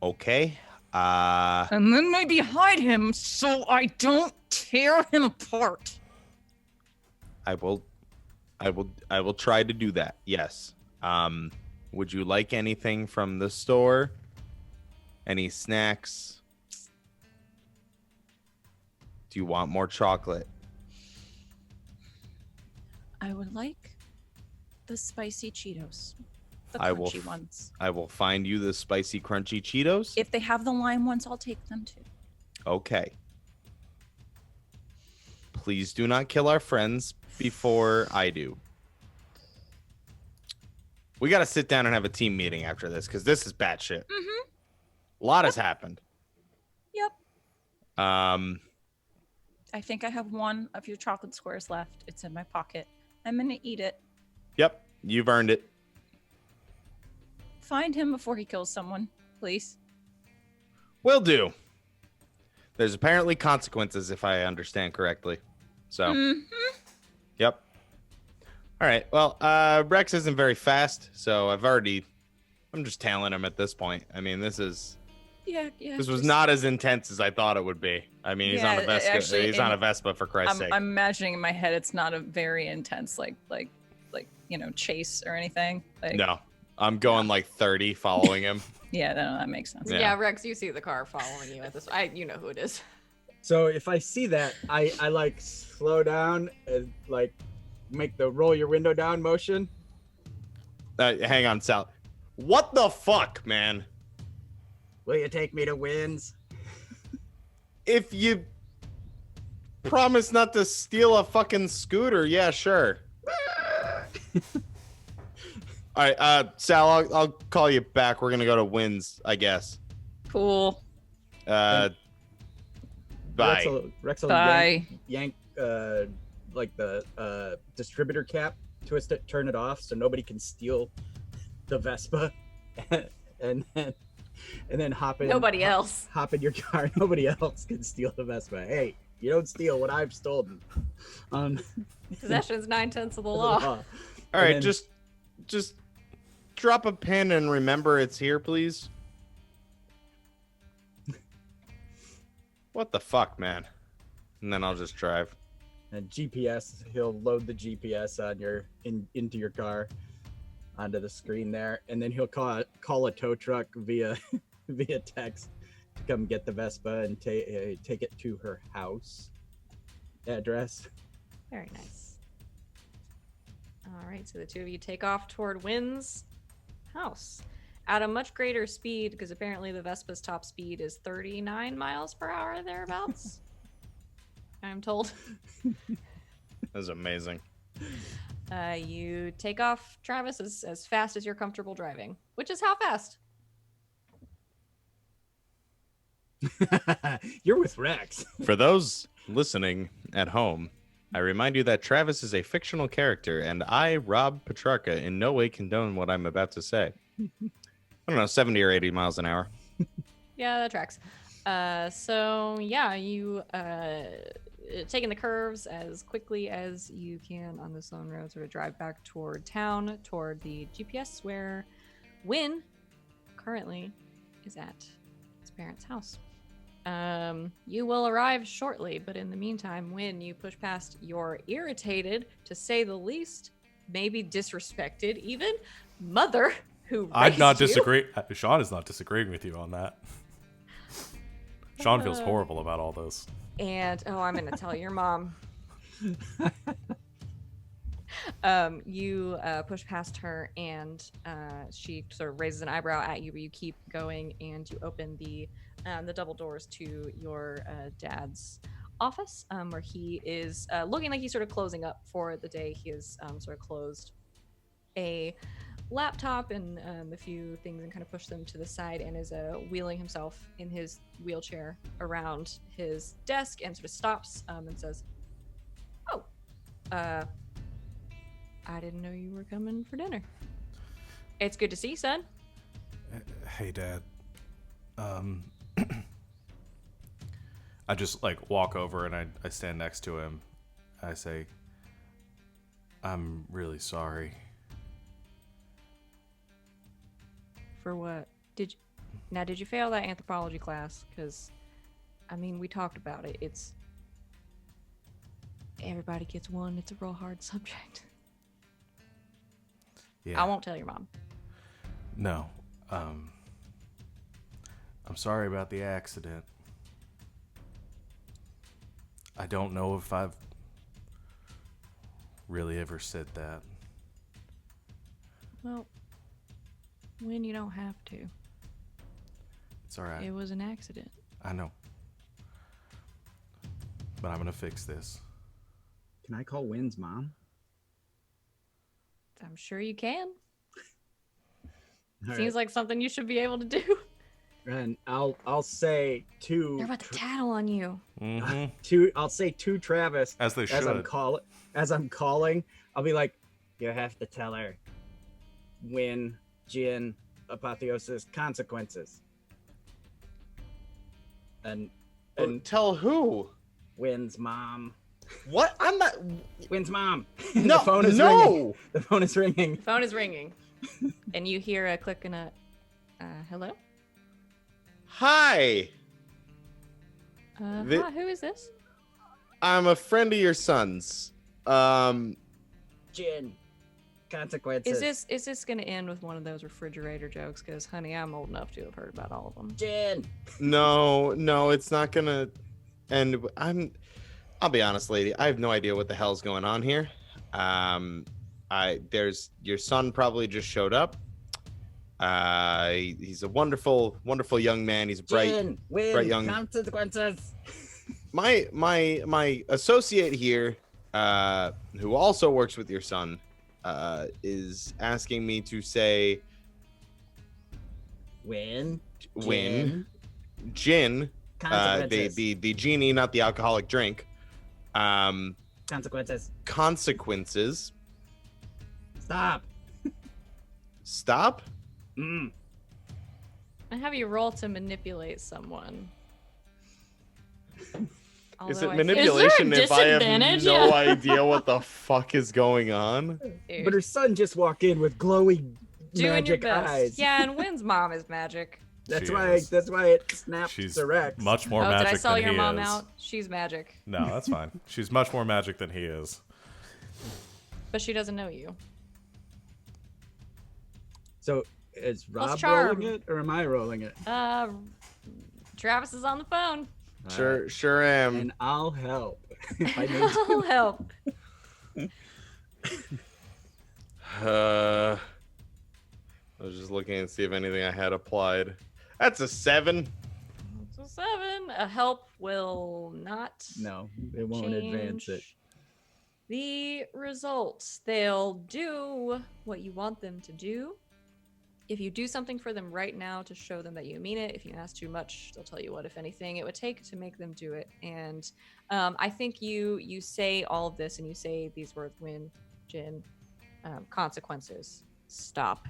Okay. And then maybe hide him so I don't tear him apart. I will try to do that. Yes. Would you like anything from the store? Any snacks? Do you want more chocolate? I would like the spicy Cheetos. The I will crunchy ones. I will find you the spicy crunchy Cheetos. If they have the lime ones, I'll take them too. Okay. Please do not kill our friends before I do. We got to sit down and have a team meeting after this because this is bad shit. Mm-hmm. A lot has happened. Yep. I think I have one of your chocolate squares left. It's in my pocket. I'm gonna eat it. Yep. You've earned it. Find him before he kills someone, please. Will do. There's apparently consequences if I understand correctly. So, Mm-hmm. Yep. All right. Well, Rex isn't very fast, so I'm just tailing him at this point. I mean, this was not as intense as I thought it would be. I mean, he's on a Vespa. Actually, he's on a Vespa for Christ's sake. I'm imagining in my head it's not a very intense like chase or anything. Like, No, I'm going like 30 following him. Yeah, no, that makes sense. Yeah. Yeah, Rex, you see the car following you at this. You know who it is. So if I see that, I like slow down and like make the roll your window down motion. Hang on, Sal. What the fuck, man? Will you take me to Wynn's? If you promise not to steal a fucking scooter, yeah, sure. All right, Sal, I'll call you back. We're gonna go to Wynn's, I guess. Cool. Bye. Rex will Bye. yank like the distributor cap, twist it, turn it off so nobody can steal the Vespa, and then hop in. Nobody else. Hop in your car. Nobody else can steal the Vespa. Hey, you don't steal what I've stolen. Possession's 9/10 of the law. All right, then- just drop a pin and remember it's here, please. What the fuck, man? And then I'll just drive. And GPS, he'll load the GPS on into your car, onto the screen there, and then he'll call a tow truck via text come get the Vespa and take it to her house address. Very nice. All right, so the two of you take off toward Wynn's house at a much greater speed, because apparently the Vespa's top speed is 39 miles per hour thereabouts. I'm told. That's amazing. You take off, Travis, as fast as you're comfortable driving, which is how fast? You're with Rex. For those listening at home, I remind you that Travis is a fictional character, and I, Rob Petrarca, in no way condone what I'm about to say. I don't know, 70 or 80 miles an hour. Yeah, that tracks. So yeah, you taking the curves as quickly as you can on this lone road, sort of drive back toward town, toward the GPS where Wynn currently is at his parents' house. You will arrive shortly, but in the meantime, Wynn, you push past your irritated, to say the least, maybe disrespected even, mother who raised I'm not you. disagree. Sean is not disagreeing with you on that. Sean feels horrible about all this. And I'm gonna tell your mom. You push past her, and she sort of raises an eyebrow at you, but you keep going, and you open the double doors to your dad's office, where he is looking like he's sort of closing up for the day. He has sort of closed a laptop and a few things and kind of pushed them to the side, and is wheeling himself in his wheelchair around his desk, and sort of stops and says, "Oh, I didn't know you were coming for dinner. It's good to see you, son." Hey, Dad. I just walk over and I stand next to him. I say, "I'm really sorry." For what? Did you fail that anthropology class? Because, I mean, we talked about it. It's everybody gets one. It's a real hard subject. Yeah. I won't tell your mom. No. I'm sorry about the accident. I don't know if I've really ever said that. Well, Wynn, you don't have to. It's all right. It was an accident. I know. But I'm going to fix this. Can I call Wynn's mom? I'm sure you can. All Seems like something you should be able to do. And I'll say to They're about to tattle on you. Mm-hmm. I'll say to Travis As they should. as I'm calling, I'll be like, "You have to tell her Wynn, Jin, Apotheosis, consequences." And Tell who? Wynn's mom. What? I'm not. Wynn's mom. No, The phone is no. ringing. The phone is ringing. The phone is ringing. And you hear a click and a, hello? Hi. Hi, who is this? I'm a friend of your son's. Jin. Consequences. Is this gonna end with one of those refrigerator jokes? Because, honey, I'm old enough to have heard about all of them. Jin. No, it's not gonna end. I'll be honest, lady. I have no idea what the hell's going on here. There's your son probably just showed up. He's a wonderful, wonderful young man. He's bright, Jin. Wynn. bright young. Consequences. My associate here, who also works with your son, is asking me to say Wynn. Gin, Consequences. the genie, not the alcoholic drink. Consequences. Consequences. Stop. Mm. I have you roll to manipulate someone. Is Although it I manipulation if I have disadvantage? no Yeah. idea what the fuck is going on? feel- But her son just walked in with glowing doing your magic best. eyes. Yeah, and Wynn's mom is magic. That's She why. is. That's why it snapped She's to Rex. much more Oh, magic did I sell than your he mom is. out? She's magic, No, that's fine. She's much more magic than he is. but she doesn't know you. So is Rob charm. rolling it or am I rolling it? Travis is on the phone. All Sure, right. sure am. And I'll help if I need I'll to. help. I was just looking and see if anything I had applied. That's a 7. It's a 7. A help will not No, it won't advance it. change the results. They'll do what you want them to do. If you do something for them right now to show them that you mean it, if you ask too much, they'll tell you what, if anything, it would take to make them do it. And I think you say all of this, and you say these words: Wynn, Jin, consequences, stop.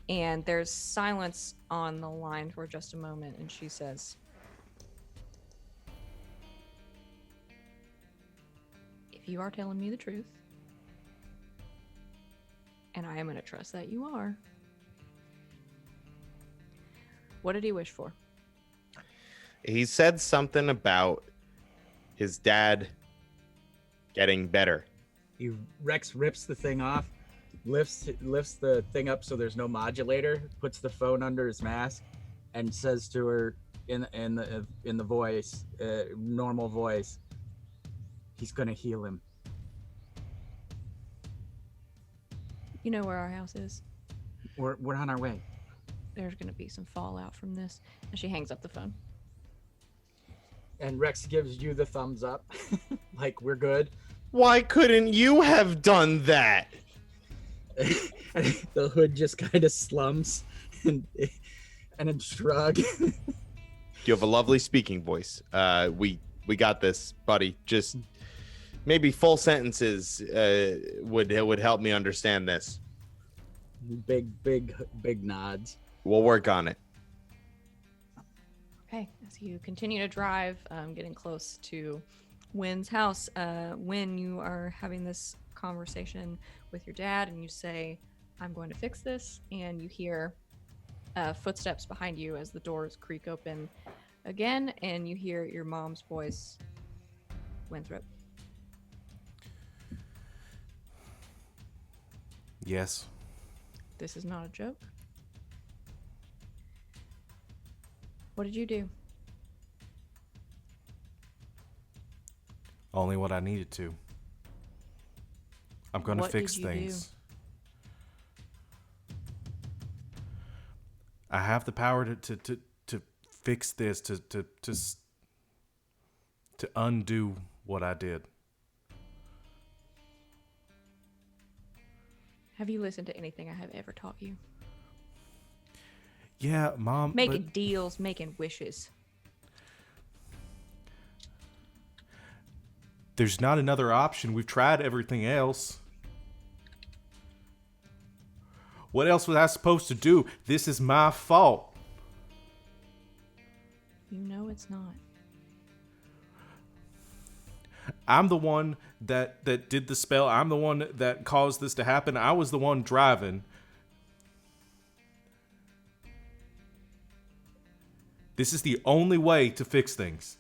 And there's silence on the line for just a moment, and she says, if you are telling me the truth, and I am going to trust that you are, what did he wish for? He said something about his dad getting better. Rex rips the thing off, lifts the thing up so there's no modulator, puts the phone under his mask, and says to her in the voice, normal voice, he's gonna heal him. You know where our house is. We're on our way. There's going to be some fallout from this. And she hangs up the phone. And Rex gives you the thumbs up, like we're good. Why couldn't you have done that? The hood just kind of slumps and then shrug. You have a lovely speaking voice. We got this, buddy. Just maybe full sentences would help me understand this. Big nods. We'll work on it. Okay, as you continue to drive, getting close to Wynn's house, Wynn, you are having this conversation with your dad, and you say, I'm going to fix this, and you hear footsteps behind you as the doors creak open again, and you hear your mom's voice, Winthrop. Yes. This is not a joke. What did you do? Only what I needed to. I'm gonna What fix did you things. I have the power to fix this, to undo what I did. Have you listened to anything I have ever taught you? Yeah, Mom. Making but deals, making wishes. there's not another option. We've tried everything else. What else was I supposed to do? This is my fault. You know it's not. I'm the one that did the spell. I'm the one that caused this to happen. I was the one driving. This is the only way to fix things.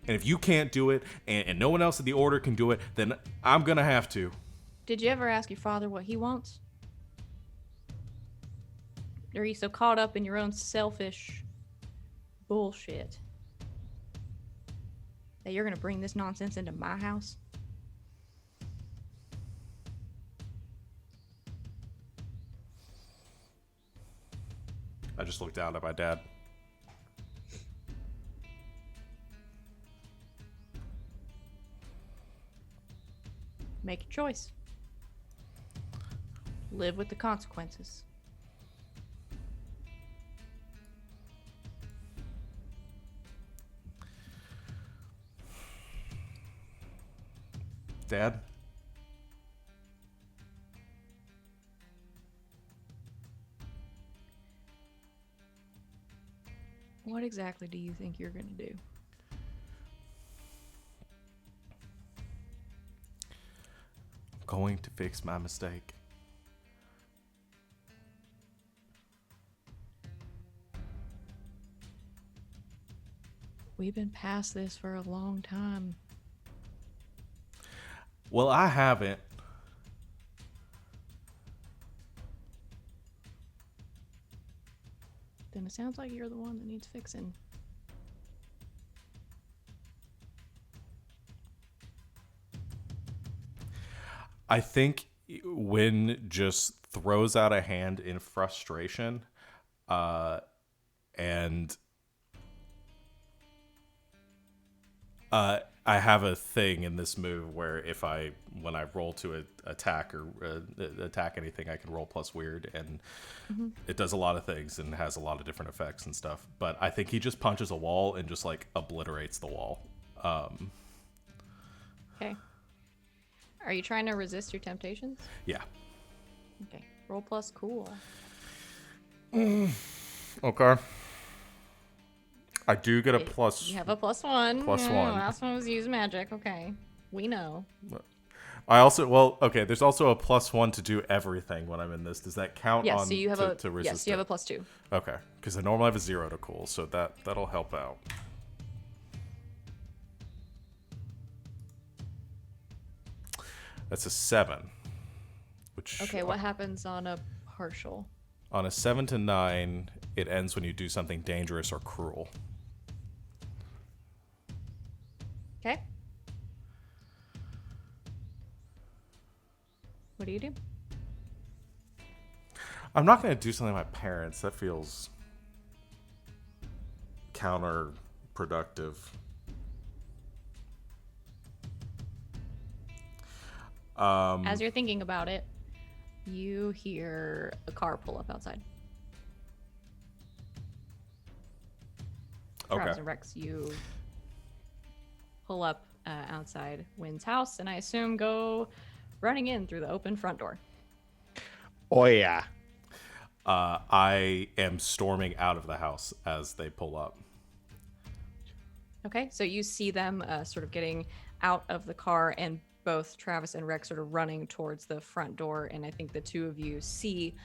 And if you can't do it, and no one else in the order can do it, then I'm going to have to. Did you ever ask your father what he wants? Or are you so caught up in your own selfish bullshit that you're gonna bring this nonsense into my house? I just looked down at my dad. Make your choice. Live with the consequences. Dad? What exactly do you think you're gonna do? I'm going to fix my mistake. We've been past this for a long time. Well, I haven't. then it sounds like you're the one that needs fixing. I think Wynn just throws out a hand in frustration, and I have a thing in this move where when I roll to attack or attack anything, I can roll plus weird, and it does a lot of things and has a lot of different effects and stuff. But I think he just punches a wall and just like obliterates the wall. Okay. Are you trying to resist your temptations? Yeah. Okay. Roll plus cool. Okay. I do get a plus. You have a +1. Plus Yeah, one. Last one was use magic. Okay. We know. I also there's also a +1 to do everything when I'm in this. Does that count Yes, on so you have to resist yes, you have it? a +2. Okay, because I normally have a 0 to cool, so that'll help out. That's a 7. Which Okay, what happens on a partial? on a 7 to 9, it ends when you do something dangerous or cruel. Okay. What do you do? I'm not going to do something with my parents. That feels counterproductive. As you're thinking about it, you hear a car pull up outside. Travis Okay. and Rex, you pull up outside Wynn's house, and I assume go running in through the open front door. Oh yeah. I am storming out of the house as they pull up. Okay, so you see them sort of getting out of the car, and both Travis and Rex sort of running towards the front door, and I think the two of you see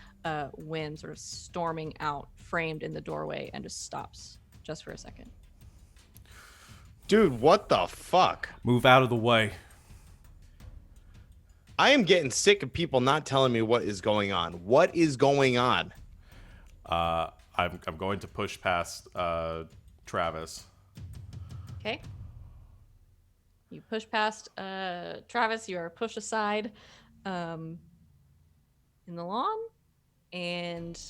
Wynn sort of storming out, framed in the doorway, and just stops just for a second. Dude, what the fuck? Move out of the way. I am getting sick of people not telling me what is going on. What is going on? I'm going to push past Travis. Okay. You push past Travis. You are pushed aside in the lawn, and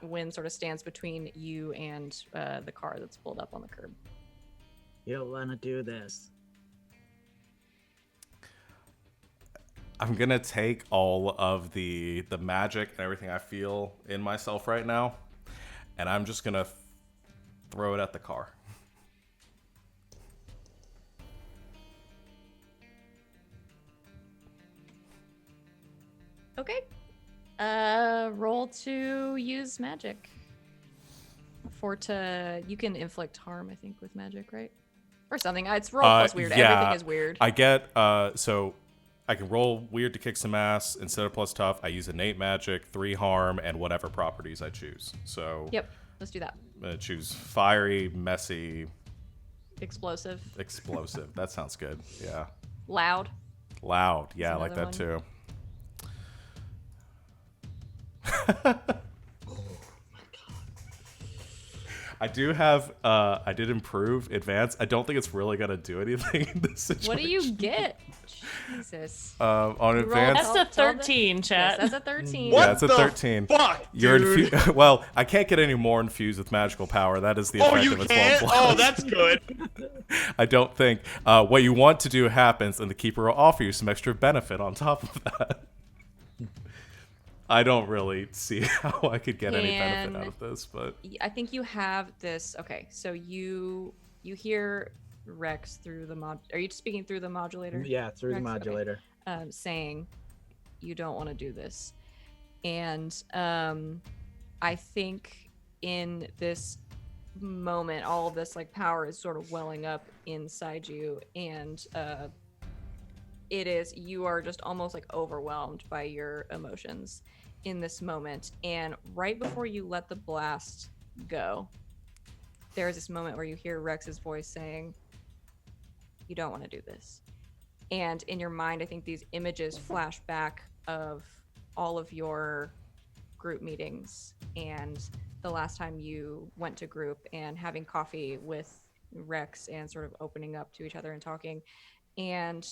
Wynn sort of stands between you and the car that's pulled up on the curb. You don't want to do this. I'm gonna take all of the magic and everything I feel in myself right now, and I'm just gonna throw it at the car. Okay. Roll to use magic. You can inflict harm, I think, with magic, right? Or something. It's roll plus weird. Yeah, Everything is weird. I get so I can roll weird to kick some ass instead of plus tough. I use innate magic, 3 harm, and whatever properties I choose. So Yep. Let's do that. Choose fiery, messy, Explosive. explosive. That sounds good. Yeah. Loud. Loud. Yeah, I like another that too. I do have I did improve advance. I don't think it's really gonna do anything in this situation. What do you get? Jesus. On You rolled advance? That's a Tell the- 13, chat. Yes, that's a 13. What Yeah, it's a the 13. Fuck, You're dude. well, I can't get any more infused with magical power. That is the Oh, effect you of its can't? one Oh, plus. that's good. I don't think what you want to do happens, and the keeper will offer you some extra benefit on top of that. I don't really see how I could get any benefit out of this, but I think you have this. Okay, so you hear Rex through the mod. Are you speaking through the modulator? Yeah, through the Rex? Okay. modulator. Saying you don't want to do this, and I think in this moment, all of this like power is sort of welling up inside you, and you are just almost like overwhelmed by your emotions in this moment. And right before you let the blast go, there's this moment where you hear Rex's voice saying, "You don't want to do this." And in your mind, I think these images flash back of all of your group meetings and the last time you went to group and having coffee with Rex and sort of opening up to each other and talking. And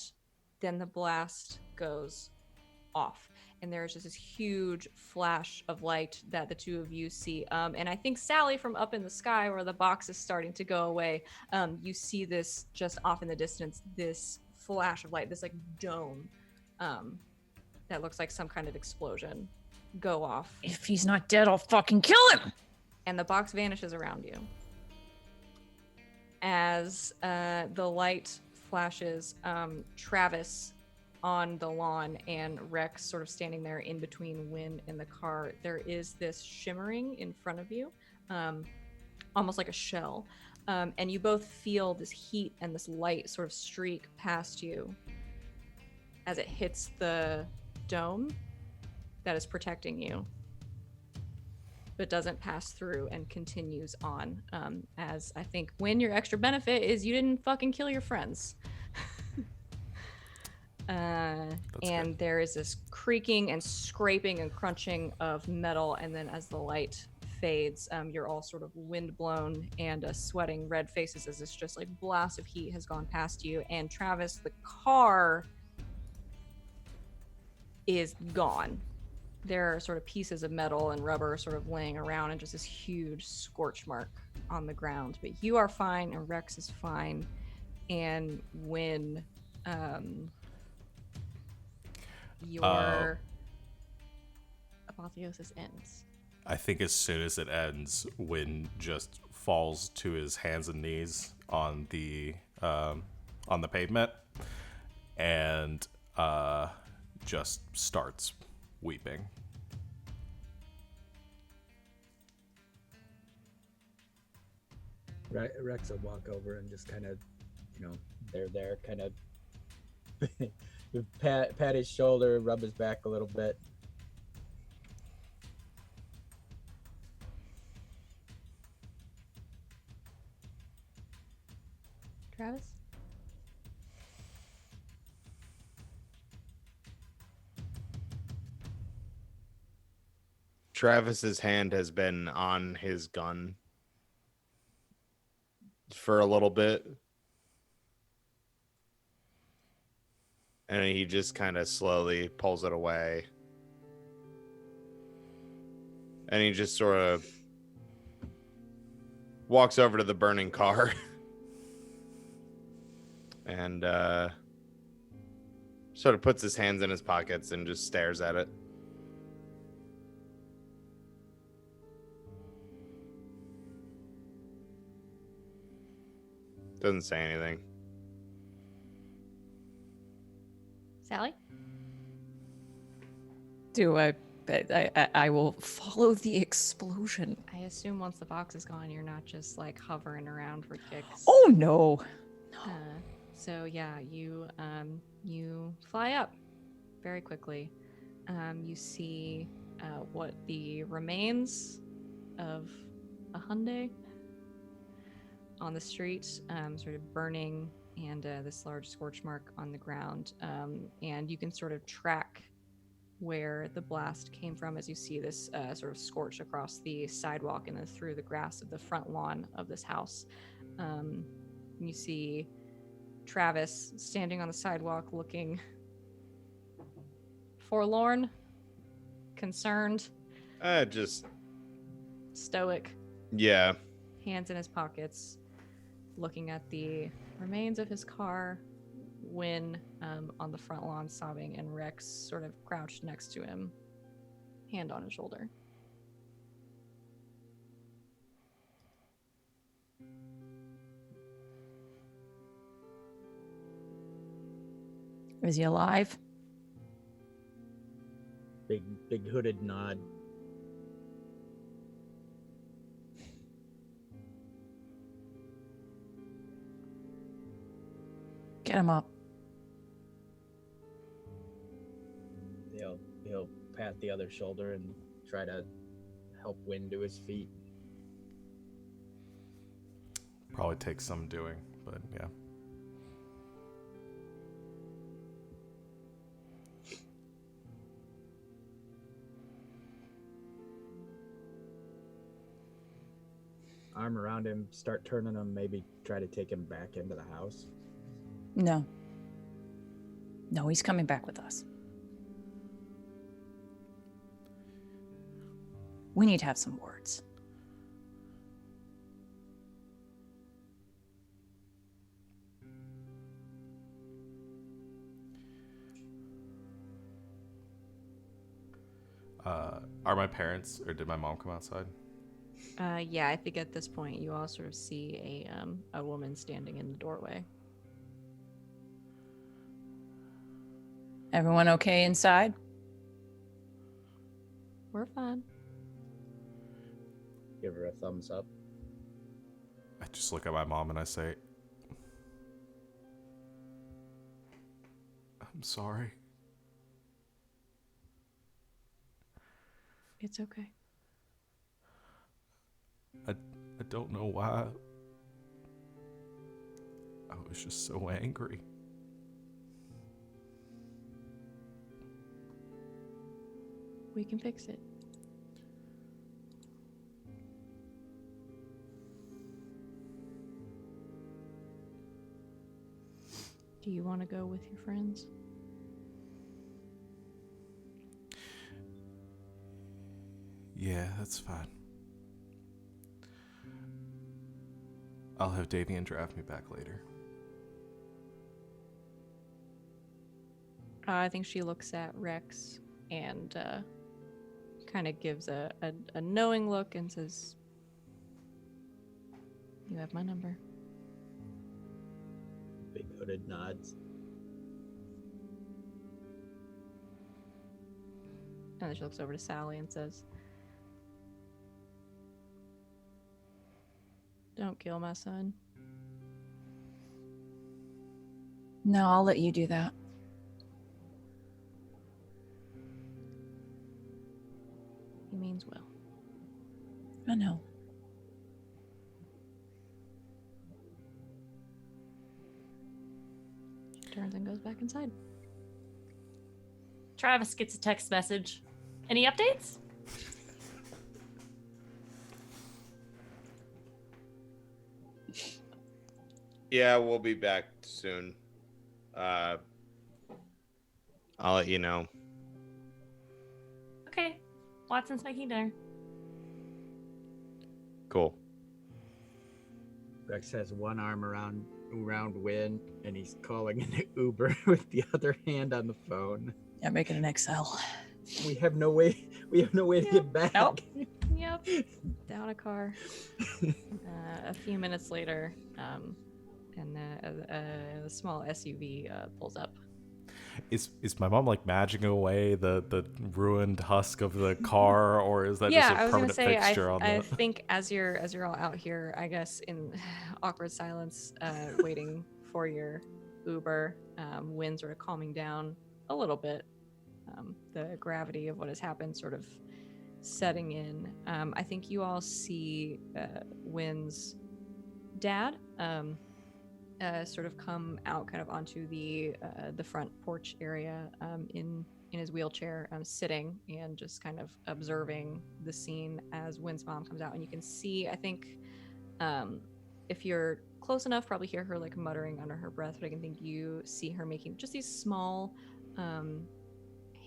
then the blast goes off and there's just this huge flash of light that the two of you see. And I think Sally, from up in the sky where the box is starting to go away, you see this just off in the distance, this flash of light, this like dome that looks like some kind of explosion go off. If he's not dead, I'll fucking kill him. And the box vanishes around you. As the light flashes, Travis on the lawn and Rex sort of standing there in between Wynn and the car, there is this shimmering in front of you, almost like a shell. And you both feel this heat and this light sort of streak past you as it hits the dome that is protecting you, but doesn't pass through and continues on. As I think, Wynn, your extra benefit is you didn't fucking kill your friends. And good. there is this creaking and scraping and crunching of metal, and then as the light fades, you're all sort of windblown and sweating red faces as this just like blast of heat has gone past you. And Travis, the car is gone. There are sort of pieces of metal and rubber sort of laying around and just this huge scorch mark on the ground. But you are fine and Rex is fine. And when your apotheosis ends. I think as soon as it ends, Wynn just falls to his hands and knees on the pavement and just starts weeping. Rex will walk over and just kind of, they're kind of pat his shoulder, rub his back a little bit. Travis? Travis's hand has been on his gun for a little bit. And he just kind of slowly pulls it away. And he just sort of walks over to the burning car. And sort of puts his hands in his pockets and just stares at it. Doesn't say anything. Sally? I will follow the explosion. I assume once the box is gone, you're not just like hovering around for kicks. Oh no. So yeah, you fly up very quickly. You see what the remains of a Hyundai on the street, sort of burning, and this large scorch mark on the ground. And you can sort of track where the blast came from as you see this sort of scorch across the sidewalk and then through the grass of the front lawn of this house. You see Travis standing on the sidewalk looking forlorn, concerned, just stoic, yeah. hands in his pockets, looking at the remains of his car. Wynn on the front lawn sobbing, and Rex sort of crouched next to him, hand on his shoulder. Is he alive? Big hooded nod. Get him up. He'll pat the other shoulder and try to help Wynn to his feet. Probably takes some doing, but yeah. arm around him, start turning him, maybe try to take him back into the house? No. No, he's coming back with us. We need to have some words. Are my parents, or did my mom come outside? Yeah, I think at this point you all sort of see a woman standing in the doorway. Everyone okay inside? We're fine. Give her a thumbs up. I just look at my mom and I say, I'm sorry. It's okay. I don't know why. I was just so angry. We can fix it. Do you want to go with your friends? Yeah, that's fine. I'll have Davian drive me back later. I think she looks at Rex and kind of gives a knowing look and says, "You have my number." Big hooded nods. And then she looks over to Sally and says, "Don't kill my son." No, I'll let you do that. He means well. I know. She turns and goes back inside. Travis gets a text message. Any updates? Yeah, we'll be back soon. I'll let you know. Okay. Watson's making dinner. Cool. Rex has one arm around Wynn, and he's calling an Uber with the other hand on the phone. Yeah, making an Excel. We have no way. We have no way to get back. Nope. Yep. Down a car. A few minutes later, and a small SUV pulls up. Is my mom like magic away the ruined husk of the car, or is that Yeah, just I a was gonna permanent say, fixture on I the? think as you're all out here, I guess in awkward silence, waiting for your Uber, wind sort of calming down a little bit, the gravity of what has happened sort of setting in. I think you all see Wynn's dad sort of come out kind of onto the front porch area in his wheelchair, sitting and just kind of observing the scene as Wynn's mom comes out. And you can see, I think, if you're close enough, probably hear her like muttering under her breath, but I can think you see her making just these small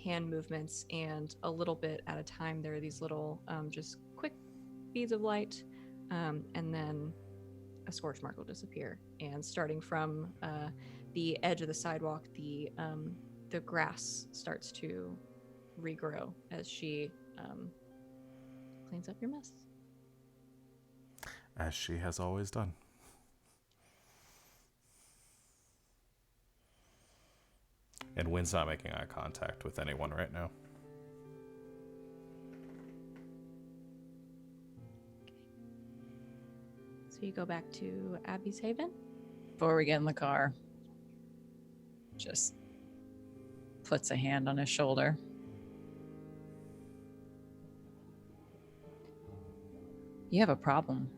hand movements, and a little bit at a time there are these little just quick beads of light, and then a scorch mark will disappear. And starting from the edge of the sidewalk, the grass starts to regrow as she cleans up your mess. As she has always done. And Wynn's not making eye contact with anyone right now. So you go back to Abby's Haven. Before we get in the car, just puts a hand on his shoulder. You have a problem.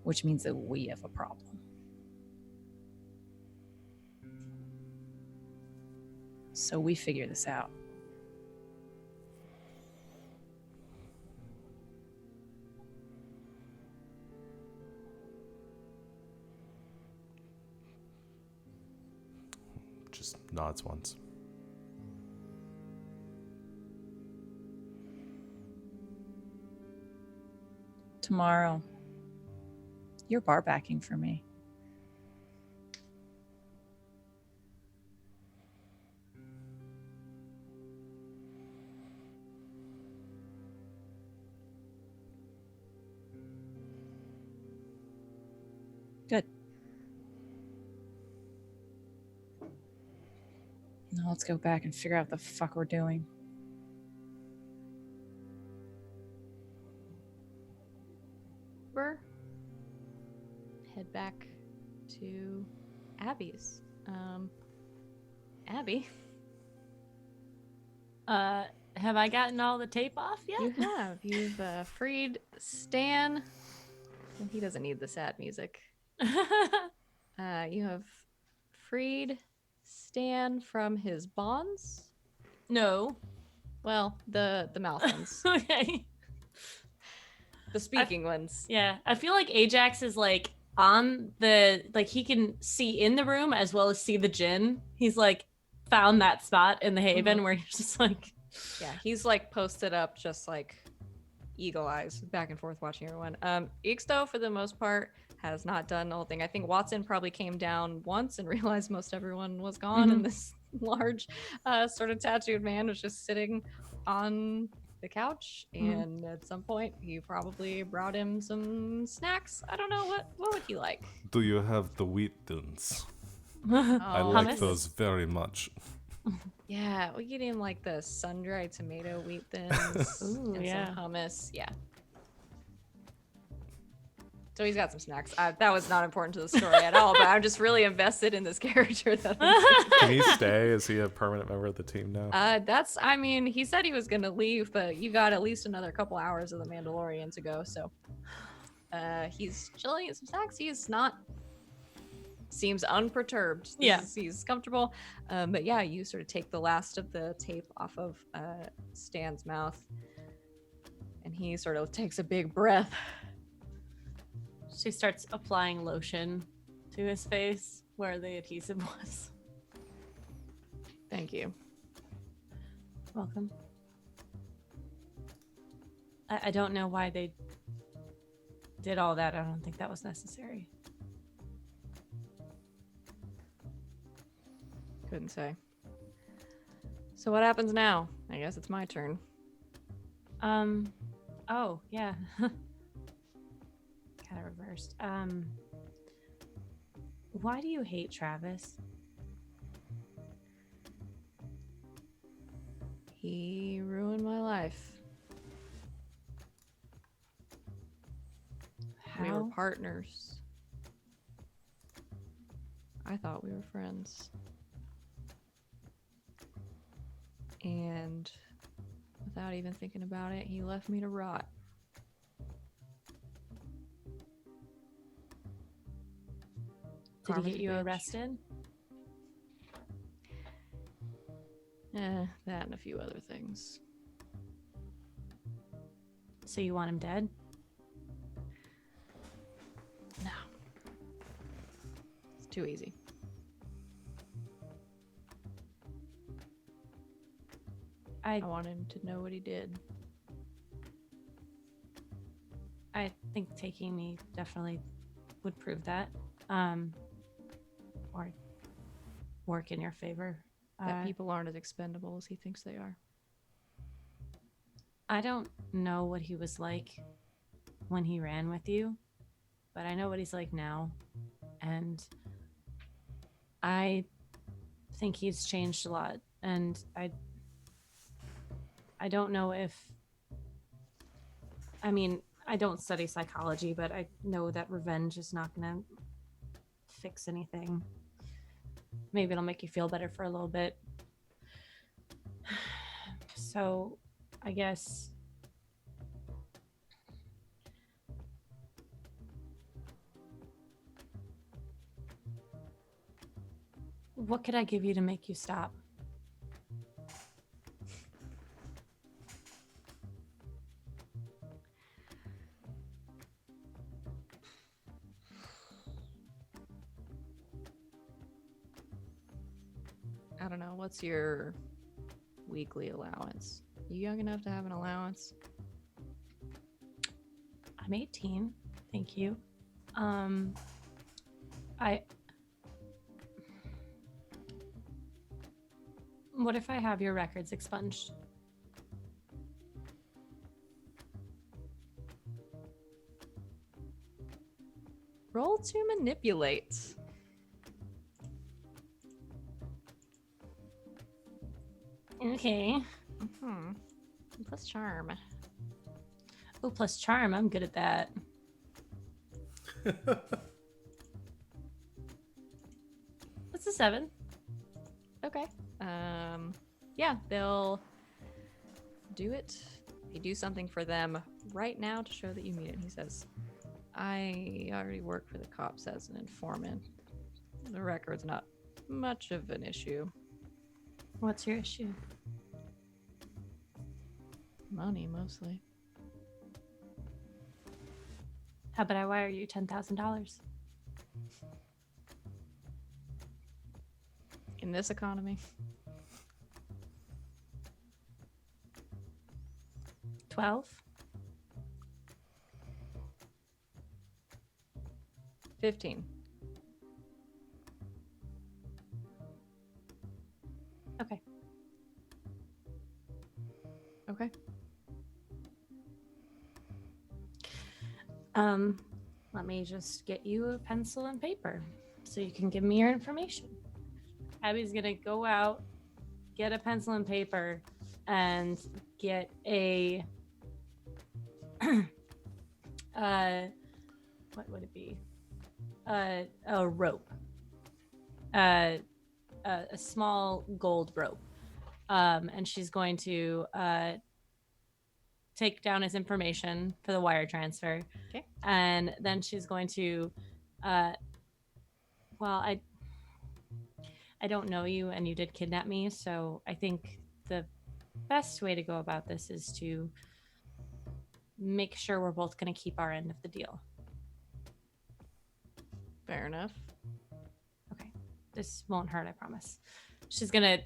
Which means that we have a problem. So we figure this out. nods once. Tomorrow, you're bar backing for me. Good. Now let's go back and figure out what the fuck we're doing. Head back to Abby's. Abby, Have I gotten all the tape off yet? you have. You've freed Stan. Well, he doesn't need the sad music. You have freed Stan from his bonds. No. Well, the mouth ones, Okay. the speaking ones. Yeah, I feel like Ajax is like on the he can see in the room as well as see the djinn. He's like found that spot in the haven where he's just like, Yeah, he's like posted up, just like eagle eyes, back and forth watching everyone. Ixto, for the most part, has not done the whole thing. I think Watson probably came down once and realized most everyone was gone, and this large, sort of tattooed man was just sitting on the couch. And at some point, he probably brought him some snacks. I don't know what would he like. Do you have the wheat thins? I Oh, like hummus? those very much. Yeah, we get him like the sun-dried tomato wheat thins Ooh, and yeah. some hummus. Yeah. So he's got some snacks. That was not important to the story at all, but I'm just really invested in this character. Can he stay? Is he a permanent member of the team now? I mean, he said he was going to leave, but you got at least another couple hours of The Mandalorian to go. So he's chilling at some snacks. Seems unperturbed. He's comfortable. But yeah, you sort of take the last of the tape off of Stan's mouth, and he sort of takes a big breath. She starts applying lotion to his face where the adhesive was. Thank you. Welcome. I don't know why they did all that. I don't think that was necessary. Couldn't say. So what happens now? I guess it's my turn. Oh, yeah. Kind of reversed. Why do you hate Travis? He ruined my life. We were How? partners. I thought we were friends. And without even thinking about it, he left me to rot. Did he Karma's get a you bitch. arrested? That and a few other things. So you want him dead? No. It's too easy. I want him to know what he did. I think taking me definitely would prove that. Or work in your favor. That people aren't as expendable as he thinks they are. I don't know what he was like when he ran with you, but I know what he's like now. And I think he's changed a lot. And I don't know if, I mean, I don't study psychology, but I know that revenge is not going to fix anything. Maybe it'll make you feel better for a little bit. So, I guess what could I give you to make you stop? I don't know. What's your weekly allowance? You young enough to have an allowance? I'm 18. Thank you. What if I have your records expunged? Roll to manipulate. Okay. Hmm. Plus charm. Oh, plus charm. I'm good at that. That's a 7. Okay. Yeah, they'll do it. You do something for them right now to show that you mean it. He says, I already work for the cops as an informant. The record's not much of an issue. What's your issue? Money, mostly. How about I wire you $10,000? In this economy. 12? 15. Okay. Okay. Let me just get you a pencil and paper so you can give me your information. Abby's gonna go out, get a pencil and paper, and get a what would it be? A rope. A small gold rope. And she's going to take down his information for the wire transfer. Okay. And then she's going to I don't know you and you did kidnap me, so I think the best way to go about this is to make sure we're both going to keep our end of the deal. Fair enough. Okay. This won't hurt, I promise. She's going to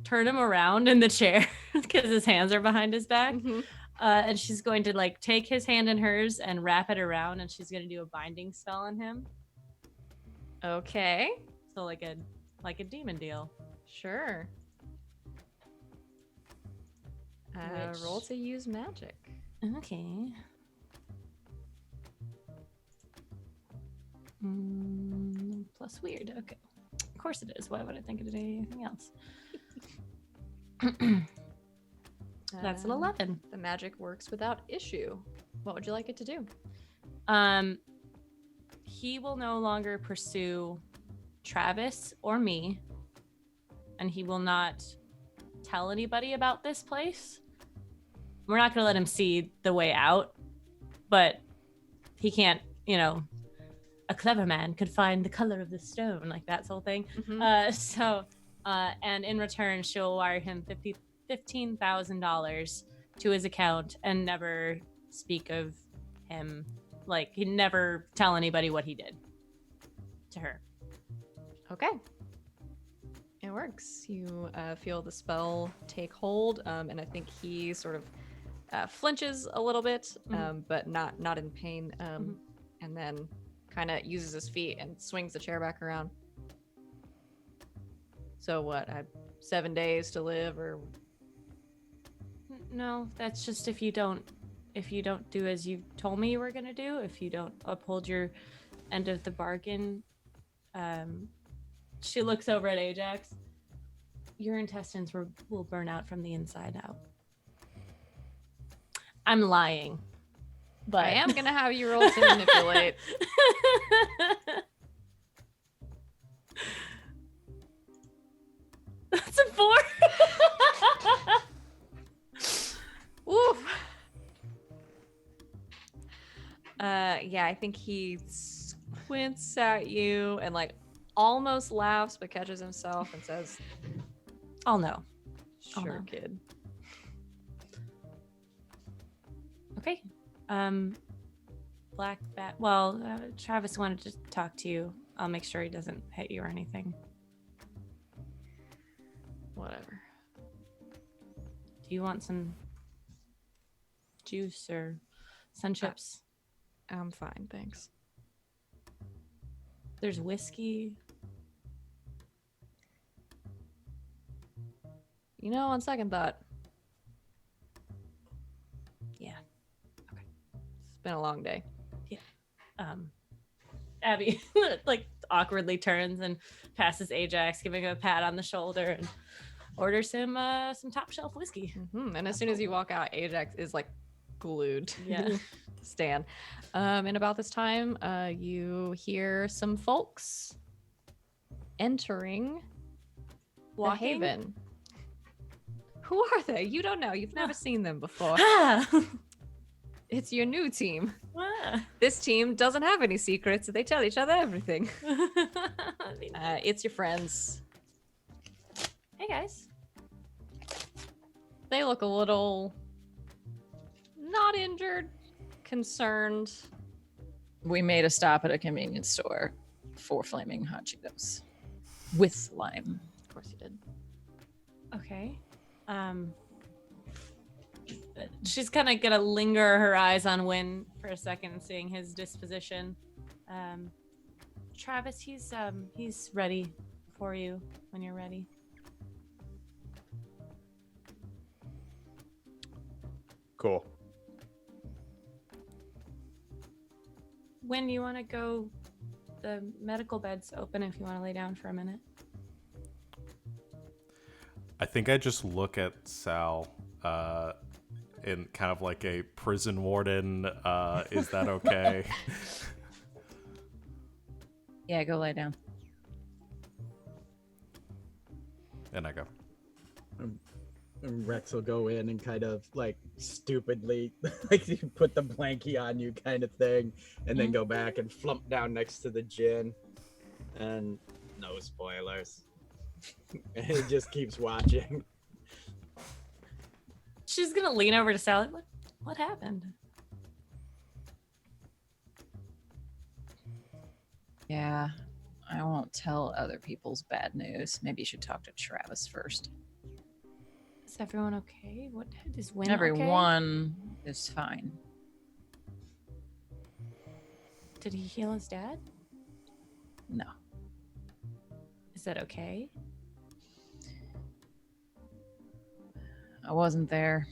turn him around in the chair because his hands are behind his back. Mm-hmm. And she's going to take his hand in hers and wrap it around, and she's going to do a binding spell on him. Okay. So like a demon deal. Sure. Roll to use magic. Okay. Plus weird. Okay. Of course it is. Why would I think of anything else? That's an 11. The magic works without issue. What would you like it to do? He will no longer pursue Travis or me, and he will not tell anybody about this place. We're not going to let him see the way out, but he can't, a clever man could find the color of the stone, like that whole thing. Mm-hmm. And in return, she'll wire him $15,000 to his account and never speak of him. He'd never tell anybody what he did to her. Okay. It works. You feel the spell take hold, and I think he sort of flinches a little bit, but not in pain, and then kind of uses his feet and swings the chair back around. So what? 7 days to live, or? No, that's just if you don't do as you told me you were gonna do. If you don't uphold your end of the bargain. She looks over at Ajax. Your intestines will burn out from the inside out. I'm lying, but I am gonna have you roll to manipulate. That's a 4. Oof. Yeah, I think he squints at you and almost laughs, but catches himself and says, I'll know. "Sure, know. kid." Okay. Black Bat. Well, Travis wanted to talk to you. I'll make sure he doesn't hit you or anything. Whatever. Do you want some juice or sun chips? I'm fine, thanks. There's whiskey. You know, on second thought, Yeah. it's been a long day. Abby like awkwardly turns and passes Ajax, giving him a pat on the shoulder, and orders him some top shelf whiskey. And as soon as you walk out, Ajax is like glued to Yeah. Stan. And about this time, you hear some folks entering the Walking. Haven. Who are they? You don't know. You've never seen them before. Ah! It's your new team. Ah. This team doesn't have any secrets. They tell each other everything. It's your friends. Hey guys. They look a little not injured, concerned. We made a stop at a convenience store for flaming hot Cheetos with lime. Of course you did. Okay. She's kind of gonna linger her eyes on Wynn for a second, seeing his disposition. Travis, he's ready for you when you're ready. Cool. Wynn, you want to go? The medical bed's open if you want to lay down for a minute. I think I just look at Sal in kind of like a prison warden. Is that okay? Yeah, go lie down. And I go. And Rex will go in and kind of like stupidly like put the blankie on you kind of thing, and then go back and flump down next to the gin. And no spoilers. And it just keeps watching. She's gonna lean over to Sally. What happened? Yeah, I won't tell other people's bad news. Maybe you should talk to Travis first. Is everyone okay? What is Wynn okay? Everyone is fine. Did he heal his dad? No. Is that okay? I wasn't there.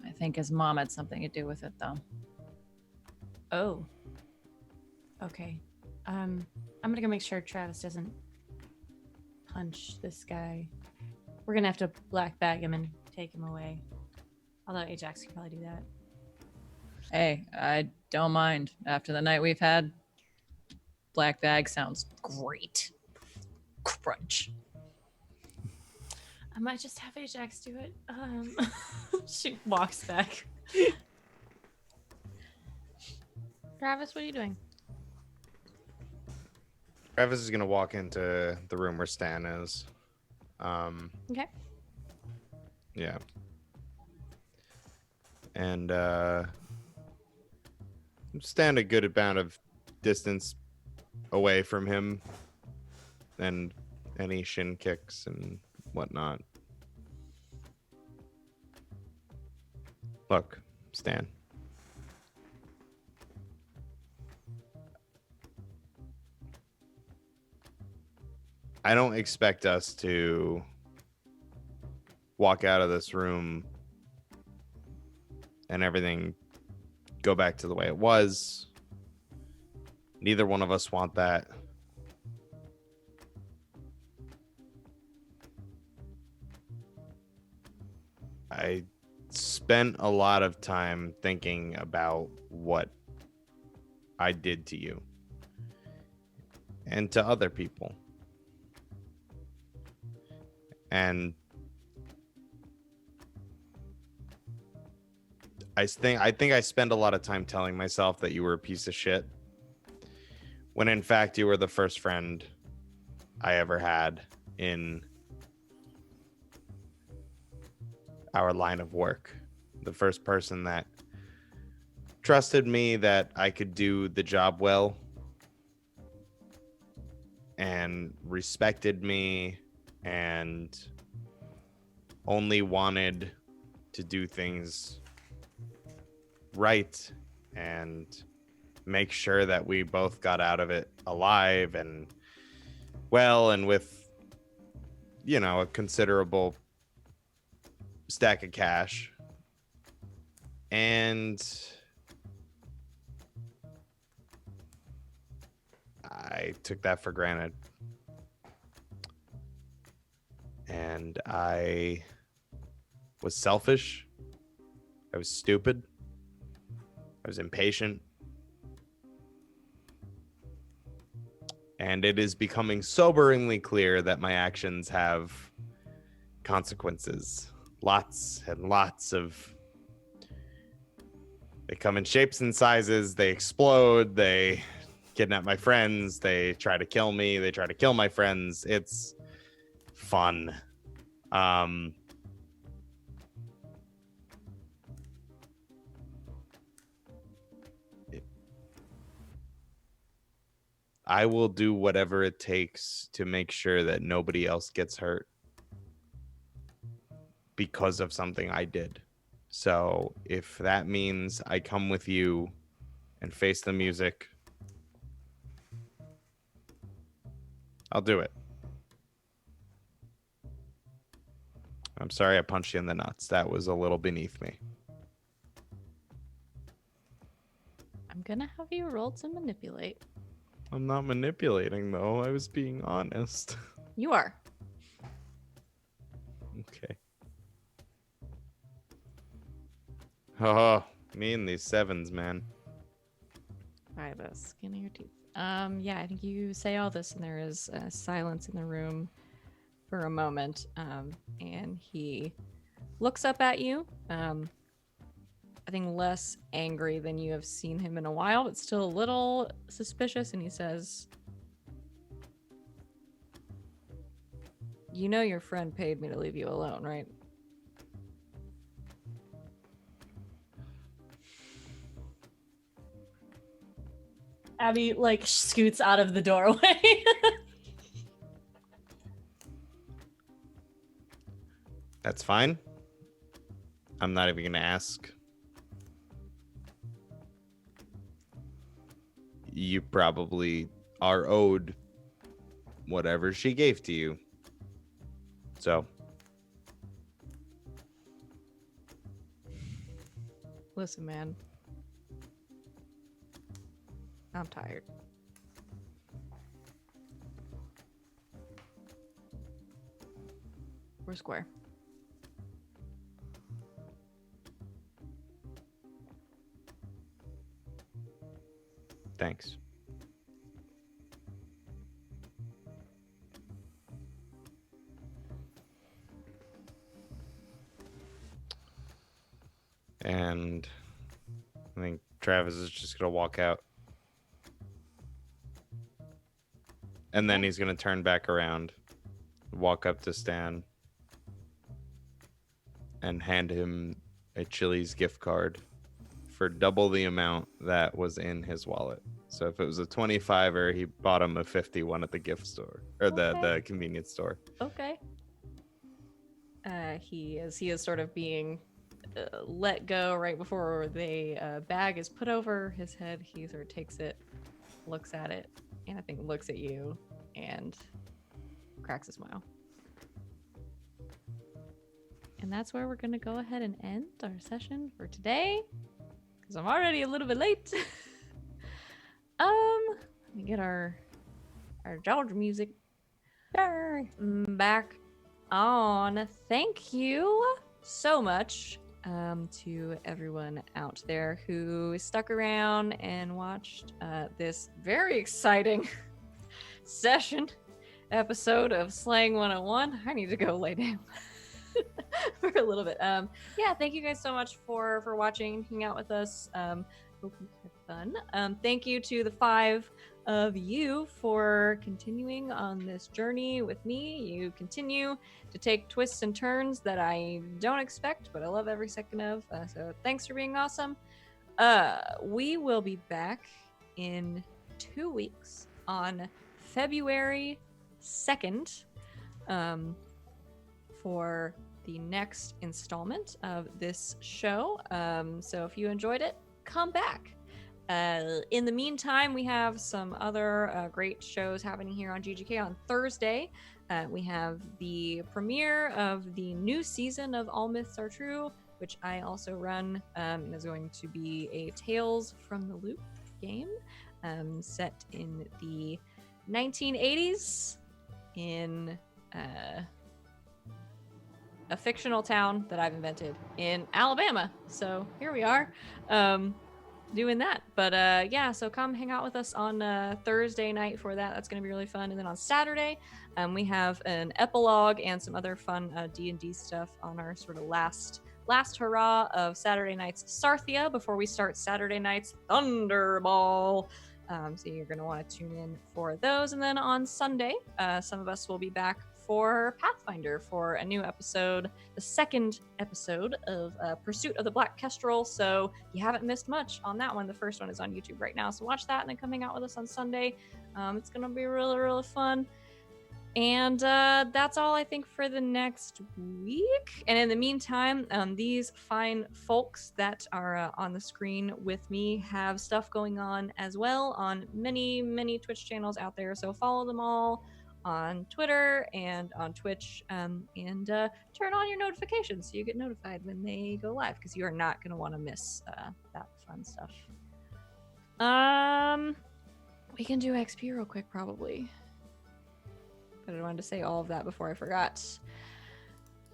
I think his mom had something to do with it, though. Oh. Okay. I'm gonna go make sure Travis doesn't punch this guy. We're gonna have to black bag him and take him away. Although Ajax can probably do that. Hey, I don't mind. After the night we've had, black bag sounds great. Crunch. I might just have Ajax do it. She walks back. Travis, what are you doing? Travis is gonna walk into the room where Stan is. Okay. Yeah. And stand a good amount of distance away from him and any shin kicks and whatnot. Look, Stan. I don't expect us to walk out of this room and everything go back to the way it was. Neither one of us want that. I spent a lot of time thinking about what I did to you and to other people. And I think I spend a lot of time telling myself that you were a piece of shit, when in fact you were the first friend I ever had in our line of work. The first person that trusted me that I could do the job well and respected me and only wanted to do things right and make sure that we both got out of it alive and well, and with, you know, a considerable stack of cash. And I took that for granted. And I was selfish. I was stupid. I was impatient. And it is becoming soberingly clear that my actions have consequences. Lots and lots of. They come in shapes and sizes. They explode. They kidnap my friends. They try to kill me. They try to kill my friends. It's fun. I will do whatever it takes to make sure that nobody else gets hurt because of something I did. So if that means I come with you and face the music, I'll do it. I'm sorry I punched you in the nuts. That was a little beneath me. I'm gonna have you roll to manipulate. I'm not manipulating, though. I was being honest. You are. Okay. Oh, me and these sevens, man. By the skin of your teeth. Yeah, I think you say all this, and there is silence in the room for a moment. And he looks up at you. I think less angry than you have seen him in a while, but still a little suspicious. And he says, "You know your friend paid me to leave you alone, right?" Abby like scoots out of the doorway. That's fine. I'm not even going to ask. You probably are owed whatever she gave to you. So. Listen, man. I'm tired. We're square. Thanks. And I think Travis is just going to walk out. And then he's going to turn back around, walk up to Stan, and hand him a Chili's gift card for double the amount that was in his wallet. So if it was a 25er, he bought him a 51 at the gift store or the convenience store. Okay. He is sort of being let go right before the bag is put over his head. He sort of takes it, looks at it, and I think looks at you and cracks a smile. And that's where we're going to go ahead and end our session for today, because I'm already a little bit late. Let me get our Georgia music back on. Thank you so much to everyone out there who stuck around and watched this very exciting episode of Slang 101. I need to go lay down for a little bit. Yeah, thank you guys so much for watching, hanging out with us. Hope you had fun. Thank you to the 5 of you for continuing on this journey with me. You continue to take twists and turns that I don't expect, but I love every second of. So thanks for being awesome. We will be back in 2 weeks on February 2nd for the next installment of this show. So if you enjoyed it, come back. In the meantime, we have some other great shows happening here on GGK on Thursday. We have the premiere of the new season of All Myths Are True, which I also run, and is going to be a Tales from the Loop game set in the 1980s in a fictional town that I've invented in Alabama. So here we are. Doing that. But yeah, so come hang out with us on Thursday night for that. That's going to be really fun. And then on Saturday, we have an epilogue and some other fun D&D stuff on our sort of last hurrah of Saturday night's Sarthia before we start Saturday night's Thunderball. So you're going to want to tune in for those. And then on Sunday, some of us will be back for Pathfinder for a new episode, the second episode of Pursuit of the Black Kestrel. So you haven't missed much on that one. The first one is on YouTube right now. So watch that and then come hang out with us on Sunday. It's going to be really, really fun. And that's all I think for the next week. And in the meantime, these fine folks that are on the screen with me have stuff going on as well on many, many Twitch channels out there. So follow them all on Twitter and on Twitch, and turn on your notifications so you get notified when they go live, because you are not going to want to miss that fun stuff. We can do XP real quick probably, but I wanted to say all of that before I forgot.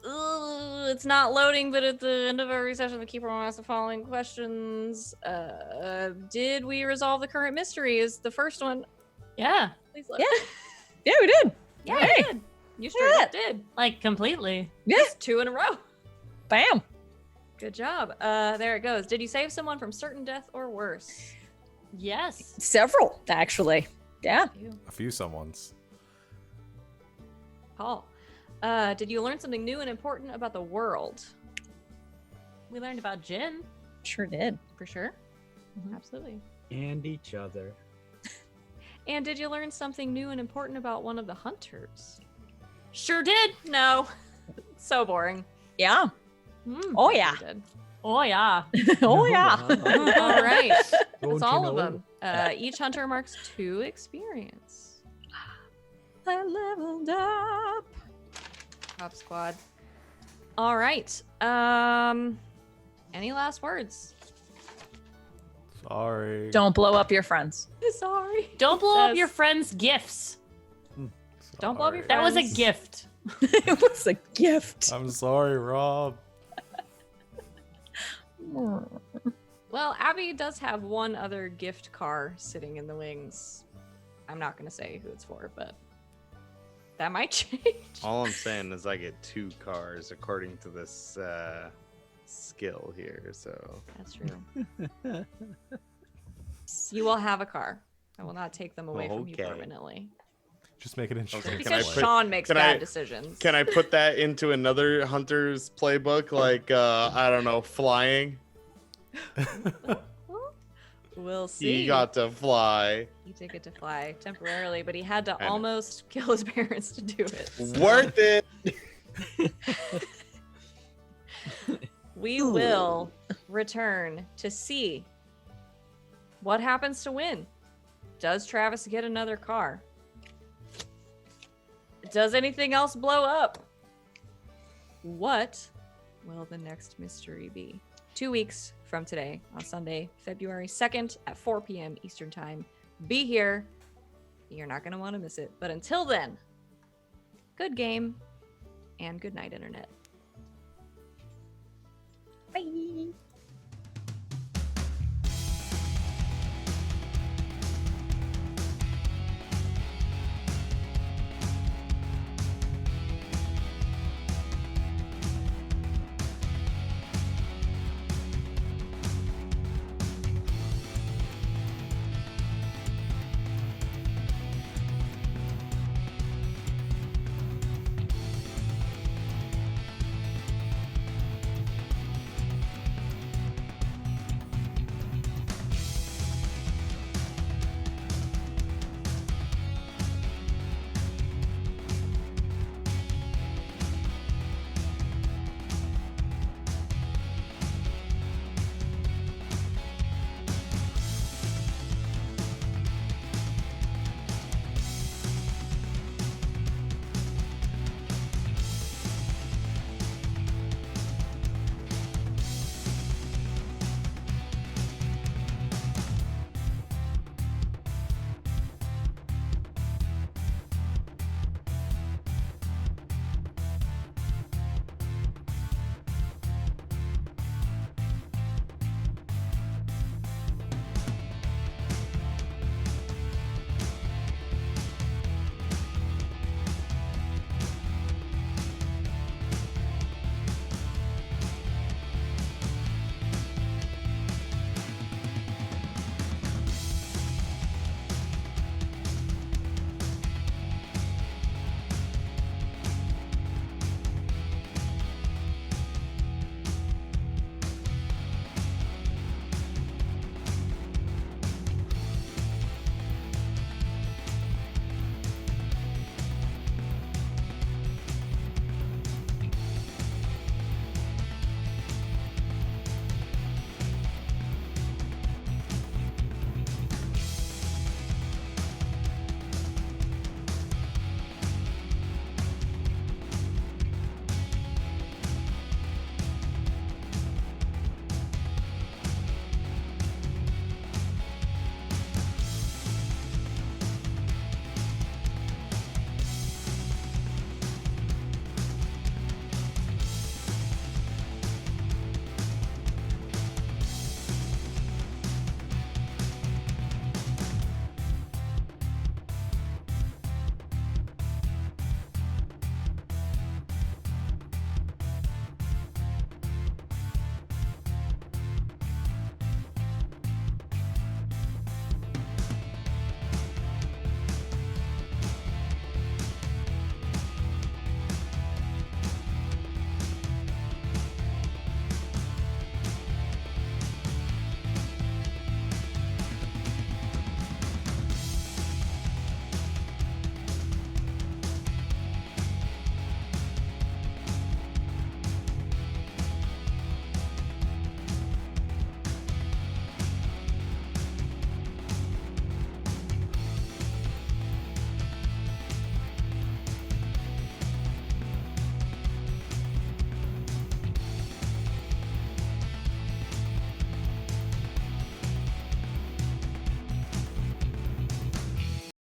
It's not loading, but at the end of every session the keeper will ask the following questions. Did we resolve the current mystery is the first one. Yeah. Please look. Yeah. Yeah, we did. Yeah, Hey. you did. You sure did. Like completely. Yeah. That's 2 in a row. Bam. Good job. There it goes. Did you save someone from certain death or worse? Yes. Several, actually. Yeah. A few someones. Paul, did you learn something new and important about the world? We learned about Jin. Sure did. For sure. Mhm. Absolutely. And each other. And did you learn something new and important about one of the hunters? Sure did. No. So boring. Yeah. Mm. Oh, yeah. You did. Oh yeah. Oh, yeah. All right. Don't That's you all of know? them. Each hunter marks 2 experience. I leveled up. Top squad. All right. Any last words? Sorry. Don't blow up your friends. Sorry. Don't blow up Says- your friends' gifts. Don't blow up your Sorry. That was a Friends. gift. It was a gift. I'm sorry, Rob. Well, Abby does have one other gift car sitting in the wings. I'm not going to say who it's for, but that might change. All I'm saying is I get 2 cars according to this skill here. So That's true. You will have a car. I will not take them away from you Okay. permanently. Just make it interesting. Okay, Because put- Sean makes can bad I- decisions. can I put that into another hunter's playbook? Like I don't know, flying. We'll see. He got to fly. He did get to fly temporarily, but he had to I know. almost kill his parents to do it. so Worth it. We will return to see what happens to Wynn. Does Travis get another car? Does anything else blow up? What will the next mystery be? 2 weeks from today, on Sunday, February 2nd at 4 p.m. Eastern Time. Be here. You're not going to want to miss it. But until then, good game and good night, Internet.